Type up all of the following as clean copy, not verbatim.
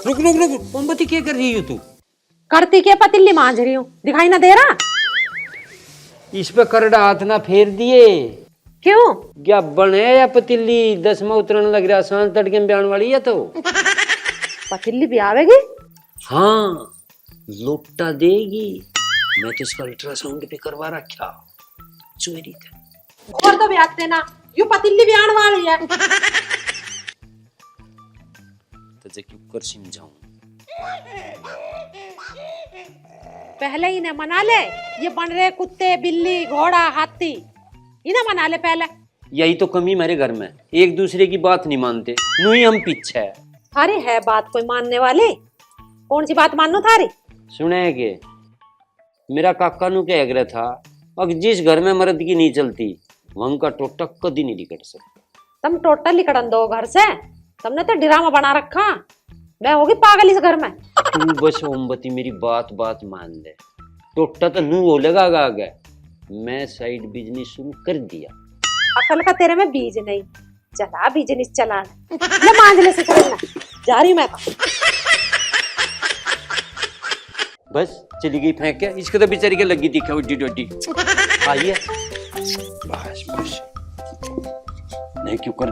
रुक रुक रुक, मोमबत्ती क्या कर रही हो तू? करती क्या, पतीली मांझ रही हूँ, दिखाई ना दे रहा? इस पे करड़ा हाथ ना फेर दिए। क्यों? क्या बने या पतीली 10वां उतरने लग रहा, सांस तड़के में बयान वाली है तो। पतीली भी आवेगी? हाँ, लोटा देगी। मैं तो इसका अल्ट्रासाउंड भी करवा रखा, चोरी था। और तो भी आते ना, यू पतीली भी आने वाली है। तुझे क्यों कर समझाऊं? पहले ही ना मना ले, ये बन रहे कुत्ते बिल्ली घोड़ा हाथी, इन्हें मना ले पहले। यही तो कमी मेरे घर में, एक दूसरे की बात नहीं मानते, नू ही हम पीछे है। अरे है बात कोई मानने वाली? कौन सी बात मानो थारी? सुने के मेरा काका नु कह रहा था, अब जिस घर में मर्द की नहीं चलती वहां का टोटा कभी नहीं निकल सकता। तुम टोटल निकड़न दो घर से, तुमने तो ड्रामा बना रखा। मैं होगी पागल इस घर में। तू बस मोमबत्ती मेरी बात बात मान ले, टोटा तो नू बोलेगा आगे। मैं साइड बिजनेस शुरू कर दिया। अकल का तेरे में बीज नहीं, चला बिजनेस चला ले, मांझले से करना जा रही मैं। बस चली गई फेंक के, इसको तो बेचारी के लगी दिखा उड्डी डोडी। आइए बस बस, नहीं क्यों कर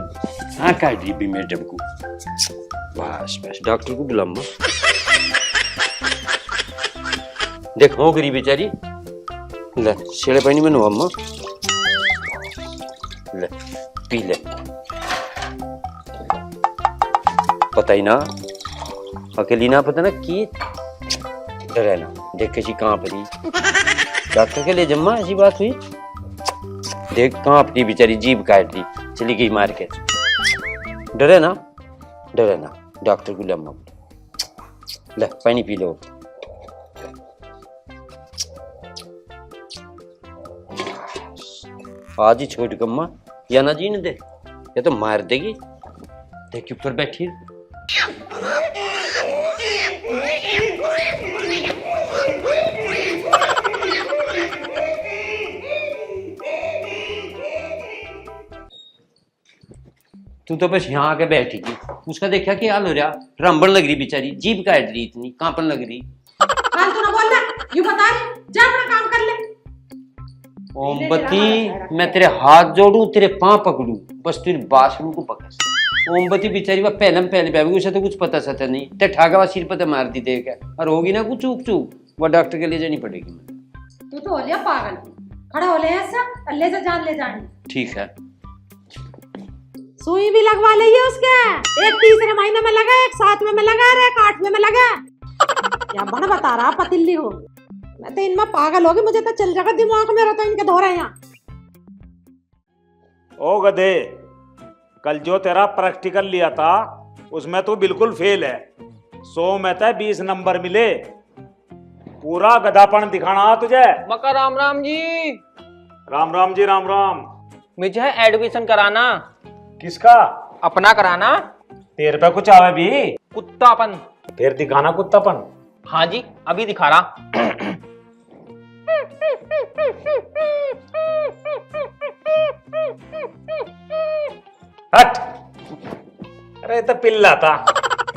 हाँ काट दी भी मैडम को। बस बस डॉक्टर को बुलाऊंगा। देखो गरीब बेचारी, ले शेड़े पानी में नुआमा, ले पी ले। पता ही ना, अकेली ना पता ना की डरे ना, देख कैसी कांप रही। डॉक्टर के लिए जम्मा ऐसी बात हुई, देख कांप रही बेचारी, जीभ काट रही, चली गई मार के। डरे ना डॉक्टर को लम्मा, ले पानी पी लो। आज ही छोड़ कम्मा, या ना जीने दे, या तो मार देगी। देख ऊपर बैठी। तू तो बस यहाँ आके बैठी थी, उसका देखा क्या हाल हो रहा, रंबन लग रही बेचारी, जीभ काट रही, इतनी कांपन लग रही। हाल तो ना बोलना, यू बता रही, जा अपना काम कर ले। मोमबत्ती मैं तेरे हाथ जोड़ू, तेरे पांव पकड़ू, बस तेरी बासड़ू को पकड़। मोमबत्ती बेचारी वह पहले पे उसे तो कुछ पता सता नहीं, ते ठाका सिर पर मार दी देख, और होगी ना कुछ चूक चूक, वह डॉक्टर के लिए जानी पड़ेगी। तू तो हो लिया पागल, खड़ा हो ले ऐसा, अल्ले से जान ले जानी। ठीक है, सुई भी लगवा ली है उसके, एक तीसरे महीने में लगा, एक 7वें में लगा, एक 8वें में लगा। क्या बना बता रहा पतिल्ली हो, मैं तो इनमें पागल होगी, मुझे तो चल जाएगा दिमाग मेरा तो इनके धो रहे हैं। ओ गधे, कल जो तेरा प्रैक्टिकल लिया था उसमें तू बिल्कुल फेल है। 100 में तो 20 नंबर मिले, पूरा गधापन दिखाना तुझे। मका राम राम जी। राम राम जी, राम राम। मुझे है एडमिशन कराना। किसका? अपना कराना। तेरे पे कुछ आवे भी? कुत्तापन। फिर दिखाना कुत्तापन। हाँ जी, अभी दिखा रहा। हट, अरे तो पिल्ला था,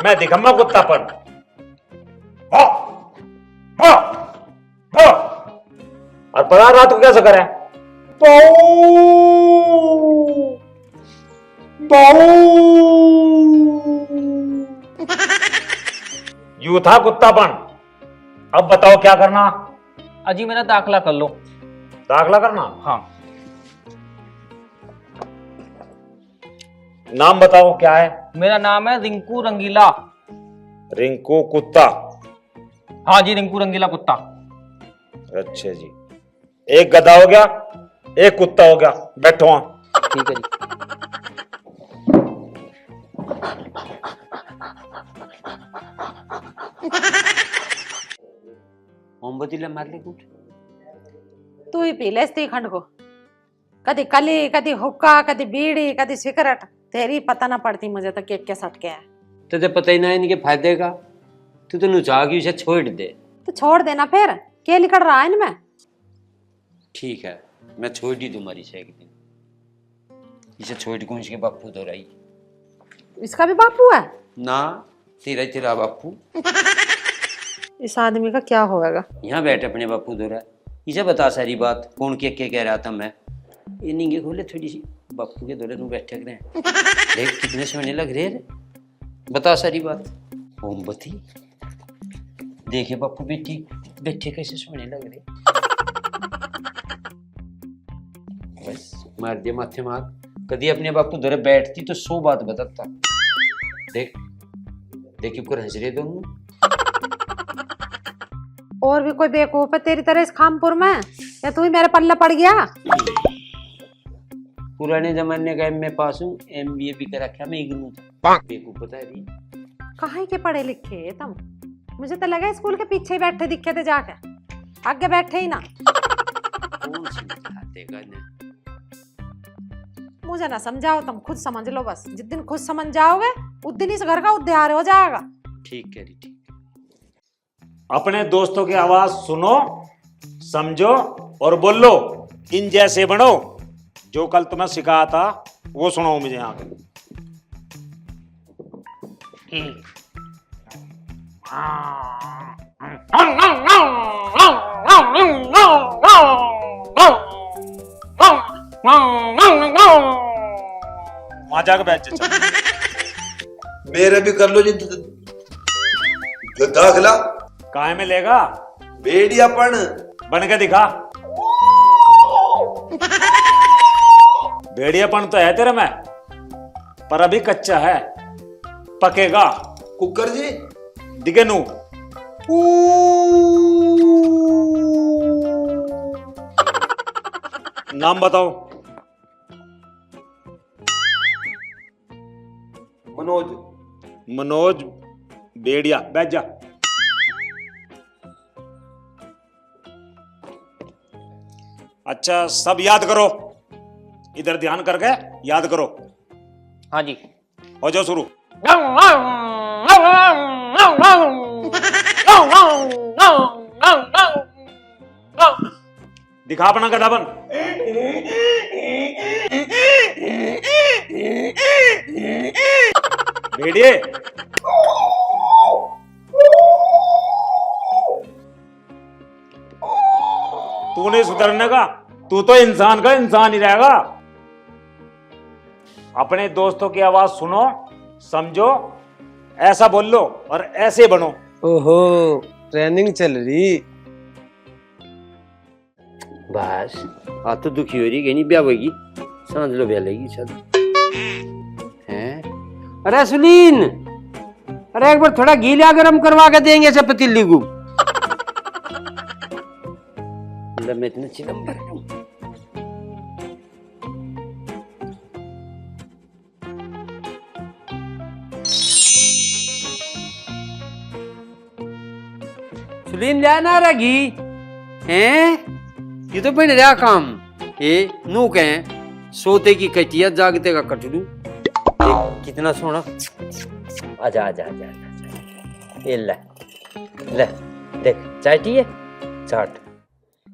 मैं दिखाऊंगा कुत्तापन। हो, हो, हो। और पता रात को कैसे करे? यू था कुत्तापन। अब बताओ क्या करना? अजी मेरा दाखला कर लो। दाखला करना? हाँ। नाम बताओ क्या है? मेरा नाम है रिंकू रंगीला। रिंकू कुत्ता? हाँ जी, रिंकू रंगीला कुत्ता। अच्छा जी, एक गधा हो गया, एक कुत्ता हो गया, बैठो वहां। ठीक है जी। मोमबत्ती ले मार ले कुछ। तू ही पी ले इस खंड को, कदी कली, कदी हुक्का, कदी बीड़ी, कदी सिगरेट, तेरी पता ना पड़ती मुझे तो केक के सट के है। तुझे पता ही ना इनके फायदे का, तू तो नुचा की उसे छोड़ दे। तो तो छोड़ देना फिर, क्या लिखड़ रहा है इनमें। ठीक है, मैं छोड़ दी तुम्हारी से एक दिन। इसे छोड़ को इसके बापू तो रही इसका भी बापू है ना, तेरा बापू। इस आदमी का क्या होगा। यहाँ बैठ अपने बापू दो रहा, इसे बता सारी बात, कौन के कह रहा था मैं। ये नींगे खोले थोड़ी सी, बापू के दौरे तू बैठे रहे, देख कितने सोने लग रहे रे, बता सारी बात। मोमबत्ती देखे बापू बेटी बैठे कैसे सोने लग रहे। बस मार दिया माथे मार, कभी अपने बापू दौरे बैठती तो 100 बात बताता। देख देखिए को हंस रहे दोनों। और भी कोई बेवकूफ है तेरी तरह इस खामपुर में, या तू ही मेरे पल्ले पड़ गया। पुराने जमाने का एमए पास हूँ, एमबीए भी कर रखा, मैं इग्नू था। बेवकूफ बता रही कहाँ के पढ़े लिखे तुम, मुझे तो लगा स्कूल के पीछे ही बैठे दिखे थे, जाके आगे बैठे ही ना। कौन सी दिखाते गाने। मुझे ना समझाओ, तुम खुद समझ लो बस। जिस दिन खुद समझ जाओगे उस दिन इस घर का उद्धार हो जाएगा। ठीक है ठीक। अपने दोस्तों की आवाज सुनो, समझो और बोलो, इन जैसे बनो। जो कल तुम्हें सिखाया था वो सुनो मुझे यहाँ पे। वहां जाकर बैठ जा। मेरे भी कर लो जी दाखला। काहे में लेगा, भेड़ियापन बन के दिखा। भेड़ियापन तो है तेरे में, पर अभी कच्चा है, पकेगा। कुकर जी दिखे नू। नाम बताओ। मनोज। मनोज भेड़िया, बैठ जा। अच्छा सब याद करो, इधर ध्यान करके याद करो। हाँ जी। हो जाओ शुरू। दिखा अपना गधापन। भेड़िए तू नहीं सुधरने का, तू तो इंसान का इंसान ही रहेगा। अपने दोस्तों की आवाज सुनो, समझो, ऐसा बोल लो और ऐसे बनो। ओहो ट्रेनिंग चल रही। बस आ तो दुखी हो रही, नहीं ब्याह होगी, सांझ लो ब्याह लेगी। चल हैं, अरे सुनीन, अरे एक बार थोड़ा घी लिया, गरम करवा के देंगे सब पतीली को। मैं इतना चिलम्बर हूं। सुनीन जाना रहा घी हैं, ये तो बन रहा काम। ये नू कहें सोते की कटिया, जागते का कटड़ू। कितना सोना। आजा आजा आजा आजा, ये ले ले देख, चाटी है चाट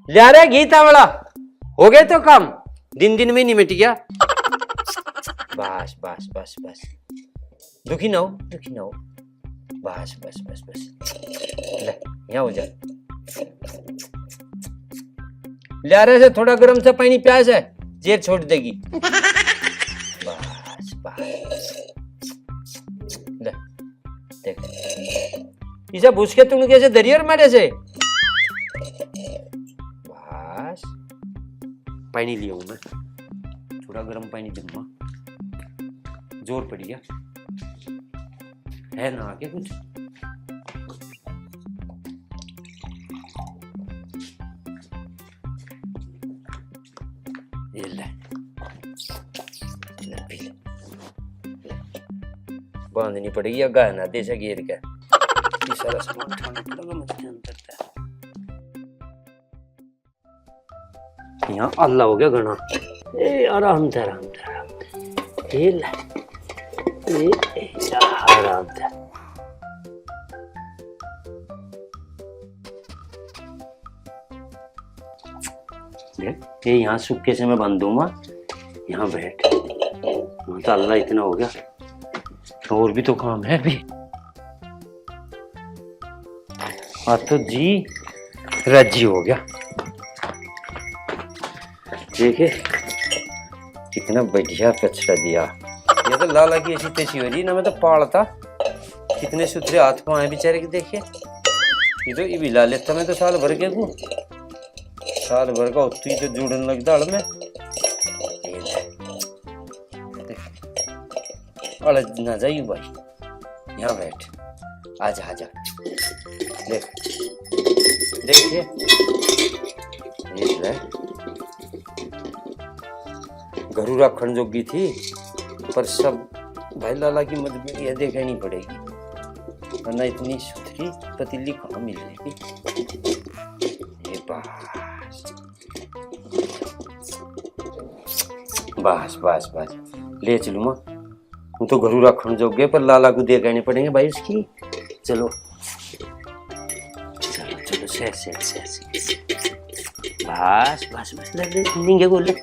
ले रहा घी तावड़ा। हो गए तो काम, दिन में नहीं मिट गया। बस बस बस बस, दुखी ना हो, दुखी ना हो। बस बस बस बस, ले यहाँ हो जा। ले रहे से थोड़ा गर्म सा पानी प्यास है, जेर छोड़ देगी। बस बस ले देख, इसे भूस के तुम कैसे दरिया और मेरे से। बस पानी लिया हूं मैं, थोड़ा गर्म पानी दूंगा। जोर पड़ गया है ना आगे कुछ। ये ले ले पी ले, बांधनी पड़ेगी या गहना दे से घेर के। ये सारा सामान उठाना पड़ेगा मुझे अंदर तक। यहाँ अल्लाह हो गया घना। ए आराम से आराम से आराम से, ये ले आराम से। देख ये यहाँ सुक्के से मैं बांध दूंगा, यहाँ बैठ। तो अल्लाह इतना हो गया, और भी तो काम है अभी। आज तो जी राजी हो गया। देखिए कितना बढ़िया कचरा दिया। ये तो लाला की ऐसी तैसी हो रही ना, मैं तो पालता। कितने सुथरे हाथ पाँव हैं बेचारे के, देखिए। ये तो ये भी ला लेता मैं तो साल भर के को, साल भर का उत्ती तो जुड़न लगता हड़ में। अड़ ना जाइए भाई, यहाँ बैठ। आजा आजा, देख देखिए घरू रखन जोगी थी, पर सब भाई लाला की मजबूरी है, देखनी पड़ेगी, वरना इतनी सुथरी पतीली कहाँ मिल रही। ये बस बस बस ले चलू माँ, हूँ तो घरू रखन जोगे, पर लाला को देखने पड़ेंगे भाई उसकी। चलो चलो चलो, से बस बस बस ले नींगे बोले।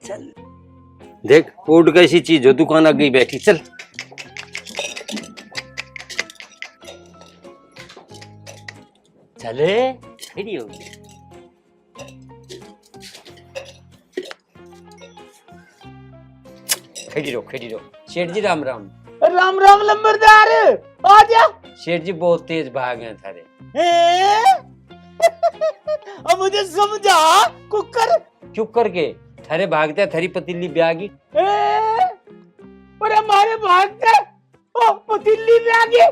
चल देख फूड कैसी चीज हो, दुकान आ गई बैठी। चल चले खड़ी होगी। खड़ी रहो। शेठ जी राम राम। राम राम लंबरदार, आजा। शेठ जी बहुत तेज भाग हैं थारे। अब मुझे समझा कुकर। चुप करके, थारे भागते थारी पतीली ब्यागी। और हमारे भागते ओ पतीली में आगे।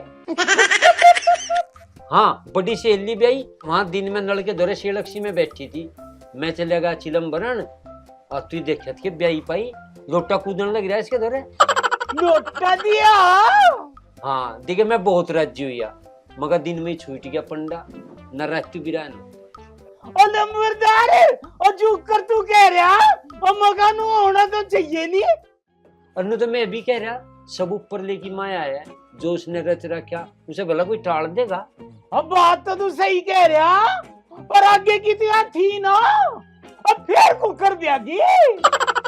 हाँ बड़ी सहेली ब्याई, वहां दिन में नल के दौरे शेलक्षी में बैठी थी। मैं चलेगा चिलम्बरण और तू देखा के ब्याई पाई, लोटा कूदने लग रहा है इसके दौरे। लोटा दिया? हाँ देखे मैं बहुत राजी हुआ, मगर दिन में छूट गया पंडा, न रातू बिरान। और लंबरदार और जो कर तू कह रहा और मकान होना तो चाहिए नहीं। और तो मैं भी कह रहा, सब ऊपर लेकी माया है, जो उसने रच रखा उसे भला कोई टाल देगा। अब बात तो तू सही कह रहा, पर आगे की तो थी ना, अब फिर कुकर ब्यागी।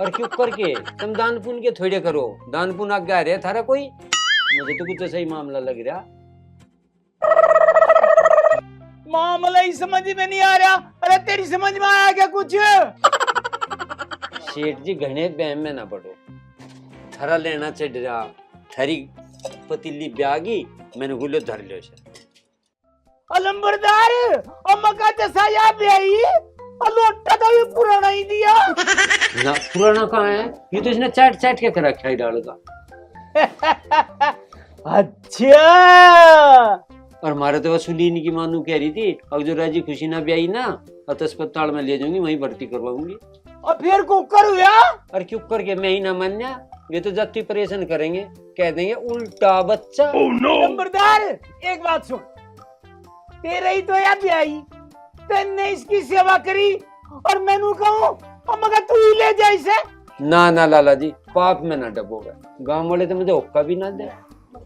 और क्यों करके तुम दान पुण्य के थोड़े करो, दान पुण्य आगे आ रहे थारा कोई, मुझे तो कुछ सही मामला लग रहा। मामला ही समझ में नहीं आ रहा। अरे तेरी समझ में आया क्या कुछ? शेठ जी घने बहम में ना पड़ो, थारा लेना चढ़ रहा, थारी पतीली ब्यागी, मैंने गुल्लो धर लियो से। अलंबरदार और मका जसाया ब्याई और लोटा तो ये पुराना ही दिया। ना पुराना कहाँ है, ये तो इसने चाट चाट के रखा ही डाल का। अच्छा। और हमारे तो वसूलीन की मानू कह रही थी, अब जो राजी खुशी ना ब्याई ना, और अस्पताल में ले जाऊंगी, वहीं भर्ती करवाऊंगी। और फिर कुकर हुआ? और क्यों करके मैं ही ना मान्या, ये तो जाति परेशान करेंगे, कह देंगे उल्टा बच्चा। नंबरदार एक बात सुन, तेरे ही तो याद आई, तेने इसकी सेवा करी और मैनू कहूं और मगर तू ही ले जा इसे। ना ना लाला जी, पाप में ना डबोगा, गांव वाले तो मुझे हुक्का भी ना दे,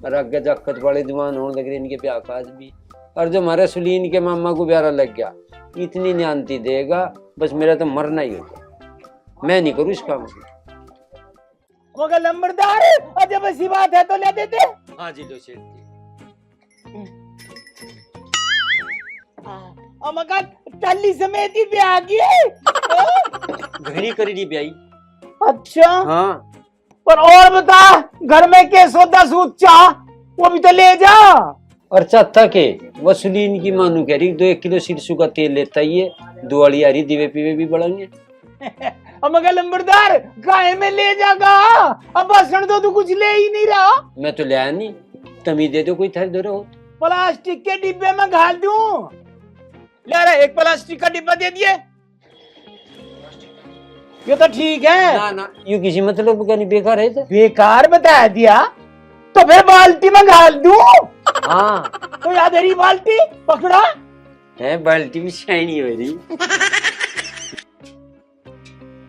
और आगे जाकत वाले दीवान होने लग रहे इनके पे आकाश भी। और जो हमारे सुलीन के मामा को प्यारा लग गया, इतनी न्यान्ती देगा, बस मेरा तो मरना ही होगा, मैं नहीं करूँ इस काम को। मगर नंबरदार और जब ऐसी बात है तो ले देते। हाँ जी लो शेठ जी। और मगर टल्ली समेत ही ब्याह की घड़ी करी नहीं ब्याई। अच्छा हाँ पर और बता, घर में के सौदा सूद चाह वो भी तो ले जा। और चाहता के वसूलीन की मानू कह रही 2 किलो सिरसू का तेल लेता ही है, दिवाली आ रही, दिवे पीवे भी बढ़ेंगे। मगर लंबरदार गाय में ले जागा, अब भाषण तो तू कुछ ले ही नहीं रहा। मैं तो ले आया नहीं, तमी दे दो कोई थर दो रहो। प्लास्टिक के डिब्बे में घाल दूं? ले रहा एक प्लास्टिक का डिब्बा दे दिए, ये तो ठीक है ना ना यू किसी मतलब का नहीं, बेकार है तो। बेकार बता दिया तो फिर बाल्टी में घाल दूं? हाँ तो याद है बाल्टी पकड़ा है, बाल्टी भी शाइनी हो रही।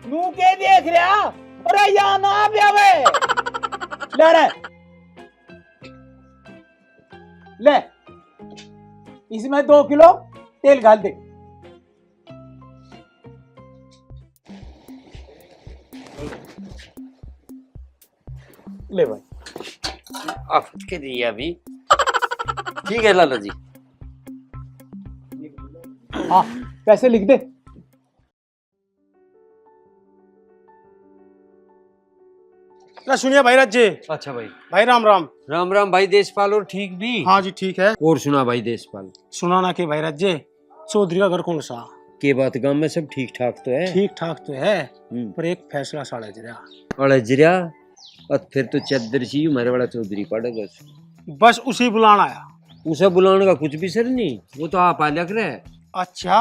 नू के देख रहा? अरे यहाँ ना ब्यावे ले रहा इसमें 2 किलो तेल डाल दे। ले भाई। आप के दिया अभी ठीक है लाला जी। हाँ पैसे लिख दे। ना सुनिए भाई राज जी। अच्छा भाई। भाई राम राम। राम राम भाई देशपाल। और ठीक भी? हाँ जी ठीक है। और सुना भाई देशपाल। सुनाना के भाई राज जी, चौधरी का घर कौन सा? के बात गांव में सब ठीक ठाक तो है? ठीक ठाक तो है, पर एक फैसला साड़ा जरा। अरे जरिया और फिर तो चद्दर सी हमारे वाला चौधरी पड़ेगा। बस उसी बुलाना आया। उसे बुलाने का कुछ भी सर नहीं, वो तो आप आलक रहे। अच्छा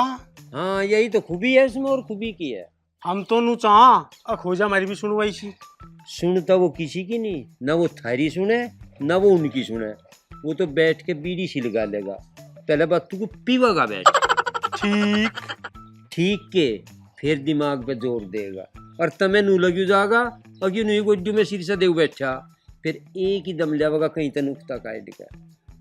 हाँ यही तो खूबी है उसमें, और खूबी की है। हम तो नू चाह खोजा हमारी भी सुनवाई सी। सुनता वो किसी की नहीं, ना वो थारी सुने ना वो उनकी सुने। वो तो बैठ के बीड़ी सी लगा लेगा। पहले बात तू को पीवागा बैठ ठीक ठीक के फिर दिमाग पे जोर देगा। और तमें नू लगी जागा और क्यों नहीं गोड्डू में सिर से देव बैठा, फिर एक ही दम जाएगा कहीं तक नुकता काट का।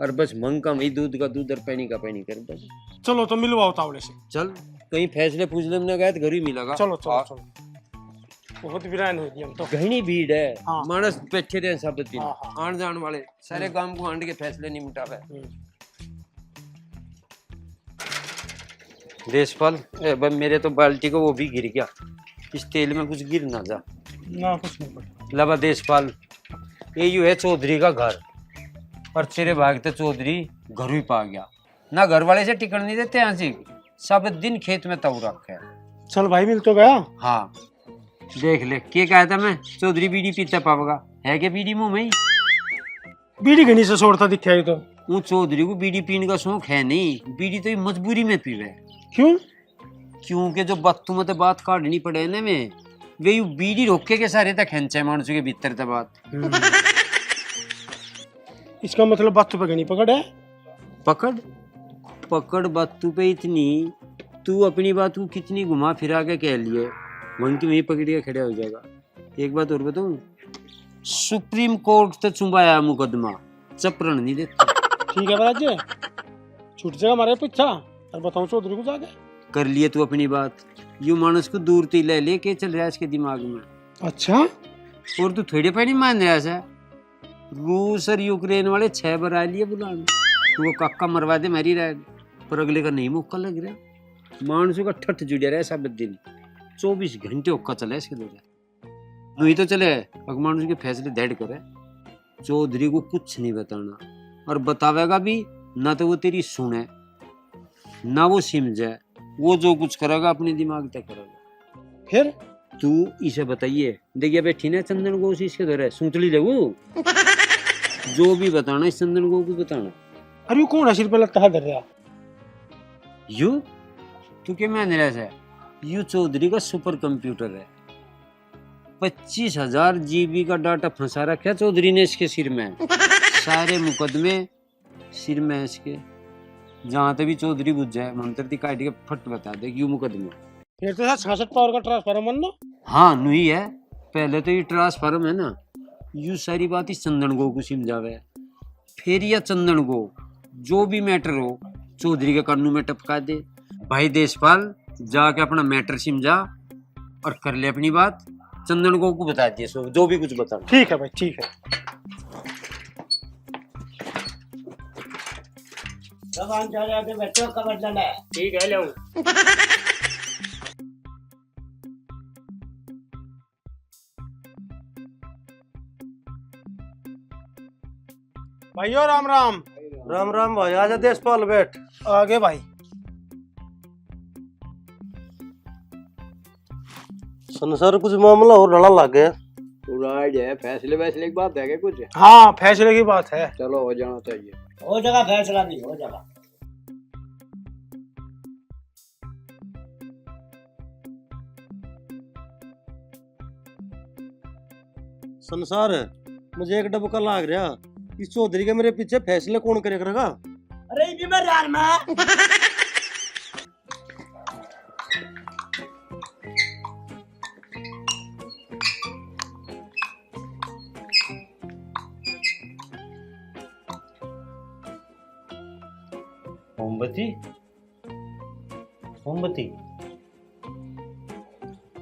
और बस मंग का वही दूध का दूध और पैनी का पैनी कर बस। चलो तो मिलवाओ तावड़े से। चल कहीं फैसले पूछने में गए तो घर ही मिलेगा। चलो चलो चलो। बहुत वीरान हो गई हम तो। घनी भीड़ है। हाँ। मानस बैठे रहे सब दिन। हाँ, हाँ। आन जान वाले सारे गांव को आंड के फैसले नहीं मिटावे। देशपाल मेरे तो बाल्टी को वो भी गिर गया। इस तेल में कुछ गिर ना जा। ना कुछ नहीं पता। लबा देशपाल ये यू है चौधरी का घर, और तेरे भागते चौधरी घर ही पा गया। ना घर वाले से टिकट नहीं देते यहाँ से, सब दिन खेत में तव रखे। चल भाई मिल तो गया। हाँ देख ले क्या कहा था मैं, चौधरी बीड़ी पीता पावेगा है क्या बीड़ी मुंह में ही? बीड़ी घनी से छोड़ता दिखा तो। वो चौधरी को बीड़ी पीने का शौक है नहीं, बीड़ी तो ये मजबूरी में पीवे। क्यों? क्योंकि जो बत्तू में तो बात काटनी पड़े ना में, वे यू बीड़ी रोके के सारे तक खेंचे मानसू के भीतर तक बात। इसका मतलब बात पे घनी पकड़ है। पकड़ पकड़ बत्तू पे इतनी, तू अपनी बात को कितनी घुमा फिरा के कह लिए मन की वही पकड़ के खड़ा हो जाएगा। एक बात और बताऊं, सुप्रीम कोर्ट तक चुंबाया मुकदमा, चपरण नहीं देता। ठीक है महाराज जी, छूट जाएगा हमारे पीछा। और बताऊं चौधरी को जाके कर लिए तू अपनी बात, यू मानस को दूर ती ले लेके चल रहा है इसके दिमाग में। अच्छा और तू थोड़े पे नहीं मान रहा है। रूस और यूक्रेन वाले 6 बार आ लिए बुलाने, तो वो काका मरवा दे मेरी राय, पर अगले का नहीं मौका लग रहा। मानसों का ठठ जुड़े रहे सब दिन, 24 घंटे ओक्का चले इसके दौरे। नहीं तो चले अगर मानसों के फैसले डेड करे। चौधरी को कुछ नहीं बताना, और बतावेगा भी ना तो वो तेरी सुने ना वो समझे। वो जो कुछ करेगा अपने दिमाग तक करेगा। फिर तू इसे बताइए, देखिए बैठी ना चंदन को उसी इसके दौरे सूतली ले वो जो भी बताना इस चंदन को भी बताना। अरे वो कौन है सिर पे लगता है दर रहा? यू तू क्या मान रहा है? यू चौधरी का सुपर कंप्यूटर है। 25,000 GB का डाटा फंसा रखा चौधरी ने इसके सिर में। सारे मुकदमे सिर में इसके, जहाँ तक भी चौधरी बुझ जाए मंत्र ती काट के फट बता दे यू मुकदमा। फिर तो 66 पावर का ट्रांसफार्मर ना। हाँ नहीं है, पहले तो ये ट्रांसफार्म है ना। यू सारी बात इस चंदन गो को समझावे, फिर यह चंदन गो जो भी मैटर हो चौधरी के कानून में टपका दे। भाई देशपाल जाके अपना मैटर समझा और कर ले अपनी बात। चंदन गो को बता दिए सो जो भी कुछ बता। ठीक है भाई ठीक है। ठीक है लो। भाइयों राम राम। राम राम भाई, आजा देशपाल बैठ। आगे भाई। संसार कुछ मामला और लड़ा लग गया। फैसले वैसले की बात है क्या कुछ? हाँ फैसले की बात है। चलो हो जाना चाहिए। हो जाएगा फैसला भी हो जाएगा। संसार मुझे एक डबका लाग रहा, इस चौधरी के मेरे पीछे फैसले कौन करेगा? अरे भी मैं यार मैं मोमबत्ती मोमबत्ती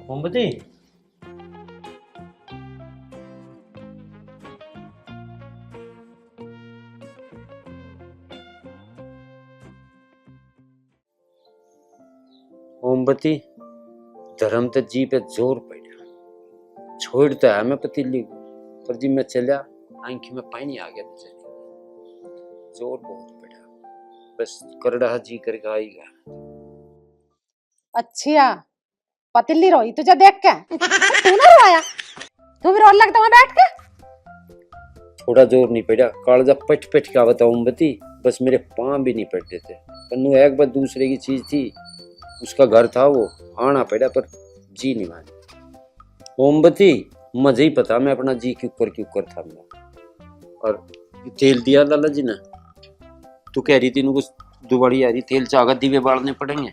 मोमबत्ती मोमबत्ती धर्म तो जी पे जोर पड़ा छोड़ता है मैं पतीली को पर जी मैं चला आंखी में पानी आ गया तो चली जोर बहुत पड़ा बस करड़ा जी करके आएगा। अच्छा पतिल्ली रोई तुझे देख के तू ना रोया तू भी रोने लगता वहां बैठ के। थोड़ा जोर नहीं पड़ा कालजा पट पट का बताऊं मोमबत्ती बस मेरे पांव भी नहीं पड़ते थे पन्नू एक बार दूसरे की चीज थी उसका घर था वो आना पड़ा पर जी नहीं मानी मोमबत्ती मुझे ही पता मैं अपना जी क्यों कर था मैं। और तेल दिया लाला जी ने तू कह रही थी इनको दुबारी आ रही तेल चागा दीवे बालने पड़ेंगे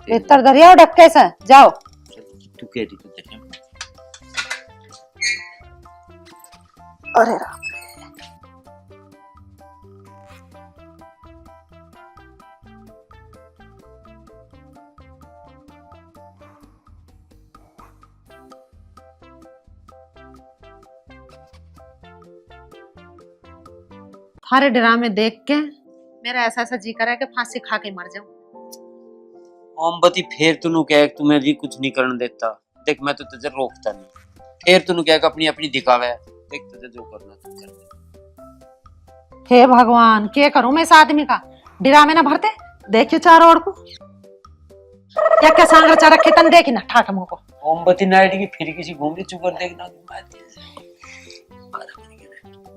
भीतर दरिया डक्के से जाओ तू कह रही थी दरिया में। अरे राम थारे ड्रामे देख के मेरा ऐसा ऐसा जी करा है कि फांसी खा के मर जाऊं। मोमबत्ती फिर तूने कह तुम्हें भी कुछ नहीं करने देता देख मैं तो तुझे रोकता नहीं फिर तूने कह अपनी अपनी दिखावे देख तुझे जो करना तू कर। हे भगवान क्या करूं मैं इस आदमी का ड्रामे ना भरते देखियो चारों ओर को क्या क्या सांगरा चारा खेतन देखी ना ठाक मुंह को मोमबत्ती नाइट की फिर किसी घूमरी चुकर देखना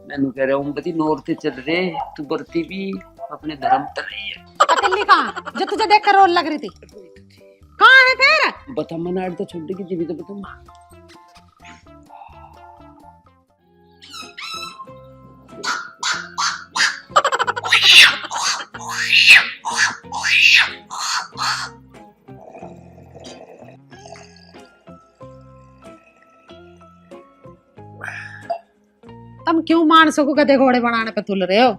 मैंने कह रहा मोमबत्ती नौरते चल रहे तू बरती भी अपने धर्म तर रही है। अकेली कहाँ जो तुझे देख कर रोल लग रही थी कहाँ है फिर बता मनाड़ तो छोड़ की जीवी तो बता तुम क्यों मानसों को गधे घोड़े बनाने पे तुल रहे हो।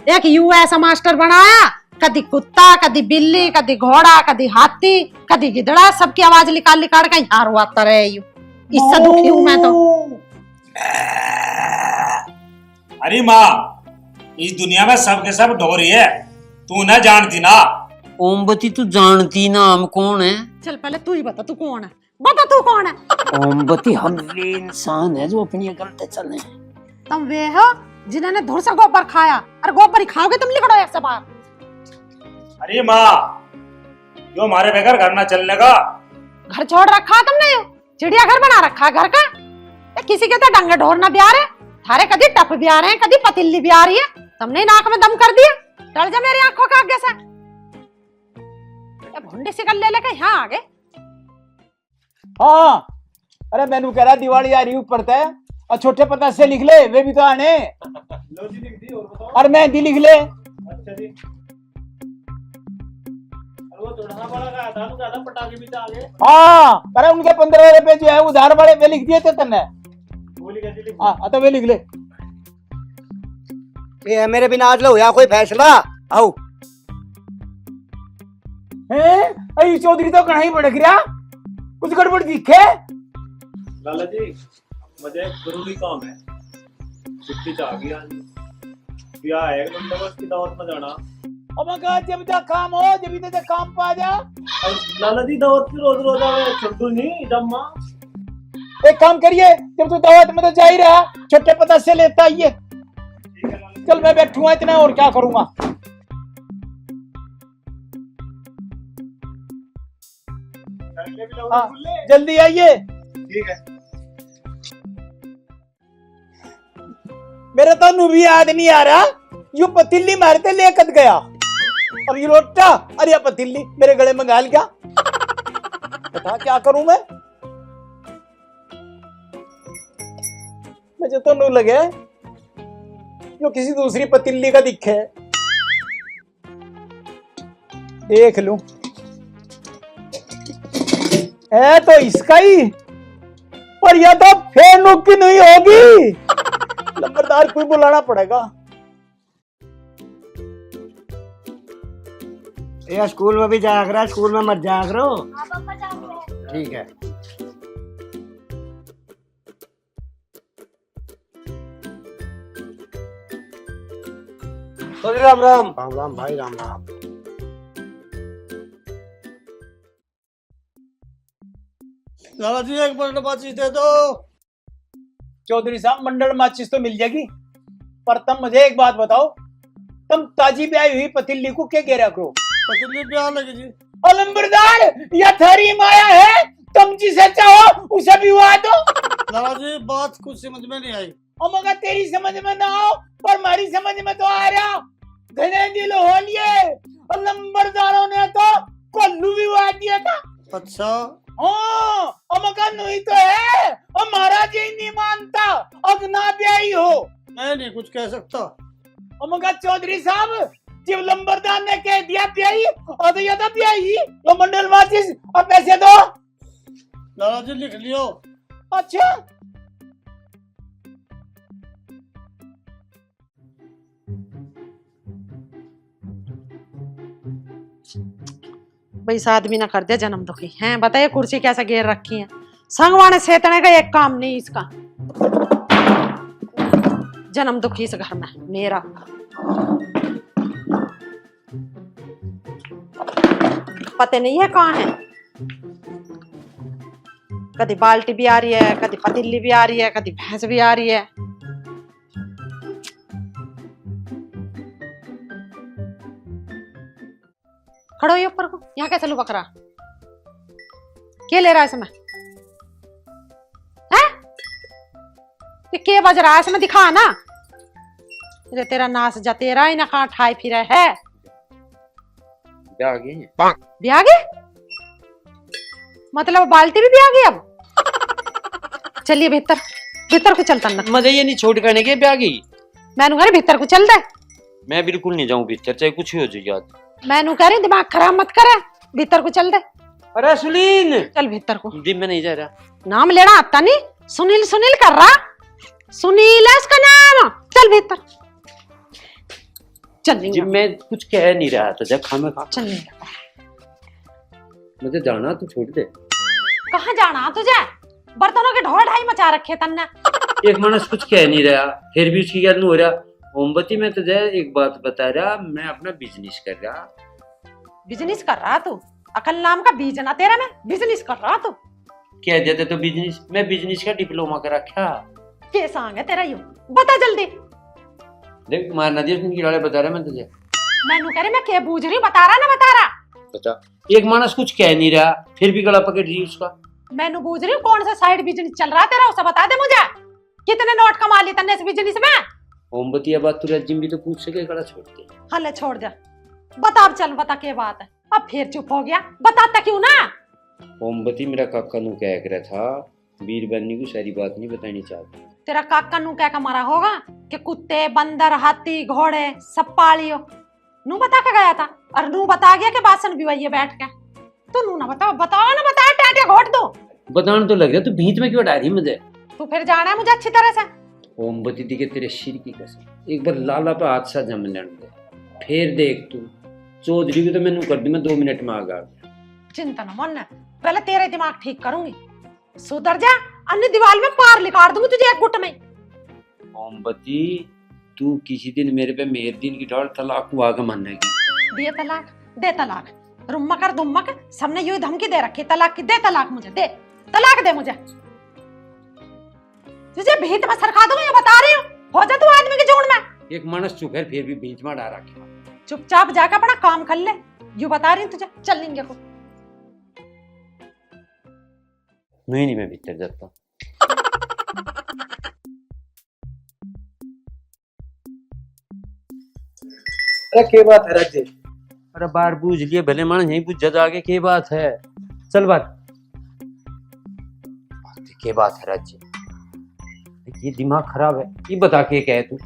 एक यू ऐसा मास्टर बनाया कदी कुत्ता कदी बिल्ली कदी घोड़ा कदी हाथी कदी गिदड़ा सबकी आवाज निकाल निकाल के यहाँ रुआता रहे यू इससे दुखी हूं मैं तो। अरे माँ इस दुनिया में सबके सब ढोरी है तू ना जानती ना। मोमबत्ती तू जानती ना हम कौन है। चल पहले तू ही बता तू कौन है बता तू कौन है। मोमबत्ती हम वे इंसान है जो अपनी अकल पे चले। तुम वे हो जिन्होंने धुर से गोबर खाया और गोबर ही खाओगे तुम लिखड़ो एक से बाहर। अरे माँ जो हमारे बगैर घर ना चलने का घर छोड़ रखा तुमने यू चिड़िया घर बना रखा घर का या किसी के तो डंगे ढोर ना ब्याह रहे थारे कदी टप ब्याह रहे कदी पतिल्ली ब्याह रही है तुमने नाक में दम कर दिया टल जा मेरी आंखों का आगे से भुंडी सिकल ले लेके यहाँ आ गए। हाँ अरे मैनू कह रहा दिवाली आ रही ऊपर तय और छोटे पता से लिख ले वे भी तो आने और मेहंदी लिख ले। अच्छा जी वो चढ़ाना वाला का था तो पटाखे भी आ गए। हाँ अरे उनके 15 रुपए जो है उधार वाले वे लिख दिए थे तन्ने। गोली कैसी लिख हाँ तो वे लिख ले। ये मेरे बिना आज लो या कोई फैसला आओ। हैं चौधरी तो कढ़ाई भड़क रहा कुछ गड़बड़ दिखे। लाला जी मुझे जरूरी काम है छुट्टी चाह गया ब्याह है बंदोबस्त की दावत में जाना। अब कहा जब तक काम हो जब तक काम पा जा। लाला जी दावत की रोज रोज आवे छोटू नहीं जम्मा। एक काम करिए जब तू दावत में तो जा ही रहा छोटे पता से लेता आइए। चल मैं बैठूंगा इतना और क्या करूंगा। हाँ, जल्दी आइए। ठीक है मेरा तो भी याद नहीं आ रहा यू पतीली मारते लेकर गया और ये लोटा अरे पतीली मेरे गले में घाल गया बता क्या करूं मैं। मुझे तो नहीं लगे जो किसी दूसरी पतीली का दिखे देख लूं है तो इसका ही पर यह तो फेर नुक्की नहीं होगी लंबरदार कोई बुलाना पड़ेगा। ये स्कूल में भी जाया करो, स्कूल में मत जाया करो। हाँ पापा जाओगे। ठीक है। तो राम राम। राम राम भाई, राम राम। लाला जी एक बंडल माचिस दे दो। चौधरी साहब मंडल माचिस तो मिल जाएगी, पर तुम मुझे एक बात बताओ, तुम ताजी ब्याई हुई पतीली को क्या घेरा करो? पतली प्यार लगी जी। अलंबरदार, यह थारी माया है, तुम जिसे चाहो उसे विवाह दो। लाला जी बात कुछ समझ में नहीं आई। और मगर तेरी समझ में ना हो पर हमारी समझ में तो आ रहा। घने दिल हो लिए, और नंबरदारों ने तो कोल्लू विवाह दिया था। अच्छा हाँ, और मगर नहीं तो है, और महाराज ही नहीं मानता अगना ब्याही हो। मैं नहीं कुछ कह सकता। और मगर चौधरी साहब, जब लंबरदार ने कह दिया ब्याही और तो याद ब्याही, तो मंडल माचिस और पैसे दो। लाला जी लिख लियो। अच्छा भाई इस आदमी ना कर दे जन्म दुखी हैं। बताइए कुर्सी कैसे घेर रखी है। संगवाने सेतने का एक काम नहीं इसका। जन्म दुखी इस घर में मेरा। पता नहीं है कहाँ है। कभी बाल्टी भी आ रही है, कभी पतीली भी आ रही है, कभी भैंस भी आ रही है। खड़ो ये ऊपर को, यहाँ कैसे लू बकरा? क्या ले रहा है इसमें? हैं? ये क्या बज रहा है इसमें? दिखा ना। ये तेरा नास जा, तेरा ही ना कहाँ ठाई फिरा है। ब्याह गए? मतलब बाल्टी भी ब्याह गई अब? चलिए भीतर, भीतर को चलता ना। मजे ये नहीं छोड़ करने के ब्याह गई। मैनू कह रही भीतर को चल दे। मैं बिल्कुल नहीं जाऊँ भीतर, चाहे कुछ ही हो जाए। याद मैनू कह रही दिमाग खराब मत करे, भीतर को चल दे। अरे सुनील, चल भीतर को। जिम में नहीं जा रहा। नाम लेना आता नहीं? सुनील सुनील कर रहा। सुनील है उसका नाम। चल भीतर चल। जिम में कुछ कह नहीं रहा था, जब खाना खा। चल मुझे जाना तो छोड़ दे। कहाँ जाना तुझे? बर्तनों के ढोल ढाई मचा रखे तन्ने। एक मानस कुछ कह नहीं रहा, फिर भी उसकी याद नहीं हो रहा। मोमबत्ती में तुझे एक बात बता रहा, मैं अपना बिजनेस कर रहा। बिजनेस कर रहा तू? अकल नाम का बीज ना तेरा में बिजनेस कर रहा तू? कह देते तो बिजनेस, मैं बिजनेस का डिप्लोमा करा क्या? के सांग है तेरा? यू बता जल्दी। देख मारना दिया उसने कीड़े बता रहा मैं तुझे। मैनू कह रही मैं क्या बूझ रही, बता रहा ना बता रहा। बता। एक मानस कुछ कह नहीं रहा, फिर भी गला पकड़ रही उसका। मैनू बूझ रही हूँ कौन सा साइड बिजनेस चल रहा तेरा, उसे बता दे मुझे। कितने नोट कमा लिए तन्ने इस बिजनेस में? मोमबत्ती बात तुझे जिम भी तो पूछ सके, गला छोड़ दे। हले छोड़ दे। बता अब, चल बता क्या बात है। अब फिर चुप हो गया, बताता क्यों ना? मोमबत्ती मेरा काका नु कह रहा था, वीर बनने को सारी बात नहीं बतानी चाहती। तेरा काका नू क्या मरा होगा कि कुत्ते बंदर हाथी घोड़े सब पालियो। नू बता के गया था और नू बता गया कि बासन भी वही बैठ के। तो नू ना बताओ, बताओ ना, बताओ टाटे घोट दो। बताना तो लग रहा, तू भीत में क्यों डाल रही मुझे? तू फिर जाना है मुझे अच्छी तरह से। मोमबत्ती दी के तेरे सिर की कसम, एक बार लाला पे हाथ सा जम लेने दे, फिर देख तू। चौधरी को तो मैंने कर दी, मैं 2 मिनट में आ गया। चिंता न मन, पहले तेरे दिमाग ठीक करूंगी। सुधर जा, अन्य दीवार में पार लिखाड़ दूंगी तुझे एक गुट में। मोमबत्ती, तू किसी दिन मेरे पे मेहर दिन की डाल तलाक को आगे मानेगी। दे तलाक, दे तलाक। रुम्मा कर दुम्मा कर, सबने यूं धमकी दे रखी तलाक की। दे तलाक मुझे, दे तलाक दे मुझे। तुझे भीत में सरका दूंगी, ये बता रही हूँ। हो जा तू आदमी के झुंड में। एक मानस चुप है, फिर भी बीच में डाल रखा। चुपचाप जाकर अपना काम कर ले, यूं बता रही हूँ तुझे। चल लेंगे को। नहीं मैं भीतर जाता। अरे क्या बात है राज्य? अरे बार बूझ लिए भले मानस यही पूछ जा आगे क्या बात है। चल बात क्या बात है राज्य? ये दिमाग खराब है, ये बता के कहे तू।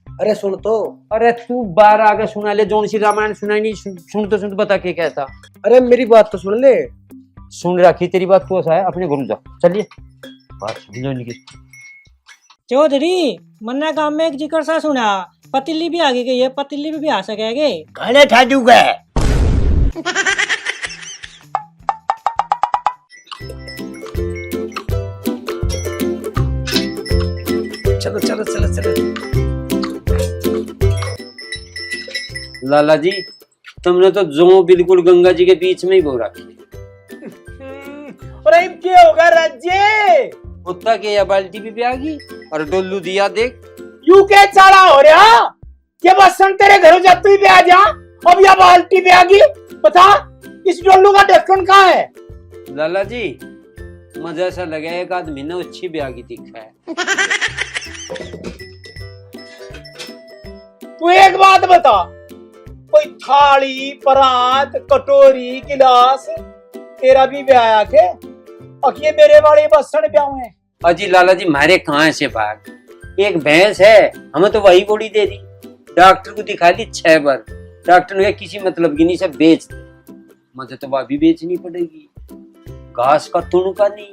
अरे सुन तो। अरे तू बार आगे सुना ले, जोन सी रामायण सुनाई नहीं, सुन तो बता के कहता। अरे मेरी बात तो सुन ले। सुन रखी तेरी बात को है, अपने गुरु जा। चलिए बात सुन लो। चौधरी मन्ना गांव में एक जिक्र सा सुना, पतीली भी आगे गई है, पतीली भी आ सकेगे। घने ठाजू गए चलो चलो चलो चलो। लाला जी, तुमने तो जो बिल्कुल गंगा जी के बीच में ही बो रखी है। अरे क्या होगा राज्य? कुत्ता के या बाल्टी भी आ गई और डोलू दिया देख। यू के चाड़ा हो रहा क्या? बस तेरे घर जाते ही आ जा, अब या बाल्टी पे आ गई। बता इस डोलू का ढक्कन कहाँ है? लाला जी, मुझे ऐसा लगा एक आदमी ने अच्छी ब्याह की दिखा है। तू एक बात बता, कोई थाली परात कटोरी गिलास तेरा भी ब्याह के? और ये मेरे वाले बसन ब्याह है? अजी लाला जी, मारे कहाँ से भाग? एक भैंस है, हमें तो वही बोली दे दी। डॉक्टर को दिखा दी 6 बार, डॉक्टर ने कहा किसी मतलब की नहीं, सब बेच दे। मुझे तो वह भी बेचनी पड़ेगी। घास का तुणका नहीं,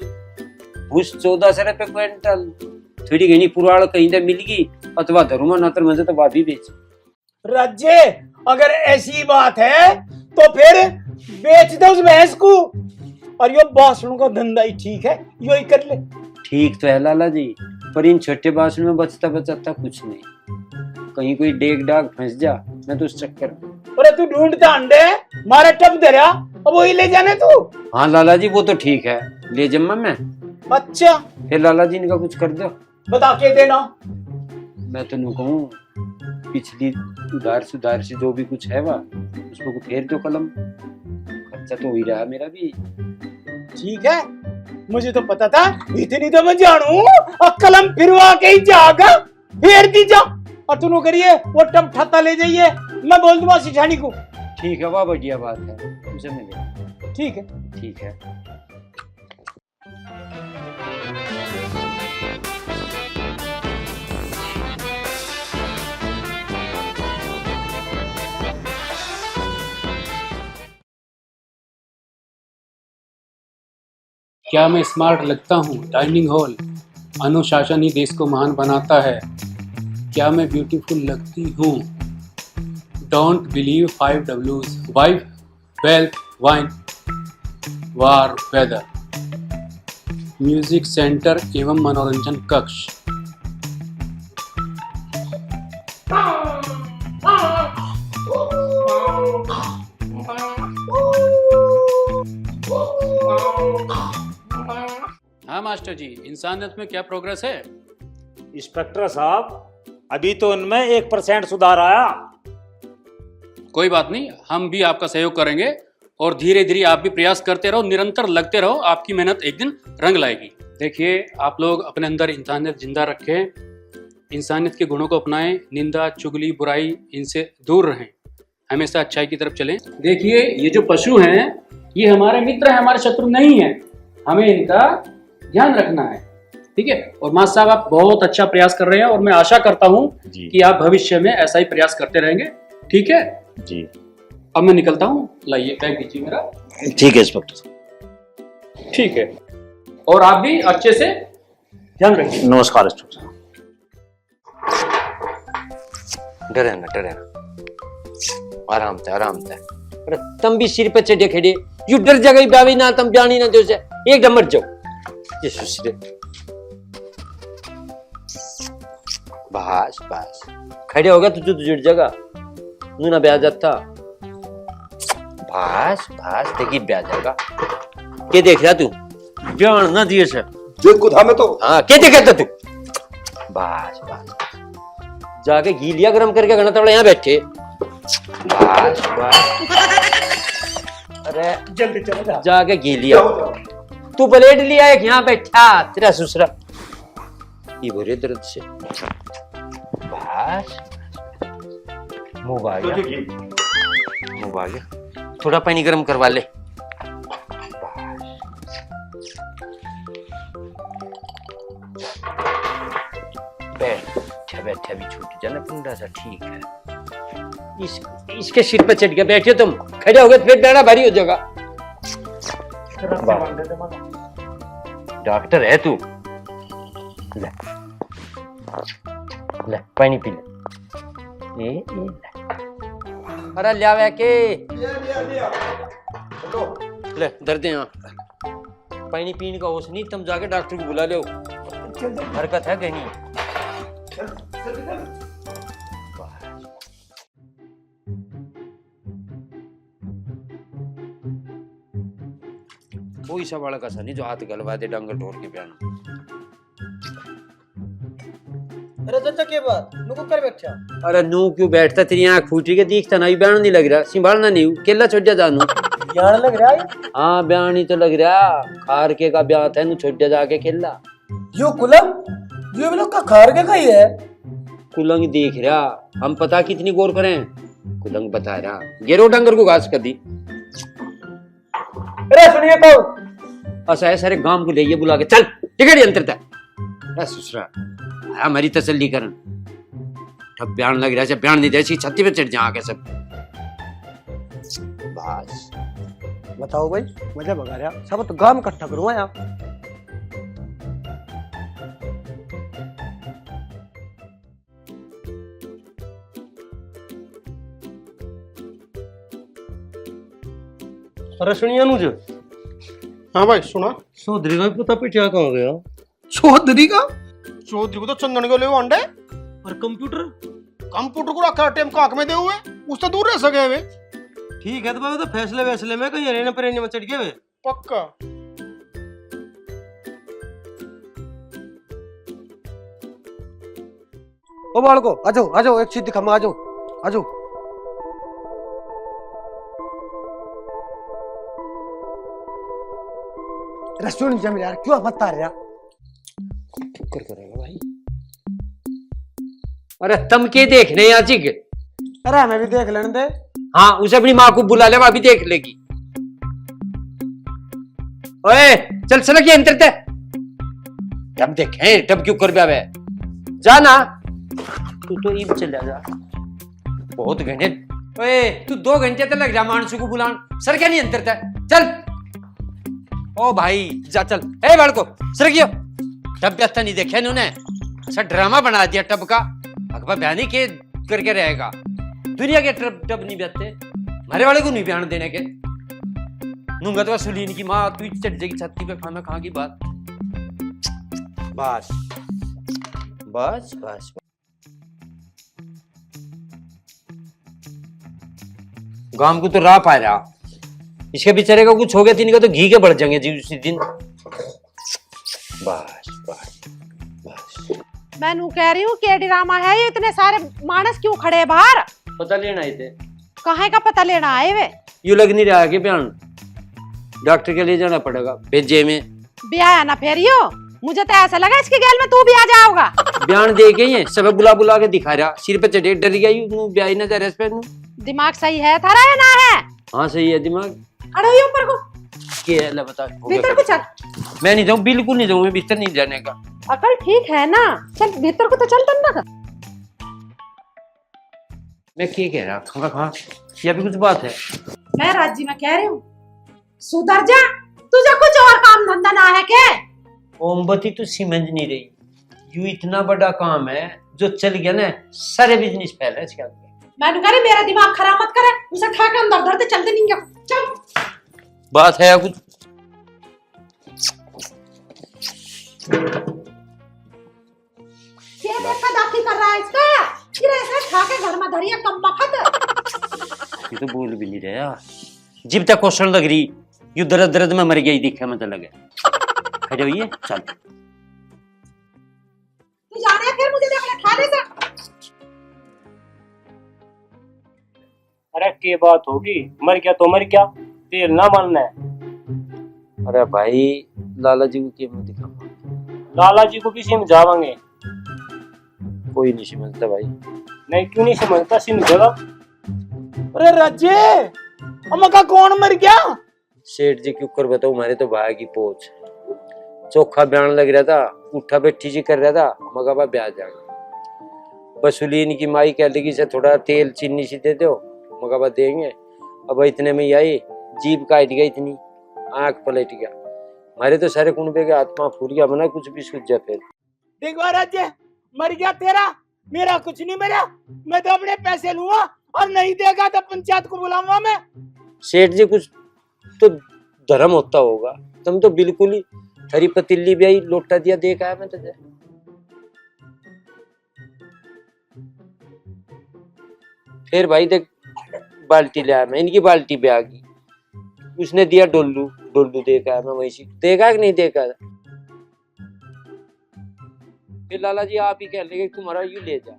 भूस 1400 रुपए क्विंटल। थोड़ी घनी पुराण कहीं तो मिल गई अथवा धरुमा नातर मुझे तो वह भी बेच। राज्य अगर ऐसी बात है तो फिर बेच दे उस भैंस को, और यो बासनों का धंधा ही ठीक है, यो ही कर ले। ठीक तो है लाला जी, पर इन छोटे बासन में बचता बचाता कुछ नहीं। कहीं कोई डेग डाग फंस जा मैं तो उस चक्कर में। अरे तू ढूंढता अंडे मारे टप दे रहा, अब वही ले जाने तू। हाँ लाला जी, वो तो ठीक है, ले जम्मा मैं। अच्छा फिर लाला जी इनका कुछ कर दो। बता के देना। मैं तो नु कहूँ पिछली उधार सुधार से जो भी कुछ है वह उसको फेर दो कलम, खर्चा तो हो ही रहा मेरा भी। ठीक है, मुझे तो पता था, इतनी तो मैं जानू। और कलम फिरवा के ही जागा, फेर दी जा। और तू करिए वो टप ठाता ले जाइए, मैं बोल दूंगा सिठानी को। ठीक है, वाह बढ़िया बात है, तुमसे मिले। ठीक है। ठीक है। क्या मैं स्मार्ट लगता हूँ? Dining hall. अनुशासन ही देश को महान बनाता है। क्या मैं ब्यूटीफुल लगती हूँ? Don't believe 5 Ws। Wife, wealth, wine, war, weather. Music centre एवं मनोरंजन कक्ष। हाँ मास्टर जी, इंसानियत में क्या प्रोग्रेस है? इंस्पेक्टर साहब, अभी तो उनमें 1% सुधार आया। कोई बात नहीं, हम भी आपका सहयोग करेंगे और धीरे धीरे आप भी प्रयास करते रहो, निरंतर लगते रहो, आपकी मेहनत एक दिन रंग लाएगी। देखिए, आप लोग अपने अंदर इंसानियत जिंदा रखें, इंसानियत के गुणों को अपनाएं, निंदा चुगली बुराई इनसे दूर रहें, हमेशा अच्छाई की तरफ चलें। देखिए, ये जो पशु हैं ये हमारे मित्र हैं, हमारे शत्रु नहीं हैं, हमें इनका ध्यान रखना है, ठीक है। और मास्टर साहब, आप बहुत अच्छा प्रयास कर रहे हैं और मैं आशा करता हूं कि आप भविष्य में ऐसा ही प्रयास करते रहेंगे, ठीक है जी। अब मैं निकलता हूं, लाइए बैग दीजिए मेरा। ठीक है इंस्पेक्टर। ठीक है, और आप भी अच्छे से ध्यान रखिए। नमस्कार इंस्पेक्टर। डरे ना, आराम से आराम से। अरे तुम भी सिर पे चढ़े खड़े, यू डर जगह ब्यावी ना, तुम जानी ना जो से एकदम मर जाओ। ये सुसरे बस बस खड़े हो गया तो जुड़ जगह नू ना ब्याह जाता। बस बस देखी ब्याह जाएगा। के देख रहा तू? ब्याह ना दिए से देखो था मैं तो। हाँ, के देख रहा तू? बस बस जाके घी लिया गरम करके, घना तबड़ा यहाँ बैठे। बस बस अरे जल्दी चले जा। जाके घी लिया। तू ब्लेड लिया एक, यहाँ बैठा तेरा ससुरा ये भरे दर्द से। बस मुंह आ गया, थोड़ा पानी गर्म करवा ले। बैठा बैठा भी छूट जाना पंडा सा, ठीक है। इसके सिर पर चढ़ के बैठे तुम, खड़े हो गए फिर बेड़ा भारी हो जाएगा। डॉक्टर है तू? ले ले पानी पी ले। ले। अरे लिया के ले दर्द यहाँ पानी पीने का होश नहीं, तुम जाके डॉक्टर को बुला लो, हरकत है कहीं। कोई सा वाला का सा नहीं जो हाथ गलवा दे डंगर ढोर के बयान। अरे चाचा के बात नुको कर बैठा। अरे नू क्यों बैठता, तेरी आँख फूटी के दिखता ना, बयान नहीं लग रहा, संभालना नहीं, केला छोड़ जा जानू। यार लग रहा है हाँ बयान ही तो लग रहा, खार के का ब्याह था, नू छोड़ जा जाके खेला। यो कुलम यो भी लोग का खार के का ही है। कुलंग देख रहा, हम पता कितनी गौर करें, कुलंग बता रहा, गेरो डंगर को घास कर दी। अरे सुनिए तो ऐसा है सारे गांव को ले बुला के चल टिकट अंतर था ससुरा हमारी तसल्ली करन। अब बयान लग रहा है, बयान नहीं दे छत्ती पे चढ़ जा आके सब बस। बताओ भाई मजा भगा रहा सब तो गांव इकट्ठा करो यार। अरे सुनिए अनुज। हाँ भाई सुना। चौधरी का पता पिटिया कहाँ गया? चौधरी का? चौधरी को तो चंदन के ले अंडे और कंप्यूटर कंप्यूटर को रखा टाइम काक में दे हुए, उससे दूर रह सके वे। ठीक है तो बाबा तो फैसले वैसले में कहीं रहने पर में चढ़ गए वे पक्का। ओ बालको आ जाओ एक चीज दिखा, आ जाओ। रेस्टोरेंट जा यार, क्यों बता रहा? कर करेगा भाई। अरे तुम के देखने याचिक? अरे हमें भी देख लेने दे। हाँ उसे अपनी माँ को बुला ले, वह भी देख लेगी। ओए चल सड़क ये अंतर तब देखे तब क्यों कर बे जाना, तू तो ईब चल जा बहुत घंटे। ओए तू 2 घंटे तक लग जा मानसू को बुलान, सर क्या नहीं अंतर चल। ओ भाई जा चल, ए बड़को सरकियो, टब व्यस्ता नहीं देखे इन्होंने, अच्छा ड्रामा बना दिया टब का, अकबर बयानी के करके रहेगा, दुनिया के टब नहीं बेचते, हमारे वाले को नहीं बयान देने के। नूंगा तो सुलीन की माँ तू चढ़ जाएगी छत्ती पे, खाना खा की बात। बस बस बस गांव को तो राह पा रहा, इसके बेचारे का कुछ हो गया, तीन का तो घी के बढ़ जाएंगे जी उसी दिन। बस बस बस मैं नू कह रही हूँ कि ड्रामा है ये, इतने सारे मानस क्यों खड़े हैं बाहर? पता लेना आए थे। कहाँ का पता लेना आए वे? यू लग नहीं रहा कि बयान डॉक्टर के लिए जाना पड़ेगा भेजे में। ब्याह ना फेरियो, मुझे तो ऐसा लगा इसके गैल में तू भी आ जाओगा। बयान दे के ही सब बुला बुला के दिखा रहा, सिर पे चढ़े डर गया ब्याह ही ना जा रहा। दिमाग सही है थारा या ना है? हाँ सही है दिमाग। अरे ये ऊपर को के अल्लाह बता भीतर को चल। मैं नहीं जाऊँ, बिल्कुल नहीं जाऊँ, मैं बिस्तर नहीं जाने का। अकल ठीक है ना, चल भीतर को तो चल तन्ना का। मैं क्या कह रहा खा खा, या भी कुछ बात है? मैं राजी में कह रही हूँ सुधर जा, तुझे कुछ और काम धंधा ना है के? ओमबती तू समझ नहीं रही, यू इतना बड़ा काम है जो चल गया ना, सारे बिजनेस फैल है इसके आगे। मैं कह रही मेरा दिमाग खराब मत करे, उसे ठा के अंदर धरते चलते नहीं क्या? चल बात है या कुछ? ये देखा दाखी कर रहा है इसका, फिर ऐसे ठा के घर में धरिया कम मखत। ये तो बोल भी नहीं रहा यार, जिब तक क्वेश्चन लग रही यू दर्द दर्द में मर गई दिखे मतलब लगे। खड़े होइए चल। तू जाने फिर मुझे देखना खाने से। अरे के बात होगी, मर गया तो मर गया, तेल ना मानना है। अरे भाई लाला जी को क्या मैं दिखाऊंगा? लाला जी को भी समझावांगे। कोई नहीं समझता भाई। नहीं क्यों नहीं समझता, समझेगा। अरे राज्य अम्मा का कौन मर गया? सेठ जी क्यों कर बताओ, हमारे तो भाई की पोच चोखा बयान लग रहा था, उठा बैठी जी कर रहा था, मगा बा ब्याह जाएगा। बसुलीन की माई कह लगी से थोड़ा तेल चीनी सी दे दो, मगा बा देंगे। अब इतने में आई जीभ काट गई, इतनी आंख पलट गया, हमारे तो सारे कुनबे के आत्मा फूल गया, बना कुछ भी सूझ जा। फिर देखो राज्य मर गया तेरा, मेरा कुछ नहीं मेरा, मैं तो अपने पैसे लूंगा और नहीं देगा तो पंचायत को बुलाऊंगा मैं। सेठ जी कुछ तो धर्म होता होगा, तुम तो बिल्कुल ही हरी पतीली भी आई लोटा दिया देखा है मैं तुझे। फिर भाई देख बाल्टी ले आया मैं, इनकी बाल्टी पे आ गई, उसने दिया डोलू, डोलू देखा है मैं वही से, देखा कि नहीं देखा। फिर लाला जी आप ही कह लगे तुम्हारा यू ले जा,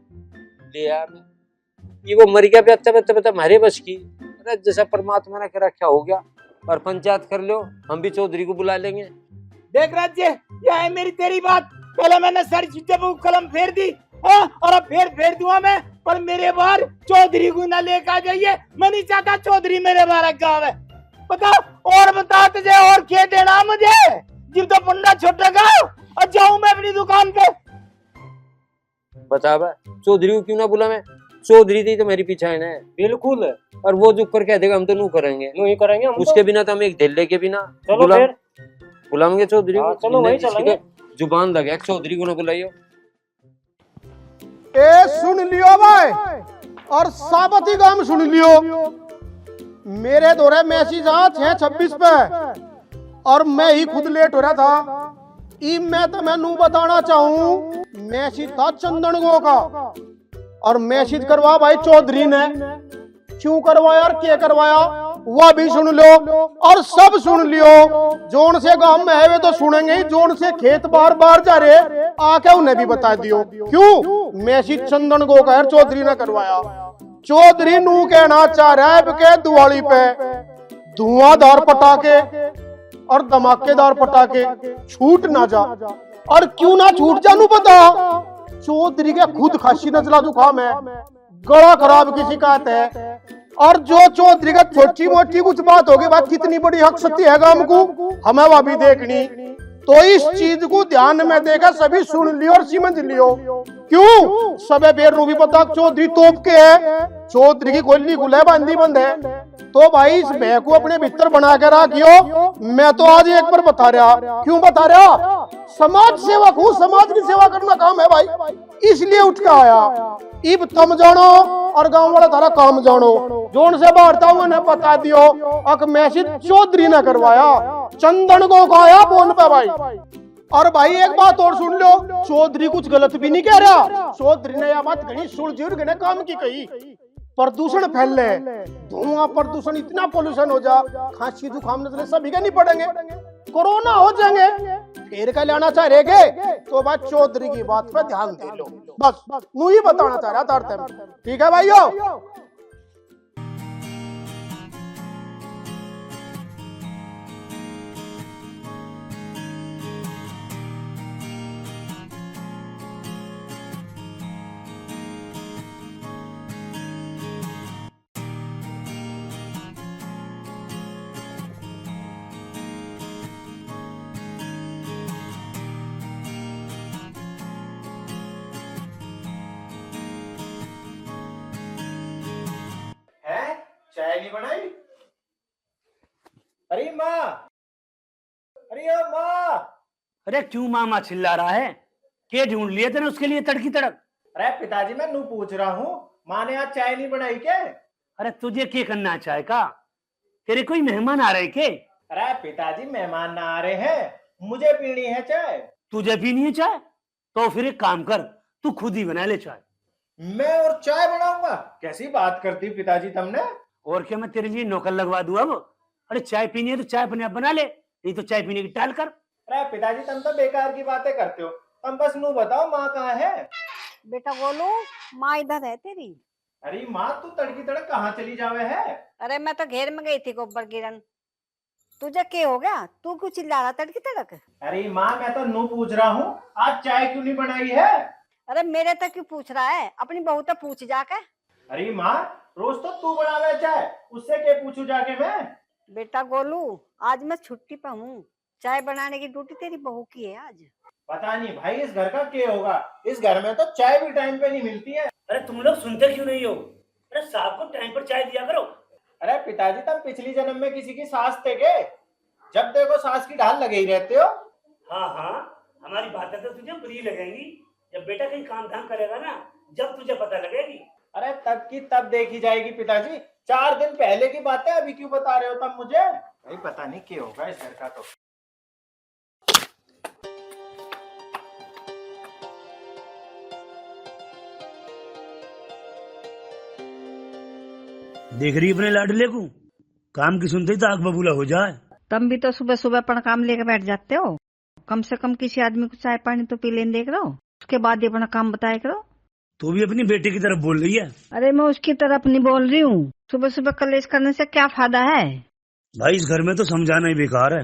ले आया मैं, ये वो मर गया बता बता बता हमारे बस की। अरे जैसा परमात्मा ने कर रखा हो गया, और पंचायत कर लो, हम भी चौधरी को बुला लेंगे। देख राज्य, यह है मेरी तेरी बात, पहले मैंने सारी चीजें पर कलम फेर दी, हाँ, और अब फेर दूंगा मैं, पर मेरे बार चौधरी को ना लेकर आ जाइए, मैं नहीं चाहता चौधरी मेरे बार गाँव है। बता और बता तुझे और क्या देना मुझे, जिब तो पंडा छोटा गाँव और जाऊं मैं अपनी दुकान पे। बता चौधरी को क्यों ना बुला मैं, चौधरी थी तो मेरी पीछे है बिल्कुल, और वो जो कर कह देगा हम तो नहीं करेंगे, नहीं करेंगे हम उसके बिना तो हम एक ढेले के बिना चलो फिर बुलाएंगे चौधरी को। चलो वही चलेंगे। जुबान लगे चौधरी को ना बुलाइयो। ए सुन लियो भाई, और साबती गांव सुन लियो, मेरे दौरे मैसेज आ 6:26 पे, और मैं ही खुद लेट हो रहा था। ई मैं तो मैनू बताना चाहूं, मैसेज था चंदन गो का, और मैसेज करवा भाई चौधरी ने, क्यों करवाया और क्या करवाया वह भी सुन लो, और सब सुन लियो। जोन से गांव में है वे तो सुनेंगे ही, जोन से खेत बार बार जा रहे आके उन्हें भी बता दियो। क्यों मैसेज चंदन गो का चौधरी ने करवाया। चौधरी नू कहना चाह रहा है के दिवाली पे धुआंधार पटाखे और धमाकेदार पटाखे छूट ना जा, और क्यों ना छूट जानू पता, चौधरी के खुद खांसी नजला जुकाम है, गला खराब की शिकायत है, और जो चौधरी का छोटी मोटी कुछ बात होगी, बात कितनी बड़ी हक सत्य है गांव को हमें वह भी देखनी। तो इस चीज को ध्यान में देकर सभी सुन लियो और समझ लियो। क्यों सबे बेर रू भी पता चौधरी तोप के है, चौधरी की गोली गुले बांधी बंद है, तो भाई इस भय को अपने भीतर बना के रखियो। मैं तो आज एक बार बता रहा, क्यों बता रहा, समाज सेवक हूँ, समाज की सेवा करना काम है भाई, इसलिए उठ के आया। इब तुम जानो और गांव वाला तारा काम जानो, जोन से बाहरता हूँ ने बता दियो, अक मैसेज चौधरी ने करवाया, चंदन को खाया फोन पे भाई। और भाई एक बात और सुन लो, चौधरी कुछ गलत भी नहीं कह रहा, चौधरी ने यह बात घनी सुलझ ने काम की कही। प्रदूषण फैले, धुआं प्रदूषण, इतना पोल्यूशन हो जा, खांसी जुकाम नजले सभी के नहीं पड़ेंगे, कोरोना हो जाएंगे, फिर क्या लेना चाह रहे तो बात चौधरी की बात पे ध्यान दे लो, बस नू ही बताना चाह रहा था। ठीक है भाइयों। चाय नहीं बनाई? अरे माँ, अरे ओ माँ। अरे क्यों मामा चिल्ला रहा है, क्या ढूंढ लिए थे उसके लिए तड़की तड़क। अरे पिताजी मैं नू पूछ रहा हूँ, माँ ने आज चाय नहीं बनाई क्या? अरे तुझे क्या करना चाय का, तेरे कोई मेहमान आ रहे के? अरे पिताजी मेहमान ना आ रहे हैं, मुझे पीनी है चाय। तुझे पीनी है चाय, तो फिर एक काम कर, तू खुद ही बना ले चाय। मैं और चाय बनाऊंगा? कैसी बात करती पिताजी तुमने। और क्या मैं तेरे लिए नौकर लगवा दूं अब? अरे चाय पीनी है तो चाय अपने आप बना ले, नहीं तो चाय पीने की टाल कर। अरे पिताजी तुम तो बेकार की बातें करते हो, तुम बस नू बताओ माँ कहाँ है। बेटा बोलो, माँ इधर है तेरी। अरे माँ तू तड़की तड़क कहाँ चली जावे है? अरे मैं तो घेर में गई थी गोबर गिरन, तुझे क्या हो गया, तू क्यों चिल्ला रहा तड़की तड़क? अरे माँ मैं तो नू पूछ रहा हूँ, आज चाय क्यों नहीं बनाई है? अरे मेरे तक क्यों पूछ रहा है, अपनी बहू तो पूछ जाके। अरे माँ रोज तो तू बनावे चाय, उससे क्या पूछू जाके मैं? बेटा गोलू, आज मैं छुट्टी पे हूँ, चाय बनाने की ड्यूटी तेरी बहू की है आज। पता नहीं भाई इस घर का क्या होगा, इस घर में तो चाय भी टाइम पे नहीं मिलती है। अरे तुम लोग सुनते क्यों नहीं हो, अरे साहब को टाइम पर चाय दिया करो। अरे पिताजी तुम पिछली जन्म में किसी की सास थे के, जब देखो सास की ढाल लगे ही रहते हो। हाँ हाँ, हमारी बातें तो तुझे बुरी लगेंगी, जब बेटा कहीं काम धाम करेगा ना जब तुझे पता लगेगी। अरे तब की तब देखी जाएगी पिताजी, 4 दिन पहले की बात है, अभी क्यों बता रहे हो तब मुझे? भाई पता नहीं क्या होगा इस घर का तो। देख रही अपने लाडले को, काम की सुनते ही तो आग बबूला हो जाए। तुम भी तो सुबह सुबह अपना काम लेकर बैठ जाते हो। कम से कम किसी आदमी को चाय पानी तो पी लेने देख रहे हो, उसके बाद ही अपना काम बताया करो। तू भी अपनी बेटे की तरफ बोल रही है। अरे मैं उसकी तरफ नहीं बोल रही हूँ, सुबह सुबह कलेश करने से क्या फायदा है। भाई इस घर में तो समझाना ही बेकार है।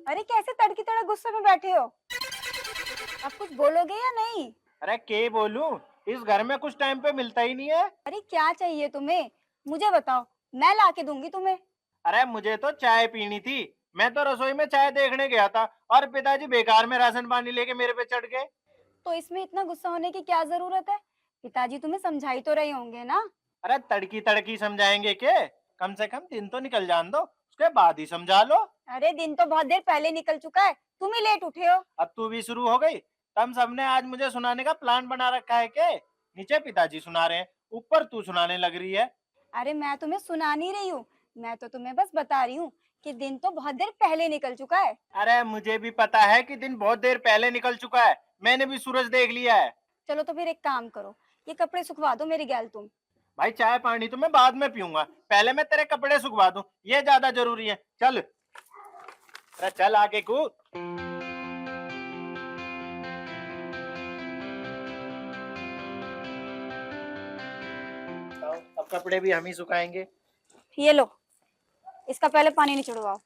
अरे कैसे तड़की तड़क गुस्से में बैठे हो? आप कुछ बोलोगे या नहीं? अरे क्या बोलूं, इस घर में कुछ टाइम पे मिलता ही नहीं है। अरे क्या चाहिए तुम्हें, मुझे बताओ, मैं ला के दूंगी तुम्हें। अरे मुझे तो चाय पीनी थी, मैं तो रसोई में चाय देखने गया था और पिताजी बेकार में राशन पानी लेके मेरे पे चढ़ गए। तो इसमें इतना गुस्सा होने की क्या जरूरत है? पिताजी तुम्हें समझाई तो रहे होंगे ना। अरे तड़की तड़की समझाएंगे के, कम से कम दिन तो निकल जान दो, उसके बाद ही समझा लो। अरे दिन तो बहुत देर पहले निकल चुका है, तुम ही लेट उठे हो। अब तू भी शुरू हो गई। तुम सबने आज मुझे सुनाने का प्लान बना रखा है के? नीचे पिताजी सुना रहे हैं, ऊपर तू सुनाने लग रही है। अरे मैं तुम्हें सुना नहीं रही हूँ, मैं तो तुम्हें बस बता रही हूँ कि दिन तो बहुत देर पहले निकल चुका है। अरे मुझे भी पता है कि दिन बहुत देर पहले निकल चुका है, मैंने भी सूरज देख लिया है। चलो तो फिर एक काम करो, ये कपड़े सुखवा दो मेरी गैल तुम। भाई चाय पानी तो मैं बाद में पीऊंगा, पहले मैं तेरे कपड़े सुखवा दूं, ये ज्यादा जरूरी है। चल अरे चल आगे कूद। अब कपड़े भी हम ही सुखाएंगे। ये लो, इसका पहले पानी नहीं छिड़वाओ।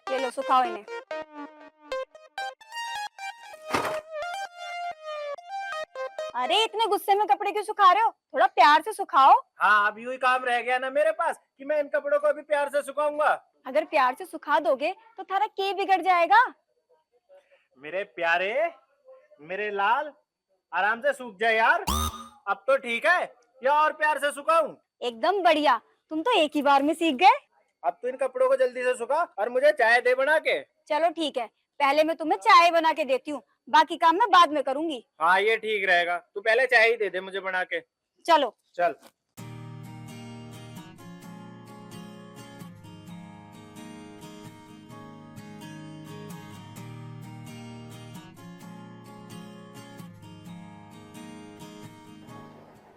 ये लो सुखाओ इन्हें। अरे इतने गुस्से में कपड़े क्यों सुखा रहे हो, थोड़ा प्यार से सुखाओ। हाँ अब यूं ही काम रह गया ना मेरे पास कि मैं इन कपड़ों को अभी प्यार से सुखाऊंगा। अगर प्यार से सुखा दोगे तो थारा के बिगड़ जाएगा। मेरे प्यारे, मेरे लाल, आराम से सूख जाए यार। अब तो ठीक है या और प्यार से सुखाऊं? एकदम बढ़िया, तुम तो एक ही बार में सीख गए। अब तो इन कपड़ों को जल्दी से सुखा और मुझे चाय दे बना के। चलो ठीक है, पहले मैं तुम्हें चाय बना के देती हूँ, बाकी काम मैं बाद में करूंगी। हाँ ये ठीक रहेगा, तू पहले चाय ही दे दे मुझे बना के। चलो चल।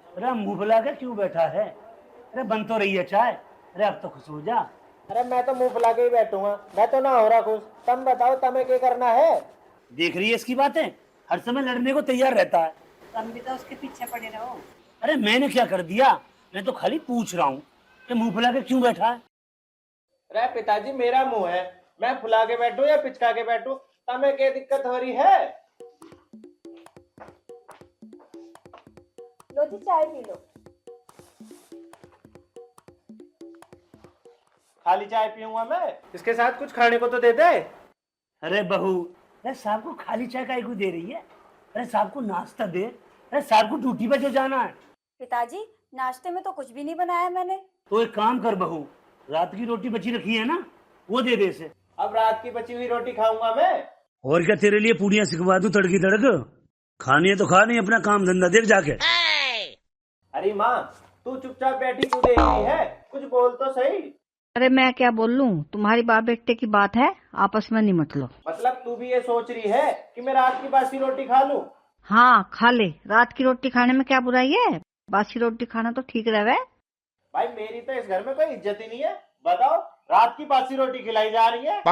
अरे मुंह फुला के क्यों बैठा है? अरे बन तो रही है चाय, अरे अब तो खुश हो जा। अरे मैं तो मुंह फुला के ही बैठूंगा, मैं तो ना हो रहा खुश। तुम बताओ तुम्हें क्या करना है? देख रही है इसकी बातें, हर समय लड़ने को तैयार रहता है। तुम भी तो उसके पीछे पड़े रहो। अरे मैंने क्या कर दिया, मैं तो खाली पूछ रहा हूँ कि मुंह फुला के क्यों बैठा है। अरे पिताजी मेरा मुंह है, मैं फुला के बैठूं या पिचका के बैठूं, तुम्हें क्या दिक्कत हो रही है? लो जी चाय पी लो। खाली चाय पीऊंगा मैं, इसके साथ कुछ खाने को तो दे दे। अरे बहू, अरे साहब को खाली चाय काहे को दे रही है? अरे साहब को नाश्ता दे, अरे साहब को ड्यूटी पे जो जाना है। पिताजी नाश्ते में तो कुछ भी नहीं बनाया मैंने। तो एक काम कर बहू, रात की रोटी बची रखी है ना, वो दे दे इसे। अब रात की बची हुई रोटी खाऊंगा मैं। और क्या तेरे लिए पूड़ियाँ सिखवा दूं तड़की तड़क? खानी है तो खा, नहीं अपना काम धंधा देख जाके। अरे माँ तू चुपचाप बैठी क्यों देख रही है, कुछ बोल तो सही। अरे मैं क्या बोल लूं, तुम्हारी बाप बेटे की बात है, आपस में नहीं मत लो। मतलब तू भी ये सोच रही है कि मैं रात की बासी रोटी खा लूं? हाँ खा ले, रात की रोटी खाने में क्या बुराई है, बासी रोटी खाना तो ठीक रहे। भाई मेरी तो इस घर में कोई इज्जत ही नहीं है, बताओ रात की बासी रोटी खिलाई जा रही है।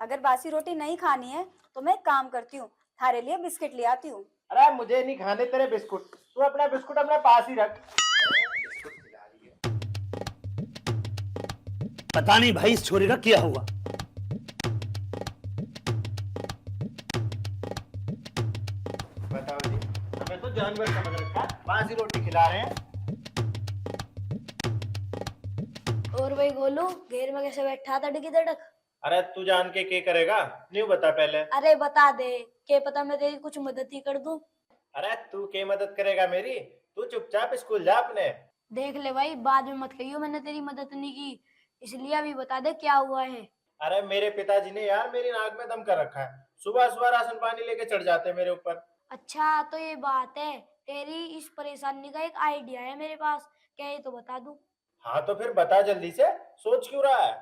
अगर बासी रोटी नहीं खानी है तो मैं एक काम करती हूँ, थारे लिए बिस्किट ले आती हूँ। अरे मुझे नहीं खाने तेरे बिस्कुट, तू अपना बिस्कुट अपने पास ही रख। पता नहीं भाई इस छोरे का क्या हुआ। बताओ जी, हमें तो जानवर समझ रखा, बासी रोटी खिला रहे हैं। और भाई गोलू घेर में कैसे बैठा था डिगी धड़क? अरे तू जान के क्या करेगा, न्यू बता पहले। अरे बता दे, क्या पता मैं तेरी कुछ मदद ही कर दूं। अरे तू क्या मदद करेगा मेरी, तू चुपचाप स्कूल जा अपने। देख ले भाई, बाद में मत कहियो मैंने तेरी मदद नहीं की, इसलिए अभी बता दे क्या हुआ है। अरे मेरे पिताजी ने यार मेरी नाक में दम कर रखा है, सुबह सुबह राशन पानी लेके चढ़ जाते हैं मेरे ऊपर। अच्छा तो ये बात है, तेरी इस परेशानी का एक आइडिया है मेरे पास, क्या ये तो बता दूं? हाँ तो फिर बता जल्दी से, सोच क्यों रहा है।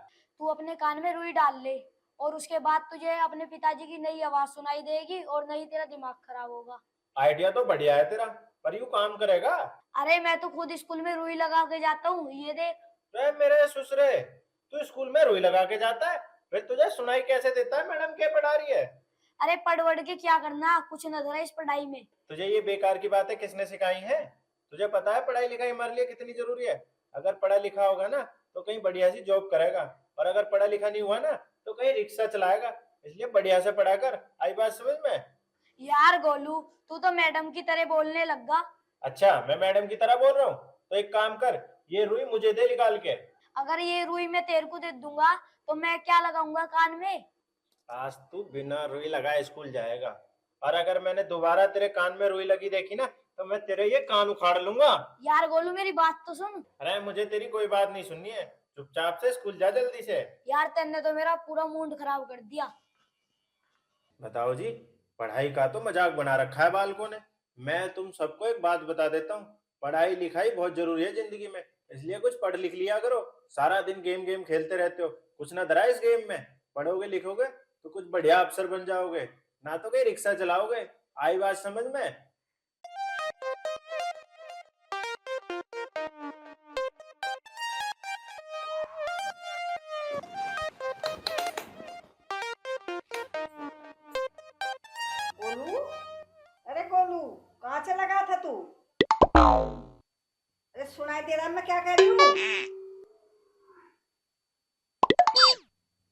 तू अपने कान में रुई डाल ले और उसके बाद तुझे अपने पिताजी की नई आवाज सुनाई देगी और नहीं तेरा दिमाग खराब होगा। आइडिया तो बढ़िया है तेरा, पर यू काम करेगा? अरे मैं तो खुद स्कूल में रुई लगा के जाता हूँ, ये देख। वे मेरे ससुरे, तू स्कूल में रुई लगा के जाता है, फिर तुझे सुनाई कैसे देता है मैडम क्या पढ़ा रही है? अरे पढ़ वढ़ के क्या करना, कुछ नजर है इस पढ़ाई में। तुझे ये बेकार की बातें किसने सिखाई है? तुझे पता है पढ़ाई लिखाई हमारे लिए कितनी जरूरी है? अगर पढ़ा लिखा होगा ना तो कहीं बढ़िया सी जॉब करेगा, और अगर पढ़ा लिखा नहीं हुआ ना तो कहीं रिक्शा चलाएगा। इसलिए बढ़िया से पढ़ा कर, आई बात समझ में? यार गोलू, तू तो मैडम की तरह बोलने लग गा। अच्छा मैं मैडम की तरह बोल रहा हूँ, तो एक काम कर, ये रुई मुझे दे निकाल के। अगर ये रुई मैं तेरे को दे दूंगा तो मैं क्या लगाऊंगा कान में? आज तू बिना रुई लगाए स्कूल जाएगा, और अगर मैंने दोबारा तेरे कान में रुई लगी देखी ना तो मैं तेरे ये कान उखाड़ लूंगा। यार गोलू मेरी बात तो सुन। अरे मुझे तेरी कोई बात नहीं सुननी है, चुपचाप से स्कूल जा जल्दी से। यार तेने तो मेरा पूरा मूड खराब कर दिया। बताओ जी, पढ़ाई का तो मजाक बना रखा है बालकों ने। मैं तुम सबको एक बात बता देता हूँ, पढ़ाई लिखाई बहुत जरूरी है जिंदगी में, इसलिए कुछ पढ़ लिख लिया करो। सारा दिन गेम गेम खेलते रहते हो, कुछ ना धरा इस गेम में। पढ़ोगे लिखोगे तो कुछ बढ़िया अफसर बन जाओगे, ना तो कहीं रिक्शा चलाओगे। आई बात समझ में? गोलू, अरे गोलू कहाँ चला गया था तू? अरे सुनाई दे रहा है मैं क्या कह रही हूँ?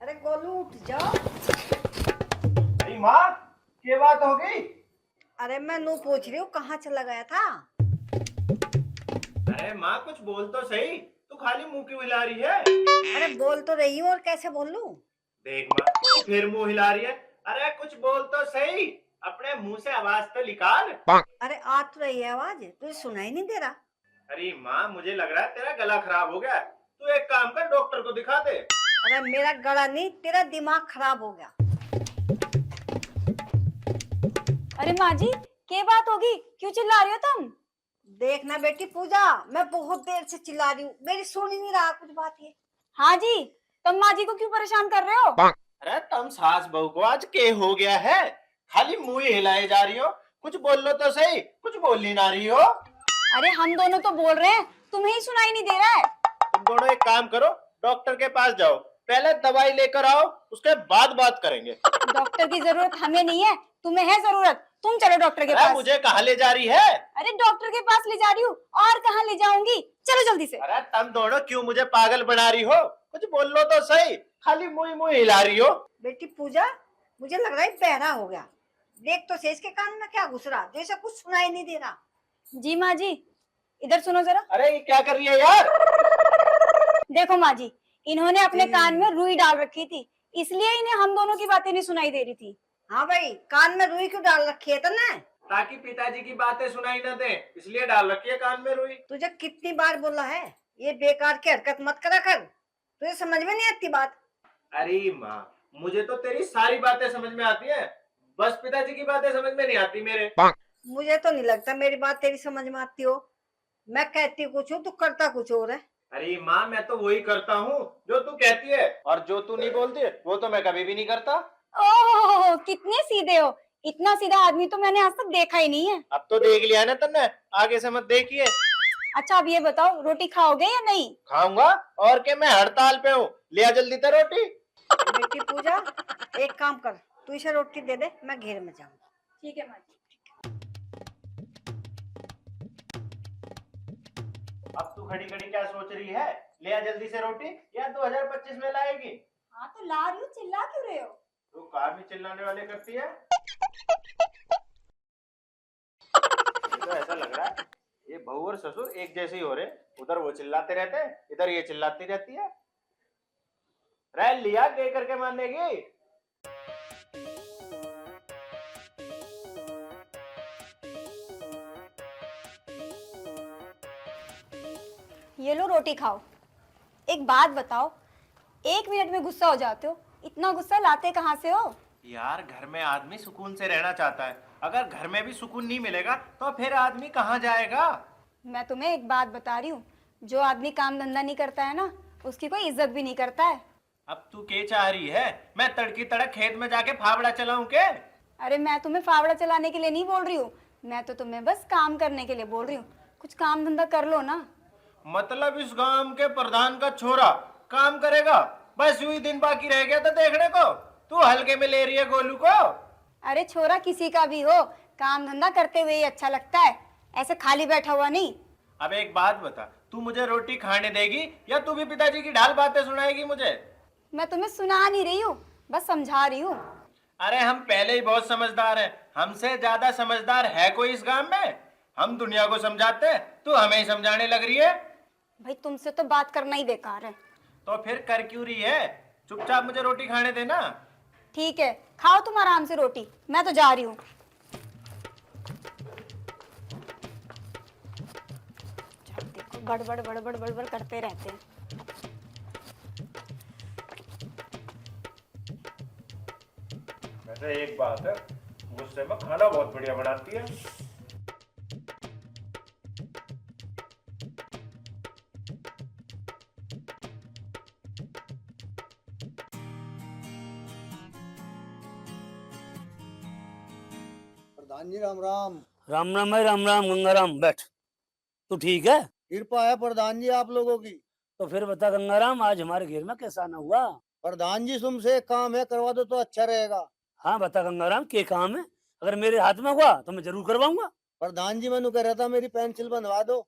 अरे गोलू उठ जाओ। अरे माँ, क्या बात हो गई? अरे मैं नू पूछ रही हूँ कहाँ चला गया था? अरे माँ कुछ बोल तो सही, तू खाली मुंह क्यों हिला रही है? अरे बोल तो रही हूँ और कैसे बोल लूं? देख माँ, तू फिर मुंह हिला रही है। अरे कुछ बोल तो सही, अपने मुंह से आवाज तो निकाल। अरे आ तो रही है आवाज, तुझे सुनाई नहीं दे रहा? अरे माँ मुझे लग रहा है तेरा गला खराब हो गया, तू एक काम कर डॉक्टर को दिखा दे। अरे मेरा गला नहीं, तेरा दिमाग खराब हो गया। अरे माँ जी, क्या बात होगी, क्यों चिल्ला रही हो तुम? देखना बेटी पूजा, मैं बहुत देर से चिल्ला रही हूँ, मेरी सुन ही नहीं रहा कुछ बात ये। हाँ जी, तुम माँ जी को क्यों परेशान कर रहे हो? अरे तुम सास बहू को आज क्या हो गया है? खाली मुंह ही हिलाए जा रही हो, कुछ बोल लो तो सही, कुछ बोल ही ना रही हो। अरे हम दोनों तो बोल रहे हैं, तुम्हें ही सुनाई नहीं दे रहा है। तुम दोनों एक काम करो, डॉक्टर के पास जाओ, पहले दवाई लेकर आओ, उसके बाद बात करेंगे। डॉक्टर की जरूरत हमें नहीं है, तुम्हें है जरूरत। तुम चलो डॉक्टर के पास। मुझे कहाँ ले जा रही है? अरे डॉक्टर के पास ले जा रही हूँ, और कहाँ ले जाऊंगी, चलो जल्दी से। अरे तुम दोनों क्यों मुझे पागल बना रही हो? कुछ बोल लो तो सही, खाली मुंह मुंह हिला रही हो। बेटी पूजा, मुझे लग रहा है बहरा हो गया। देख तो सही इसके कान में क्या घुस रहा, जैसे कुछ सुनाई नहीं दे रहा। जी माँ जी, इधर सुनो जरा। अरे ये क्या कर रही है यार? देखो माँ जी, इन्होंने अपने कान में रुई डाल रखी थी, इसलिए इन्हें हम दोनों की बातें नहीं सुनाई दे रही थी। हाँ भाई, कान में रुई क्यों डाल रखी है तूने? ताकि पिताजी की बातें सुनाई न दे, इसलिए डाल रखी है कान में रुई। तुझे कितनी बार बोला है ये बेकार की हरकत मत करा कर, तुझे समझ में नहीं आती बात? अरे माँ, मुझे तो तेरी सारी बातें समझ में आती है, बस पिताजी की बातें समझ में नहीं आती मेरे। मुझे तो नहीं लगता मेरी बात तेरी समझ में आती हो। मैं कहती कुछ हूँ, तू करता कुछ और है। अरे माँ, मैं तो वही करता हूँ जो तू कहती है, और जो तू नहीं बोलती वो तो मैं कभी भी नहीं करता। ओह कितने सीधे हो, इतना सीधा आदमी तो मैंने आज तक देखा ही नहीं है। अब तो देख लिया ना तुमने, आगे से मत देखिए। अच्छा अब ये बताओ, रोटी खाओगे या नहीं? खाऊंगा, और क्या मैं हड़ताल पे हूँ, लिया जल्दी से रोटी। बेटी पूजा, एक काम कर, तू इसे रोटी दे दे, मैं घेर में जाऊंगा। ठीक है माँ जी। अब तू खड़ी खड़ी क्या सोच रही है? ले आ जल्दी से रोटी, या 2025 में लाएगी? हाँ तो ला रही हूँ, चिल्ला क्यों रहे हो? तू कार में चिल्लाने वाले करती है। तो ऐसा लग रहा है ये बहू और ससुर एक जैसे ही हो रहे, उधर वो चिल्लाते रहते हैं, इधर ये चिल्लाती रहती है। रह लिया के करके मानेगी। ये लो रोटी खाओ। एक बात बताओ, 1 मिनट में गुस्सा हो जाते हो, इतना गुस्सा लाते कहाँ से हो? यार घर में आदमी सुकून से रहना चाहता है, अगर घर में भी सुकून नहीं मिलेगा तो फिर आदमी कहाँ जाएगा? मैं तुम्हें एक बात बता रही हूँ, जो आदमी काम धंधा नहीं करता है ना, उसकी कोई इज्जत भी नहीं करता है। अब तू क्या चाह रही है, मैं तड़की तड़क खेत में जाके फावड़ा चलाऊं के? अरे मैं तुम्हें फावड़ा चलाने के लिए नहीं बोल रही हूँ, मैं तो तुम्हें बस काम करने के लिए बोल रही हूँ। कुछ काम धंधा कर लो ना। मतलब इस गांव के प्रधान का छोरा काम करेगा? बस यूं ही दिन बाकी रह गया था देखने को, तू हल्के में ले रही है गोलू को। अरे छोरा किसी का भी हो, काम धंधा करते हुए ही अच्छा लगता है, ऐसे खाली बैठा हुआ नहीं। अब एक बात बता, तू मुझे रोटी खाने देगी या तू भी पिताजी की ढाल बातें सुनाएगी मुझे? मैं तुम्हें सुना नहीं रही हूँ, बस समझा रही हूँ। अरे हम पहले ही बहुत समझदार हैं, हमसे ज्यादा समझदार है कोई इस गांव में? हम दुनिया को समझाते हैं, तू हमें ही समझाने लग रही है। भाई तुमसे तो बात करना ही बेकार है। तो फिर कर क्यों रही है? चुपचाप मुझे रोटी खाने देना। ठीक है, खाओ तुम आराम से रोटी, मैं तो जा रही हूँ। देखो बड़बड़ बड़बड़ बड़बड़ करते रहते हैं। वैसे एक बात है, गुस्से में खाना बहुत बढ़िया बनाती है। प्रधान जी राम राम। राम राम है, राम राम गंगाराम। बैठ। तू ठीक है? कृपा है प्रधान जी आप लोगों की। तो फिर बता गंगाराम, आज हमारे घेर में कैसा आना हुआ? प्रधान जी तुमसे एक काम है, करवा दो तो अच्छा रहेगा। हाँ बता गंगाराम, क्या काम है? अगर मेरे हाथ में हुआ तो मैं जरूर करवाऊंगा। प्रधान जी मैंने कह रहा था मेरी पेंसिल बनवा दो।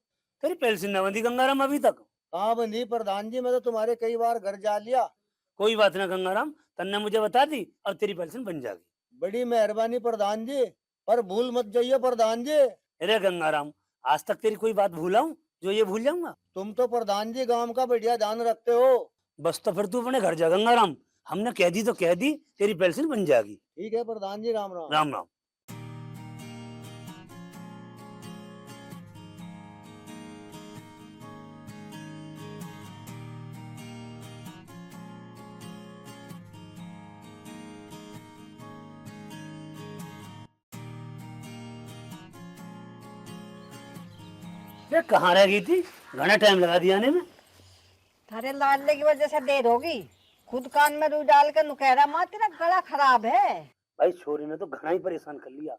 तेरी पेंसिल न बंधी गंगाराम अभी तक? कहाँ बंधी प्रधान जी, मैं तो तुम्हारे कई बार घर जा लिया। कोई बात ना गंगाराम, तन्ने मुझे बता दी और तेरी पेंसिल बन जाएगी। बड़ी मेहरबानी प्रधान जी, पर भूल मत जाइए प्रधान जी। अरे गंगाराम, आज तक तेरी कोई बात भूला हूँ जो ये भूल जाऊंगा? तुम तो प्रधान जी गांव का बढ़िया ध्यान रखते हो। बस तो फिर तू अपने घर जा गंगाराम, हमने कह दी तो कह दी, तेरी पेंसिल बन जाएगी। ठीक है प्रधान जी, राम राम। राम राम। ये कहाँ रह गई थी? घना टाइम लगा दिया आने में। अरे लाडले की वजह से देर होगी, खुद कान में रुई डाल के नुकहरा माँ, तेरा गला खराब है। भाई छोरी ने तो घना ही परेशान कर लिया,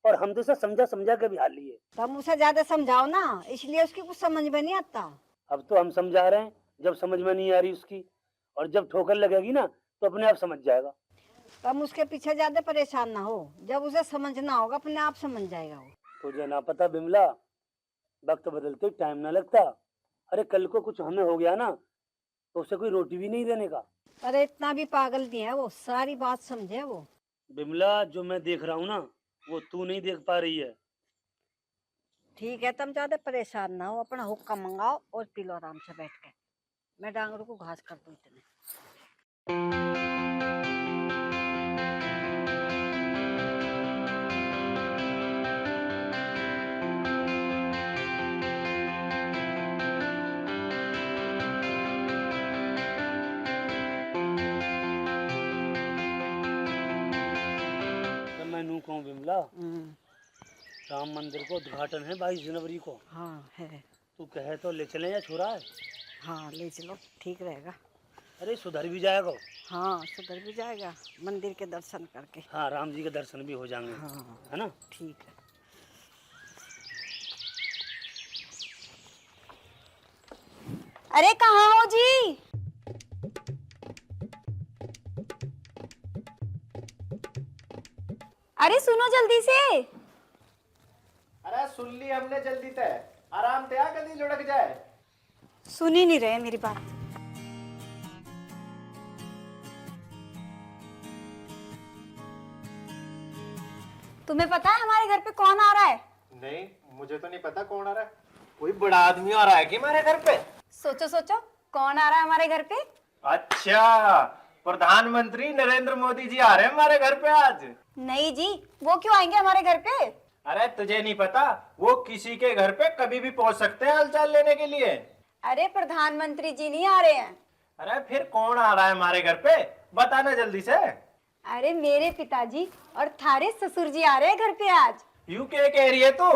और हम तो इसे समझा समझा के भी हाल लिए। तुम उसे ज्यादा समझाओ ना, इसलिए उसकी कुछ समझ में नहीं आता। अब तो हम समझा रहे हैं, जब समझ में नहीं आ रही उसकी, और जब ठोकर लगेगी ना तो अपने आप समझ जाएगा। तुम उसके पीछे ज्यादा परेशान ना हो, जब उसे समझना होगा अपने आप समझ जाएगा वो। तुझे ना पता बिमला, वक्त बदलते टाइम ना लगता। अरे कल को कुछ हमें हो गया ना तो उसे कोई रोटी भी नहीं देने का। अरे इतना भी पागल नहीं है वो, सारी बात समझे वो। बिमला, जो मैं देख रहा हूँ ना वो तू नहीं देख पा रही है। ठीक है, तुम ज्यादा परेशान ना हो, अपना हुक्का मंगाओ और पी लो आराम से बैठ के। मैं डांगरों को घास कर दूं इतने। मैं कहूँ बिमला, राम मंदिर को उद्घाटन है 22 जनवरी को। हाँ है। तू कहे तो ले चले या छोरा है? हाँ ले चलो, ठीक रहेगा। अरे सुधर भी जाएगा। हाँ सुधर भी जाएगा, मंदिर के दर्शन करके। हाँ, राम जी के दर्शन भी हो जाएंगे। हाँ है ना? ठीक है। अरे कहाँ हो जी? अरे सुनो जल्दी से। अरे सुन ली हमने जल्दी तय, आराम तय कदी लुढ़क जाए। सुन ही नहीं रहे मेरी बात। तुम्हें पता है हमारे घर पे कौन आ रहा है? नहीं, मुझे तो नहीं पता कौन आ रहा है। कोई बड़ा आदमी आ रहा है कि हमारे घर पे? सोचो सोचो, कौन आ रहा है हमारे घर पे? अच्छा, प्रधानमंत्री नरेंद्र मोदी जी आ रहे हैं हमारे घर पे आज। नहीं जी, वो क्यों आएंगे हमारे घर पे? अरे तुझे नहीं पता, वो किसी के घर पे कभी भी पहुंच सकते हैं हालचाल लेने के लिए। अरे प्रधानमंत्री जी नहीं आ रहे हैं। अरे फिर कौन आ रहा है हमारे घर पे, बताना जल्दी से। अरे मेरे पिताजी और थारे ससुर जी आ रहे हैं घर पे आज। यूं क्या कह रही है तू?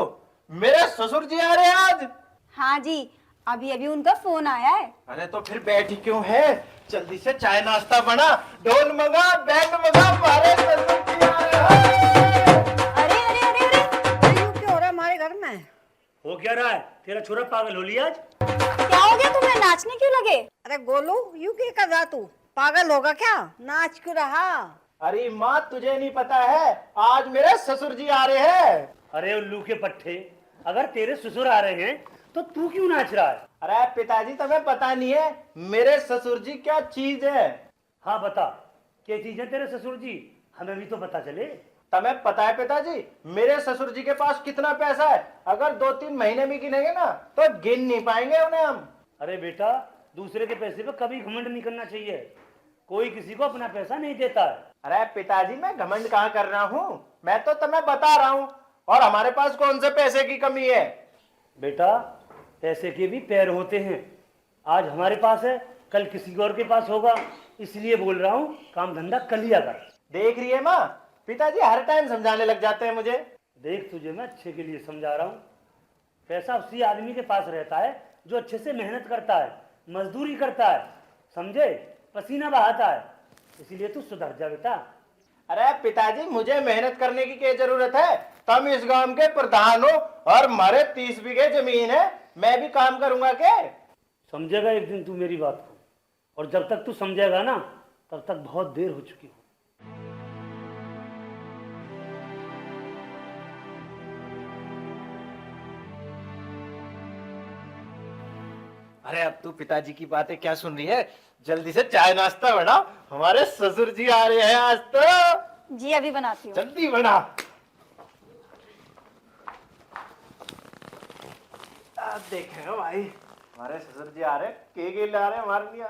मेरे ससुर जी आ रहे हैं आज? हाँ जी, अभी अभी उनका फोन आया है। अरे तो फिर बैठी क्यों है? जल्दी से चाय नाश्ता बना, ढोल मंगा, बैंड मंगा, हमारे ससुर जी आ रहे हैं। अरे अरे अरे अरे, क्यों क्यों हो रहा है हमारे घर में? हो क्या रहा है? तेरा छोरा पागल हो लिया आज? क्या हो गया तुम्हें, नाचने क्यों लगे? अरे गोलू, यूं क्या कर रहा तू? पागल होगा क्या? नाच क्यों रहा? अरे माँ, तुझे नहीं पता है, आज मेरे ससुर जी आ रहे हैं। अरे उल्लू के पट्टे, अगर तेरे ससुर आ रहे हैं तो तू क्यों नाच रहा है? अरे पिताजी, तुम्हें पता नहीं है मेरे ससुर जी क्या चीज है? हाँ बता, क्या चीज है तेरे ससुर जी? हमें भी तो पता चले। तुम्हें पता है पिताजी, मेरे ससुर जी के पास कितना पैसा है? अगर 2-3 महीने भी गिनेंगे ना तो गिन नहीं पाएंगे उन्हें हम। अरे बेटा, दूसरे के पैसे पे कभी घमंड नहीं करना चाहिए। कोई किसी को अपना पैसा नहीं देता है। अरे पिताजी, मैं घमंड कहाँ कर रहा हूँ, मैं तो तुम्हें बता रहा हूँ। और हमारे पास कौन से पैसे की कमी है? बेटा, पैसे के भी पैर होते हैं। आज हमारे पास है, कल किसी और के पास होगा, इसलिए बोल रहा हूँ काम धंधा कर लिया कर। देख रही है माँ, पिताजी हर टाइम समझाने लग जाते हैं मुझे। देख, तुझे मैं अच्छे के लिए समझा रहा हूँ। पैसा उसी आदमी के पास रहता है जो अच्छे से मेहनत करता है, मजदूरी करता है, समझे, पसीना बहाता है। इसीलिए तू सुधर जा बेटा। अरे पिताजी, मुझे मेहनत करने की क्या जरूरत है? तुम इस गांव के प्रधान हो और हमारे 30 बीघे जमीन है, मैं भी काम करूंगा क्या? समझेगा एक दिन तू मेरी बात को, और जब तक तू समझेगा ना तब तक बहुत देर हो चुकी हो। अरे अब तू पिताजी की बातें क्या सुन रही है? जल्दी से चाय नाश्ता बना, हमारे ससुर जी आ रहे हैं आज तो। जी अभी बनाती हूँ। जल्दी बना। देखे भाई, हमारे ससुर जी आ रहे हैं, के ला रहे हैं हमारे लिए।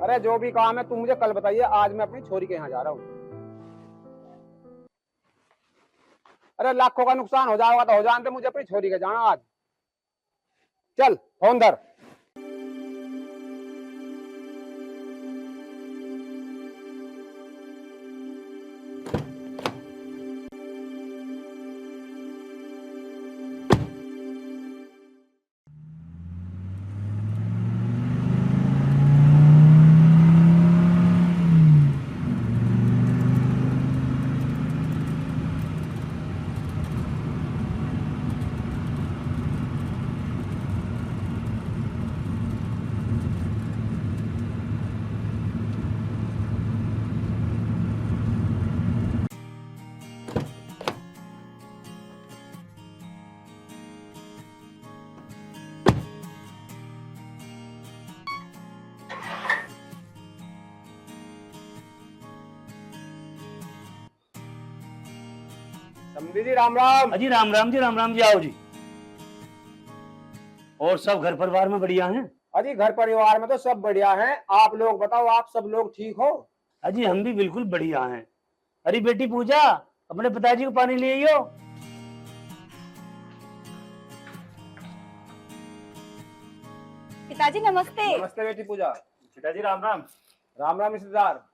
अरे जो भी काम है तुम मुझे कल बताइए, आज मैं अपनी छोरी के यहाँ जा रहा हूँ। अरे लाखों का नुकसान हो जाएगा तो हो जाने दे, मुझे अपनी छोरी के जाना आज। चल फोन धर। समझी जी, राम राम। अजी राम राम जी, राम राम जी। आओ जी। और सब घर परिवार में बढ़िया हैं? अजी घर परिवार में तो सब बढ़िया हैं। आप लोग बताओ, आप सब लोग ठीक हो? अजी हम भी बिल्कुल बढ़िया हैं। अरे बेटी पूजा, अपने पिताजी को पानी ले आइयो। पिताजी नमस्ते। नमस्ते बेटी पूजा। पिताजी राम राम। राम राम रिश्तेदार।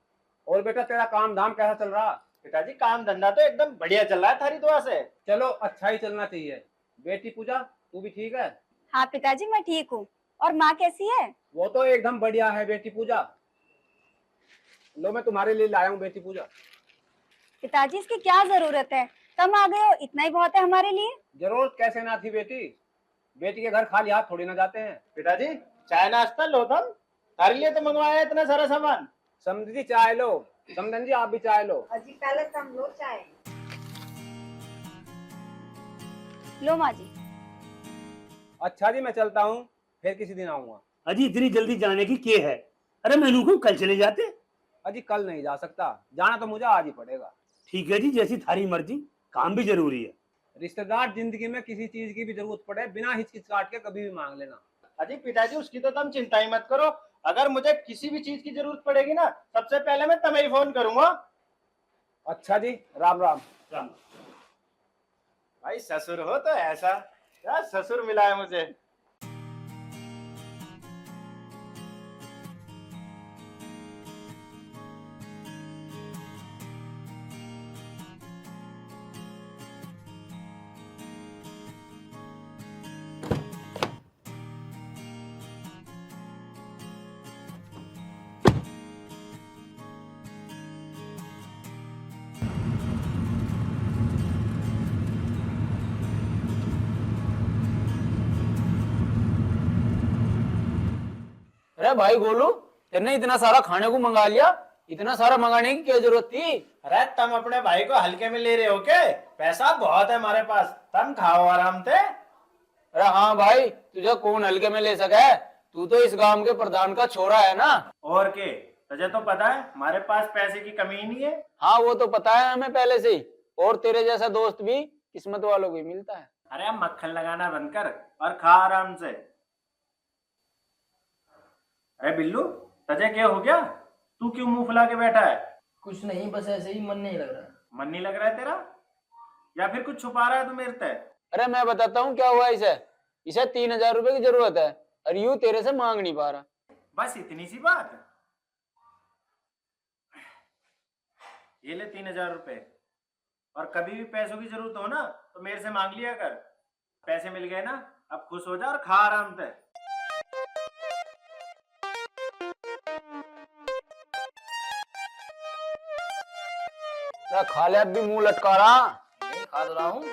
और बेटा तेरा काम धाम कैसा चल रहा? पिताजी काम धंधा तो एकदम बढ़िया चल रहा है थारी दुआ से। चलो अच्छा ही चलना चाहिए। बेटी पूजा तू भी ठीक है? हाँ पिताजी मैं ठीक हूँ। और माँ कैसी है? वो तो एकदम बढ़िया है बेटी पूजा। लो मैं तुम्हारे लिए लाया हूँ बेटी पूजा। पिताजी इसकी क्या जरूरत है, कम आ गए हो, इतना ही बहुत है हमारे लिए। जरूरत कैसे ना थी बेटी, बेटी के घर खाली हाथ थोड़ी ना जाते हैं। पिताजी चाय नाश्ता लो, तुम थारे लिए तो मंगवाया है इतना सारा सामान। समझी चाय लो, समधन जी आप भी चाय लो। अजी पहले तुम लो चाय। लो माँ जी। अच्छा जी मैं चलता हूँ, फिर किसी दिन आऊंगा। अजी इतनी जल्दी जाने की क्या है? अरे मैनू को कल चले जाते। अजी कल नहीं जा सकता, जाना तो मुझे आज ही पड़ेगा। ठीक है जी, जैसी थारी मर्जी, काम भी जरूरी है। रिश्तेदार जिंदगी में किसी चीज की भी जरूरत पड़े बिना हिचकिचाहट के कभी भी मांग लेना। अजी पिताजी उसकी तो तुम चिंता ही मत करो, अगर मुझे किसी भी चीज की जरूरत पड़ेगी ना, सबसे पहले मैं तुम्हें ही फोन करूंगा। अच्छा जी, राम राम। राम। भाई ससुर हो तो ऐसा, क्या ससुर मिला है मुझे। अरे भाई गोलू, तेने इतना सारा खाने को मंगा लिया, इतना सारा मंगाने की क्या जरूरत थी? अरे तुम अपने भाई को हल्के में ले रहे हो क्या? पैसा बहुत है हमारे पास, तुम खाओ आराम से। अरे हाँ भाई, तुझे कौन हल्के में ले सका है? तू तो इस गांव के प्रधान का छोरा है ना। और के तुझे तो पता है हमारे पास पैसे की कमी ही नहीं है। हाँ वो तो पता है हमें पहले से ही, और तेरे जैसा दोस्त भी किस्मत वालों को ही मिलता है। अरे अब मक्खन लगाना बंद कर और खा आराम से। अरे बिल्लू, तुझे क्या हो गया? तू क्यों मुंह फुला के बैठा है? कुछ नहीं, बस ऐसे ही मन नहीं लग रहा। मन नहीं लग रहा है तेरा, या फिर कुछ छुपा रहा है तू मेरे से? अरे मैं बताता हूँ क्या हुआ इसे। इसे 3,000 रुपए की जरूरत है और यूं तेरे से मांग नहीं पा रहा। बस इतनी सी बात? ये ले 3,000 रुपए, और कभी भी पैसों की जरूरत हो ना तो मेरे से मांग लिया कर। पैसे मिल गए ना, अब खुश हो जा और खा आराम से। खा ले, अब भी मुंह लटका रहा। नहीं खा तो रहा हूँ।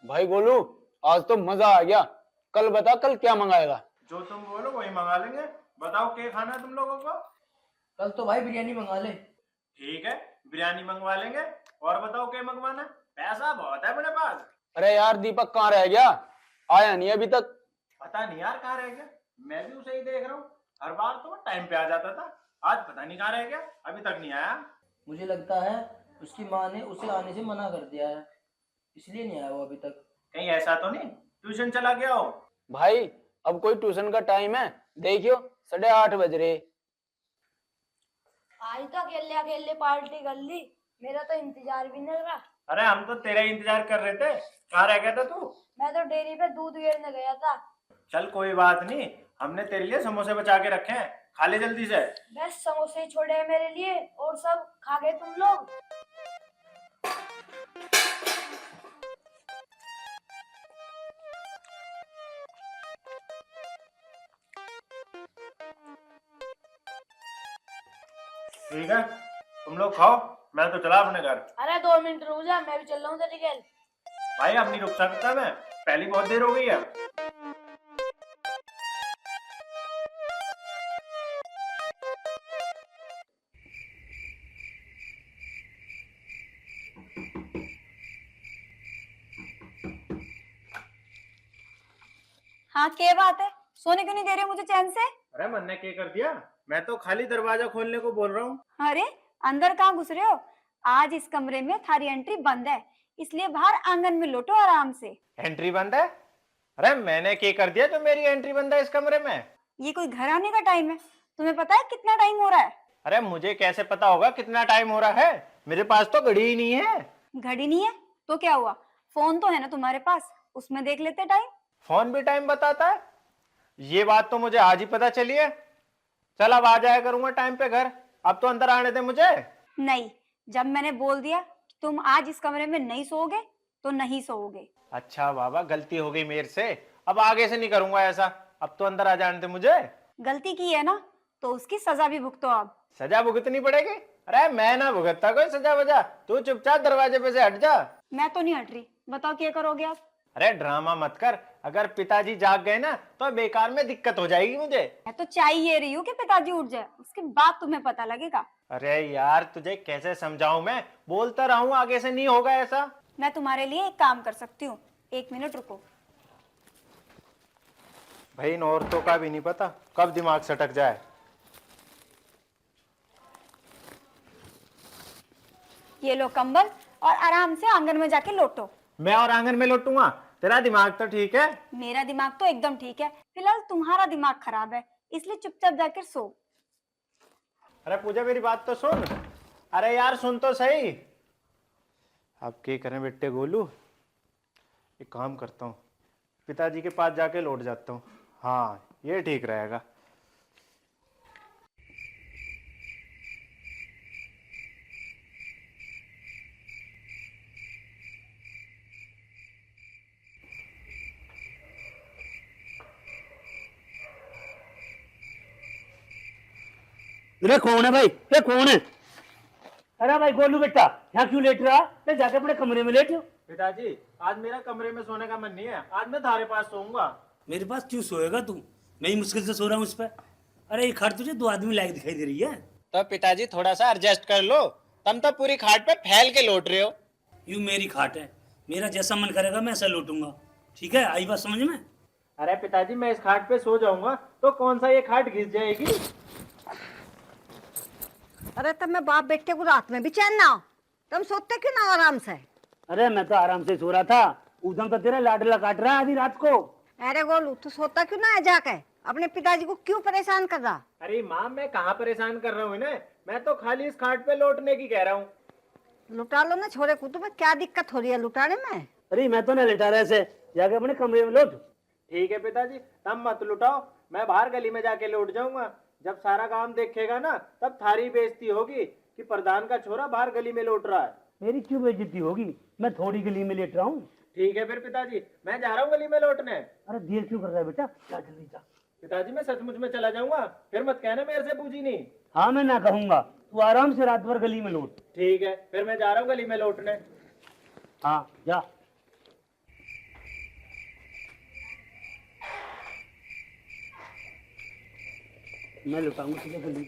भाई गोलू, आज तो मजा आ गया। कल बता, कल क्या मंगाएगा? जो तुम बोलो वही मंगा लेंगे। बताओ क्या खाना है तुम लोगों को? कल तो भाई बिरयानी मंगा ले। ठीक है, बिरयानी मंगवा लेंगे। और बताओ क्या मंगवाना है? पैसा बहुत है अपने पास। अरे यार दीपक कहाँ रह गया? आया नहीं अभी तक। पता नहीं यार कहाँ रह गया, मैं भी उसे ही देख रहा हूँ। हर बार तो टाइम पे आ जाता था, आज पता नहीं कहाँ रह गया, अभी तक नहीं आया। मुझे लगता है उसकी माँ ने उसे आने से मना कर दिया है, इसलिए नहीं आया वो अभी तक। कहीं ऐसा तो नहीं ट्यूशन चला गया हो? भाई अब कोई ट्यूशन का टाइम है? देखियो 8:30 बज रहे। आज तो अकेले अकेले पार्टी कर ली, मेरा तो इंतजार भी नहीं रहा। अरे हम तो तेरा इंतजार कर रहे थे, कहाँ रह गया था तू? मैं तो डेयरी पे दूध गिरने गया था। चल कोई बात नहीं, हमने तेरे लिए समोसे बचा के रखे हैं, खा ले जल्दी से। बस समोसे छोड़े हैं मेरे लिए, और सब खा गए तुम लोग। ठीक है तुम लोग खाओ, मैं तो चला अपने घर। अरे 2 मिनट रुक जा, मैं भी चल रहा हूँ तेरे घर। भाई अब नहीं रुक सकता मैं, पहली बहुत देर हो गई है। हाँ क्या बात है, सोने क्यों नहीं दे रहे मुझे चैन से? अरे मन ने क्या कर दिया, मैं तो खाली दरवाजा खोलने को बोल रहा हूँ। अरे अंदर कहाँ घुस रहे हो? आज इस कमरे में थारी एंट्री बंद है, इसलिए बाहर आंगन में लौटो आराम से। एंट्री बंद है? अरे मैंने क्या कर दिया जो मेरी एंट्री बंद है इस कमरे में? ये कोई घर आने का टाइम है? तुम्हें पता है कितना टाइम हो रहा है? अरे मुझे कैसे पता होगा कितना टाइम हो रहा है, मेरे पास तो घड़ी ही नहीं है। घड़ी नहीं है तो क्या हुआ, फोन तो है ना तुम्हारे पास, उसमें देख लेते टाइम। फोन भी टाइम बताता है? ये बात तो मुझे आज ही पता चली है। चल अब आ जाया करूंगा टाइम पे घर, अब तो अंदर आने दे मुझे। नहीं, जब मैंने बोल दिया कि तुम आज इस कमरे में नहीं सोओगे तो नहीं सोओगे। अच्छा बाबा, गलती हो गई मेरे से, अब आगे से नहीं करूंगा ऐसा, अब तो अंदर आ जाने दे मुझे। गलती की है ना तो उसकी सजा भी भुगतो अब। सजा भुगतनी पड़ेगी? अरे मैं ना भुगतता कोई सजा वजा, तू चुपचाप दरवाजे पे से हट जा। मैं तो नहीं हट रही, बताओ क्या करोगे आप? अरे ड्रामा मत कर, अगर पिताजी जाग गए ना तो बेकार में दिक्कत हो जाएगी मुझे। मैं तो चाहिए रही हूँ कि पिताजी उठ जाए, उसके बाद तुम्हें पता लगेगा। अरे यार तुझे कैसे समझाऊं, मैं बोलता रहा हूँ आगे से नहीं होगा ऐसा। मैं तुम्हारे लिए एक काम कर सकती हूँ, 1 मिनट रुको। भाई इन औरतों का भी नहीं पता कब दिमाग सटक जाए। ये लो कंबल और आराम से आंगन में जाके लोटो। मैं और आंगन में लौटूंगा? तेरा दिमाग तो ठीक है। मेरा दिमाग तो एकदम ठीक है, फिलहाल तुम्हारा दिमाग खराब है, इसलिए चुपचाप जाकर सो। अरे पूजा मेरी बात तो सुन। अरे यार सुन तो सही। अब क्या करें बेटे गोलू, एक काम करता हूँ, पिताजी के पास जाके लौट जाता हूँ। हाँ ये ठीक रहेगा। अरे कौन है भाई, ये कौन है? अरे भाई गोलू बेटा, यहाँ क्यों लेट रहा? ले जाके अपने कमरे में लेट। पिताजी आज मेरा कमरे में सोने का मन नहीं है, आज मैं तुम्हारे पास सोऊंगा। मेरे पास क्यों सोएगा तू? मैं ही मुश्किल से सो रहा हूँ इस पर। अरे ये खाट तुझे 2 आदमी लायक दिखाई दे रही है। तो पिताजी थोड़ा सा एडजस्ट कर लो, तुम तो पूरी खाट पे फैल के लौट रहे हो। यूं मेरी खाट है, मेरा जैसा मन करेगा मैं ऐसा लौटूंगा। ठीक है, आई बात समझ में? अरे पिताजी मैं इस खाट पे सो जाऊंगा तो कौन सा ये खाट घिस जाएगी? अरे तब मैं बाप बेटे को रात में भी चैन ना हो, तुम सोते क्यों ना आराम से? अरे मैं तो आराम से सो रहा था, उधम तो तेरा लाडला काट रहा है आधी रात को। अरे गोलू तू सोता क्यों ना है जाके, अपने पिताजी को क्यों परेशान कर रहा? अरे माँ मैं कहाँ परेशान कर रहा हूँ इन्हें, मैं तो खाली इस खाट पे लौटने की कह रहा हूँ। लुटा लो ना छोरे को, तुम्हें क्या दिक्कत हो रही है लुटाने में? अरे मैं तो ना लेटा रहा ऐसे, जाके अपने कमरे में लौट। ठीक है पिताजी, तब मत लुटाओ, मैं बाहर गली में जाके लौट जाऊंगा। जब सारा काम देखेगा ना तब थारी बेइज्जती होगी कि प्रधान का छोरा बाहर गली में लौट रहा है। मेरी क्यों बेइज्जती होगी? मैं थोड़ी गली में लेट रहा हूँ। ठीक है फिर पिताजी, मैं जा रहा हूँ गली में लौटने। अरे देर क्यों कर रहा है बेटा, जा जल्दी जा। पिताजी मैं सचमुच में चला जाऊंगा, फिर मत कहना मेरे से पूछी नहीं। हाँ मैं ना कहूंगा, तू आराम से रात भर गली में लौट। ठीक है फिर मैं जा रहा हूँ गली में लौटने। हाँ जा। मैं लुटाऊंगा तुझे गली।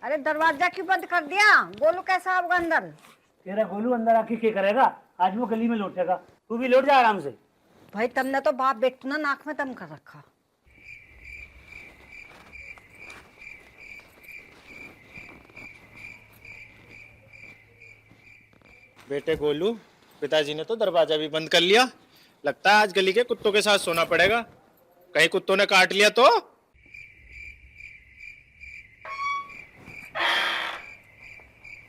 अरे दरवाजा क्यों बंद कर दिया? गोलू कैसा होगा अंदर? तेरा गोलू अंदर आके क्या करेगा? आज वो गली में लौटेगा, तू भी लौट जा आराम से। भाई तुमने तो बाप बेटू ना नाक में दम कर रखा। बेटे गोलू, पिताजी ने तो दरवाजा भी बंद कर लिया, लगता है आज गली के कुत्तों के साथ सोना पड़ेगा, कहीं कुत्तों ने काट लिया तो।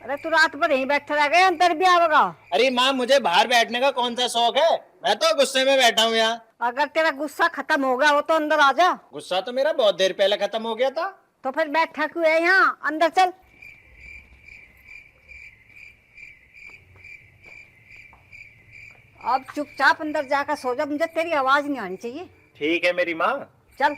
अरे तू रात भर यहीं बैठा रह गया, अंदर भी आवेगा? अरे माँ मुझे बाहर बैठने का कौन सा शौक है, मैं तो गुस्से में बैठा हूँ यहाँ। अगर तेरा गुस्सा खत्म हो गया हो तो अंदर आ जा। गुस्सा तो मेरा बहुत देर पहले खत्म हो गया था। तो फिर बैठा क्यों है यहाँ? अंदर चल। अब चुपचाप अंदर जाकर सो जा, मुझे तेरी आवाज नहीं आनी चाहिए। ठीक है मेरी माँ। चल।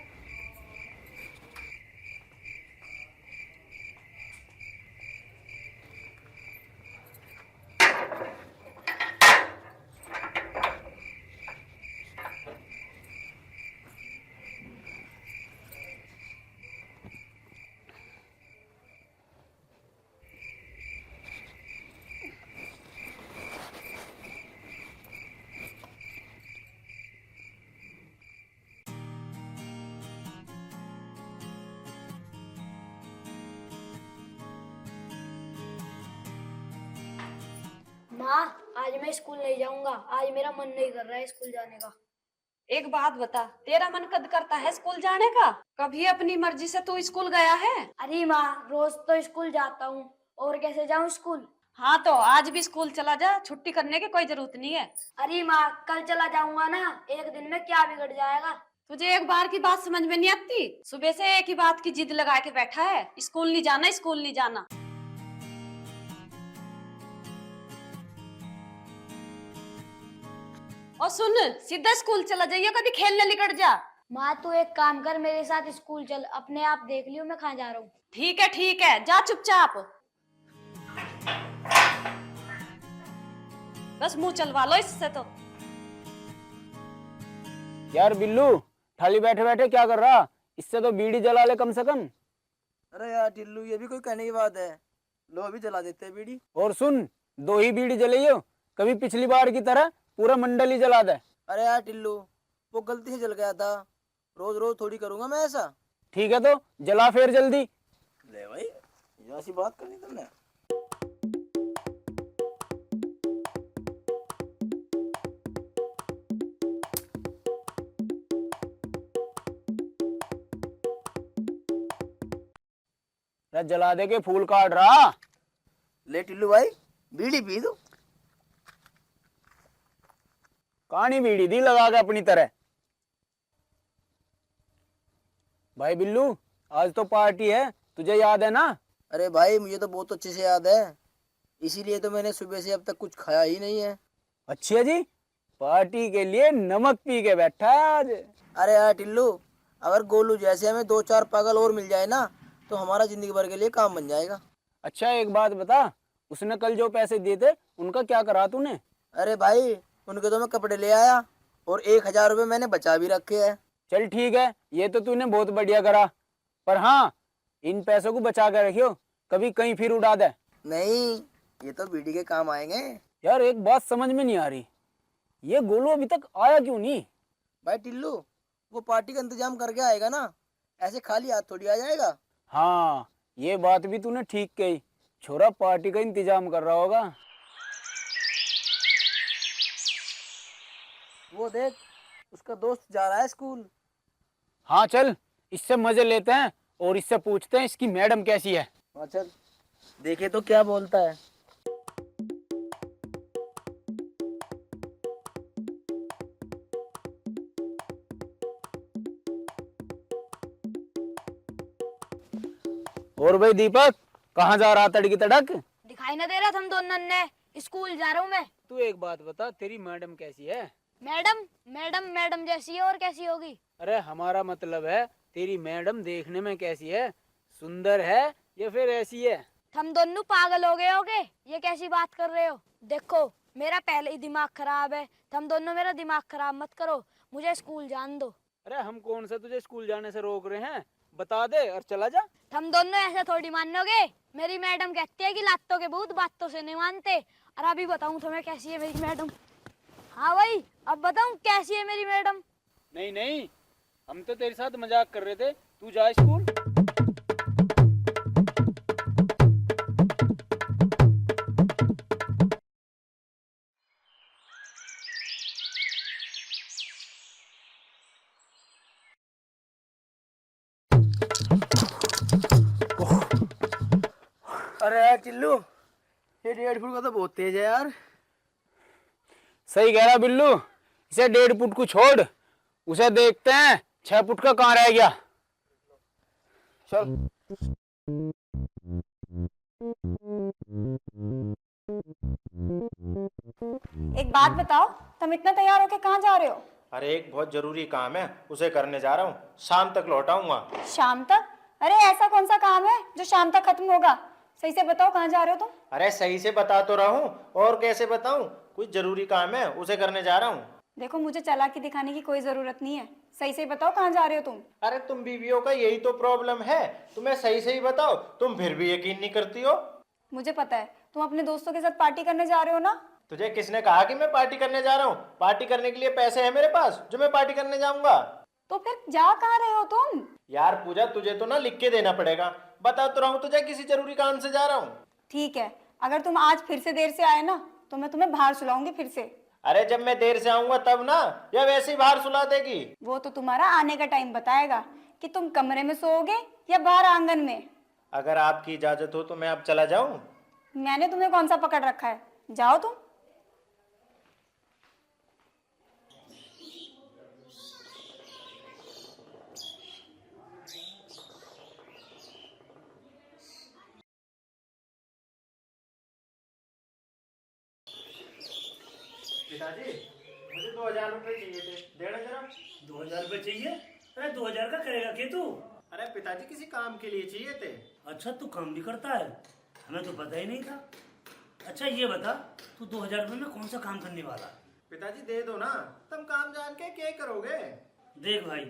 माँ आज मैं स्कूल नहीं जाऊंगा, आज मेरा मन नहीं कर रहा है स्कूल जाने का। एक बात बता, तेरा मन कद करता है स्कूल जाने का? कभी अपनी मर्जी से तू स्कूल गया है? अरे माँ रोज तो स्कूल जाता हूँ, और कैसे जाऊँ स्कूल? हाँ तो आज भी स्कूल चला जा, छुट्टी करने की कोई जरूरत नहीं है। अरे माँ कल चला जाऊंगा ना, एक दिन में क्या बिगड़ जाएगा? तुझे एक बार की बात समझ में नहीं आती? सुबह से एक ही बात की जिद लगा के बैठा है, स्कूल नहीं जाना, स्कूल नहीं जाना। और सुन, सीधा स्कूल चला जाइए, कभी खेलने निकल जा। माँ तू एक काम कर, मेरे साथ स्कूल चल, अपने आप देख लियो मैं कहाँ जा रहा हूँ। ठीक है, जा चुपचाप। बस मुंह चलवा लो इससे तो। यार बिल्लू, खाली बैठे बैठे क्या कर रहा? इससे तो बीड़ी जला ले कम से कम। अरे यार टिल्लू, ये भी कोई कहने की बात है? लो अभी जला देते हैं बीड़ी। और सुन, 2 ही बीड़ी जलाइयो, कभी पिछली बार की तरह पूरा मंडल ही जला दे। अरे यार टिल्लू, वो गलती से जल गया था, रोज रोज थोड़ी करूंगा मैं ऐसा। ठीक है तो जला फिर जल्दी। ले भाई, ये ऐसी बात करनी तुमने। जला दे के फूल काट रहा। ले टिल्लू भाई, बीड़ी पी दो। कहानी बीड़ी दी लगा के अपनी तरह। भाई बिल्लू, आज तो पार्टी है, तुझे याद है ना? अरे भाई मुझे तो बहुत अच्छे से याद है, इसीलिए तो मैंने सुबह से अब तक कुछ खाया ही नहीं है। अच्छा जी, पार्टी के लिए नमक पी के बैठा है आज। अरे यार टिल्लू, अगर गोलू जैसे हमें 2-4 पागल और मिल जाए ना, तो हमारा जिंदगी भर के लिए काम बन जाएगा। अच्छा एक बात बता, उसने कल जो पैसे दिए थे उनका क्या करा तूने? अरे भाई, उनके तो मैं कपड़े ले आया और 1000 रुपये मैंने बचा भी रखे हैं। चल ठीक है, ये तो तूने बहुत बढ़िया करा, पर हाँ, इन पैसों को बचा कर रखियो, कभी कहीं फिर उड़ा दे। नहीं, ये तो बीड़ी के काम आएंगे। यार एक बात समझ में नहीं आ रही, ये गोलू अभी तक आया क्यों नहीं? भाई टिल्लू, वो पार्टी का इंतजाम करके आएगा ना, ऐसे खाली हाथ थोड़ी आ जाएगा। हाँ, ये बात भी तूने ठीक कही, छोरा पार्टी का इंतजाम कर रहा होगा। वो देख, उसका दोस्त जा रहा है स्कूल। हाँ चल, इससे मजे लेते हैं और इससे पूछते हैं इसकी मैडम कैसी है। हाँ चल, देखे तो क्या बोलता है। और भाई दीपक, कहाँ जा रहा तड़की तड़क? दिखाई ना दे रहा तुम दोनों ने? स्कूल जा रहा हूँ मैं। तू एक बात बता, तेरी मैडम कैसी है? मैडम मैडम मैडम जैसी है, और कैसी होगी? अरे हमारा मतलब है तेरी मैडम देखने में कैसी है, सुंदर है या फिर ऐसी है? तुम दोनों पागल हो गए होगे, ये कैसी बात कर रहे हो? देखो, मेरा पहले ही दिमाग खराब है, तुम दोनों मेरा दिमाग खराब मत करो, मुझे स्कूल जान दो। अरे हम कौन सा तुझे स्कूल जाने से रोक रहे हैं, बता दे और चला जा। तुम दोनों ऐसे थोड़ी मानोगे, मेरी मैडम कहती है कि लातों के भूत बातों से नहीं मानते। और अभी बताऊं तुम्हें कैसी है मेरी मैडम? हाँ भाई, अब बताऊं कैसी है मेरी मैडम? नहीं नहीं, हम तो तेरे साथ मजाक कर रहे थे, तू जा स्कूल। अरे यार टिल्लू, ये 1.5 फुट का तो बहुत तेज है यार। सही कह रहा बिल्लू, इसे 1.5 फुट को छोड़, उसे देखते हैं 6 फुट का कहाँ रह गया। चल। एक बात बताओ, तुम इतना तैयार होके कहाँ जा रहे हो? अरे एक बहुत जरूरी काम है, उसे करने जा रहा हूँ, शाम तक लौट आऊंगा। शाम तक? अरे ऐसा कौन सा काम है जो शाम तक खत्म होगा? सही से बताओ कहाँ जा रहे हो तुम? अरे सही से बता तो रहा हूँ, और कैसे बताऊँ? कुछ जरूरी काम है, उसे करने जा रहा हूँ। देखो, मुझे चालाकी दिखाने की कोई जरूरत नहीं है, सही से बताओ कहाँ जा रहे हो तुम? अरे तुम बीवियों का यही तो प्रॉब्लम है, तुम्हें सही सही बताओ, तुम फिर भी यकीन नहीं करती हो। मुझे पता है, तुम अपने दोस्तों के साथ पार्टी करने जा रहे हो ना? तुझे किसने कहा कि मैं पार्टी करने जा रहा हूँ? पार्टी करने के लिए पैसे है मेरे पास जो मैं पार्टी करने जाऊंगा। तो फिर जा कहाँ रहे हो तुम? यार पूजा, तुझे तो ना लिख के देना पड़ेगा, बता तो रहा हूँ तुझे, किसी जरूरी काम से जा रहा हूँ। ठीक है, अगर तुम आज फिर से देर से आए ना तो मैं तुम्हें बाहर सुलाऊंगी फिर से। अरे जब मैं देर से आऊंगा तब ना, या वैसे ही बाहर सुला देगी? वो तो तुम्हारा आने का टाइम बताएगा कि तुम कमरे में सोओगे या बाहर आंगन में। अगर आपकी इजाजत हो तो मैं अब चला जाऊं? मैंने तुम्हें कौन सा पकड़ रखा है, जाओ तुम। पिताजी, मुझे 2000 2000 रुपए चाहिए थे, देना जरा। 2000 रुपए चाहिए? अरे 2000 का करेगा क्या तू? अरे पिताजी किसी काम के लिए चाहिए थे। अच्छा तू काम भी करता है, हमें तो पता ही नहीं था। अच्छा ये बता, तू 2000 रुपए में कौन सा काम करने वाला है? पिताजी दे दो ना, तुम काम जान के क्या करोगे। देख भाई,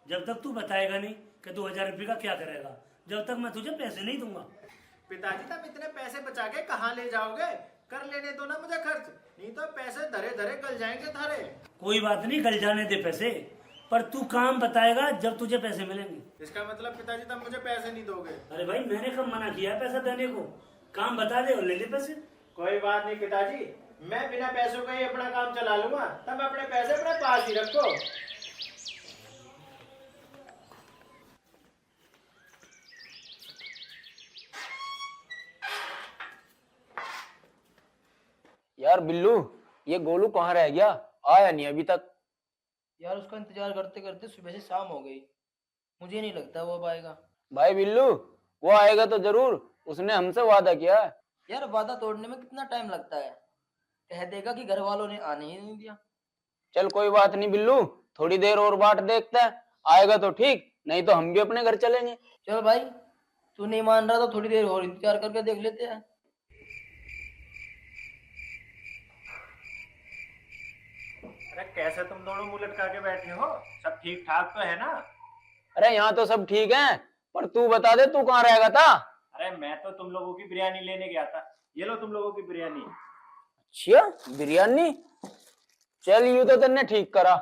जब तक तू बताएगा नहीं कि 2000 रुपये का क्या करेगा, जब तक मैं तुझे पैसे नहीं दूंगा। पिताजी तुम इतने पैसे बचा के कहाँ ले जाओगे? कर लेने दो ना मुझे खर्च, नहीं तो पैसे धरे धरे गल जाएंगे थारे। कोई बात नहीं, गल जाने दे पैसे, पर तू काम बताएगा जब तुझे पैसे मिलेंगे। इसका मतलब पिताजी तुम मुझे पैसे नहीं दोगे? अरे भाई मैंने कब मना किया है पैसा देने को? काम बता दे और ले ले पैसे। कोई बात नहीं पिताजी, मैं बिना पैसों का ही अपना काम चला लूंगा, तुम अपने पैसे अपने पास ही रखो। यार बिल्लू, ये गोलू कहाँ रह गया? आया नहीं अभी तक। यार उसका इंतजार करते करते सुबह से शाम हो गई, मुझे नहीं लगता वो अब आएगा। भाई बिल्लू, वो आएगा तो जरूर, उसने हमसे वादा किया है। यार वादा तोड़ने में कितना टाइम लगता है? कह देगा कि घर वालों ने आने ही नहीं दिया। चल कोई बात नहीं बिल्लू, थोड़ी देर और बाट देखते हैं, आएगा तो ठीक, नहीं तो हम भी अपने घर चलेंगे। चल भाई, तू नहीं मान रहा तो थोड़ी देर और इंतजार करके देख लेते हैं। अरे कैसे तुम दोनों मुंह लटका के बैठे हो? सब ठीक ठाक तो है ना? अरे यहाँ तो सब ठीक है, पर तू बता दे तू कहाँ रहेगा था? अरे मैं तो तुम लोगों की बिरयानी लेने गया था, ये लो तुम लोगों की बिरयानी। अच्छा बिरयानी, चल यूं तो तेने ठीक करा।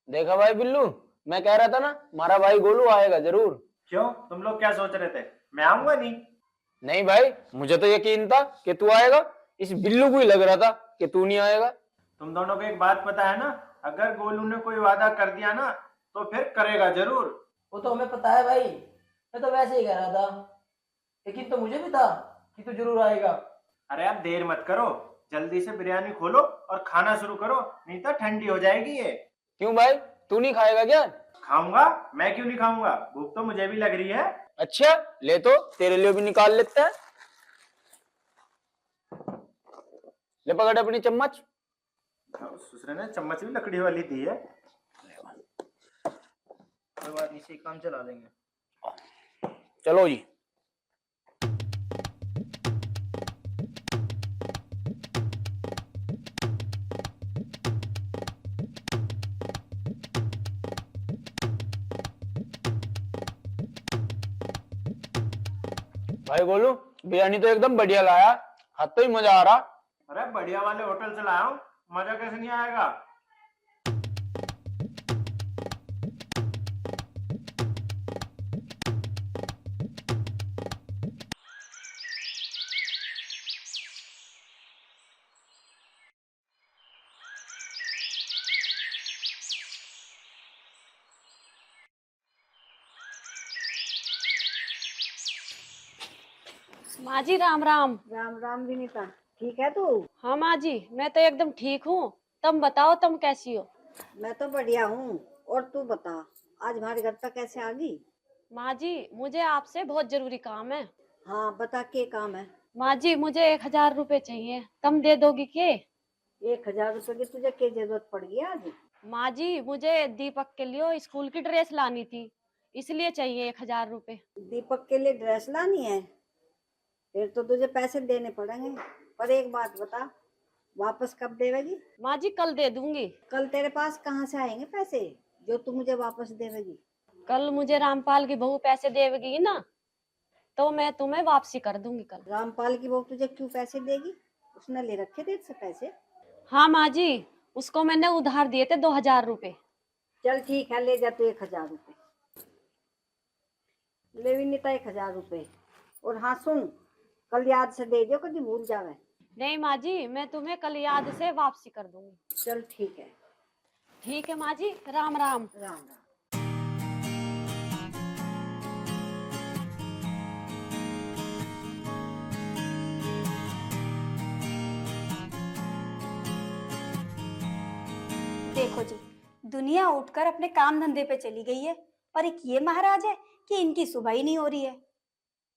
देखा भाई बिल्लू, मैं कह रहा था ना हमारा भाई गोलू आएगा जरूर। क्यों, तुम लोग क्या सोच रहे थे, मैं आऊंगा नहीं? नहीं भाई, मुझे तो यकीन था कि तू आएगा, इस बिल्लू को ही लग रहा था कि तू नहीं आएगा। तुम दोनों को एक बात पता है ना, अगर गोलू ने कोई वादा कर दिया ना तो फिर करेगा जरूर। वो तो हमें पता है भाई, मैं तो वैसे ही कह रहा था, लेकिन तो मुझे भी था कि तू जरूर आएगा। अरे आप देर मत करो, जल्दी से बिरयानी खोलो और खाना शुरू करो, नहीं तो ठंडी हो जाएगी ये। क्यों भाई, तू नहीं खाएगा क्या? खाऊंगा, मैं क्यों नहीं खाऊंगा, भूख तो मुझे भी लग रही है। अच्छा ले तो, तेरे लिए भी निकाल लेते हैं। ले पकड़ अपनी चम्मच। दूसरे ने चम्मच भी लकड़ी वाली दी है। कोई बात नहीं, इसे काम चला लेंगे। चलो जी। भाई गोलू, बिरयानी तो एकदम बढ़िया लाया, हाथ तो ही मजा आ रहा। अरे बढ़िया वाले होटल से लाया हूँ, मजा कैसे नहीं आएगा? माँ जी राम राम। राम राम विनीता, ठीक है तू? हाँ माँ जी, मैं तो एकदम ठीक हूँ, तुम बताओ तुम कैसी हो? मैं तो बढ़िया हूँ, और तू बता, आज हमारे घर तक कैसे आ गई? माँ जी मुझे आपसे बहुत जरूरी काम है। हाँ बता, क्या काम है? माँ जी मुझे 1000 रुपए चाहिए, तुम दे दोगी के? 1000 रुपए की तुझे क्या जरूरत पड़ गई आज? माँ जी मुझे दीपक के लिए स्कूल की ड्रेस लानी थी, इसलिए चाहिए 1000 रुपए। दीपक के लिए ड्रेस लानी है? फिर तो तुझे पैसे देने पड़ेंगे, पर एक बात बता, वापस कब देवेगी? माँ जी कल दे दूंगी। कल तेरे पास कहाँ से आएंगे पैसे जो तू मुझे वापस देवेगी? कल मुझे रामपाल की बहू पैसे देगी ना, तो मैं तुम्हें वापसी कर दूंगी कल। रामपाल की बहू तुझे क्यों पैसे देगी? उसने ले रखे थे से पैसे? हाँ माँ जी, उसको मैंने उधार दिए थे 2000 रुपए। चल ठीक है, ले जा तू 1000 रुपए। ले विनीता 1000 रुपए। और हाँ सुन, कल याद से दे दियो, कभी भूल जावे। नहीं माँ जी, मैं तुम्हें कल याद से वापसी कर दूंगी। चल ठीक है। ठीक है माँ जी, राम राम। राम राम। देखो जी, दुनिया उठकर अपने काम धंधे पे चली गई है, पर एक ये महाराज है कि इनकी सुबह ही नहीं हो रही है।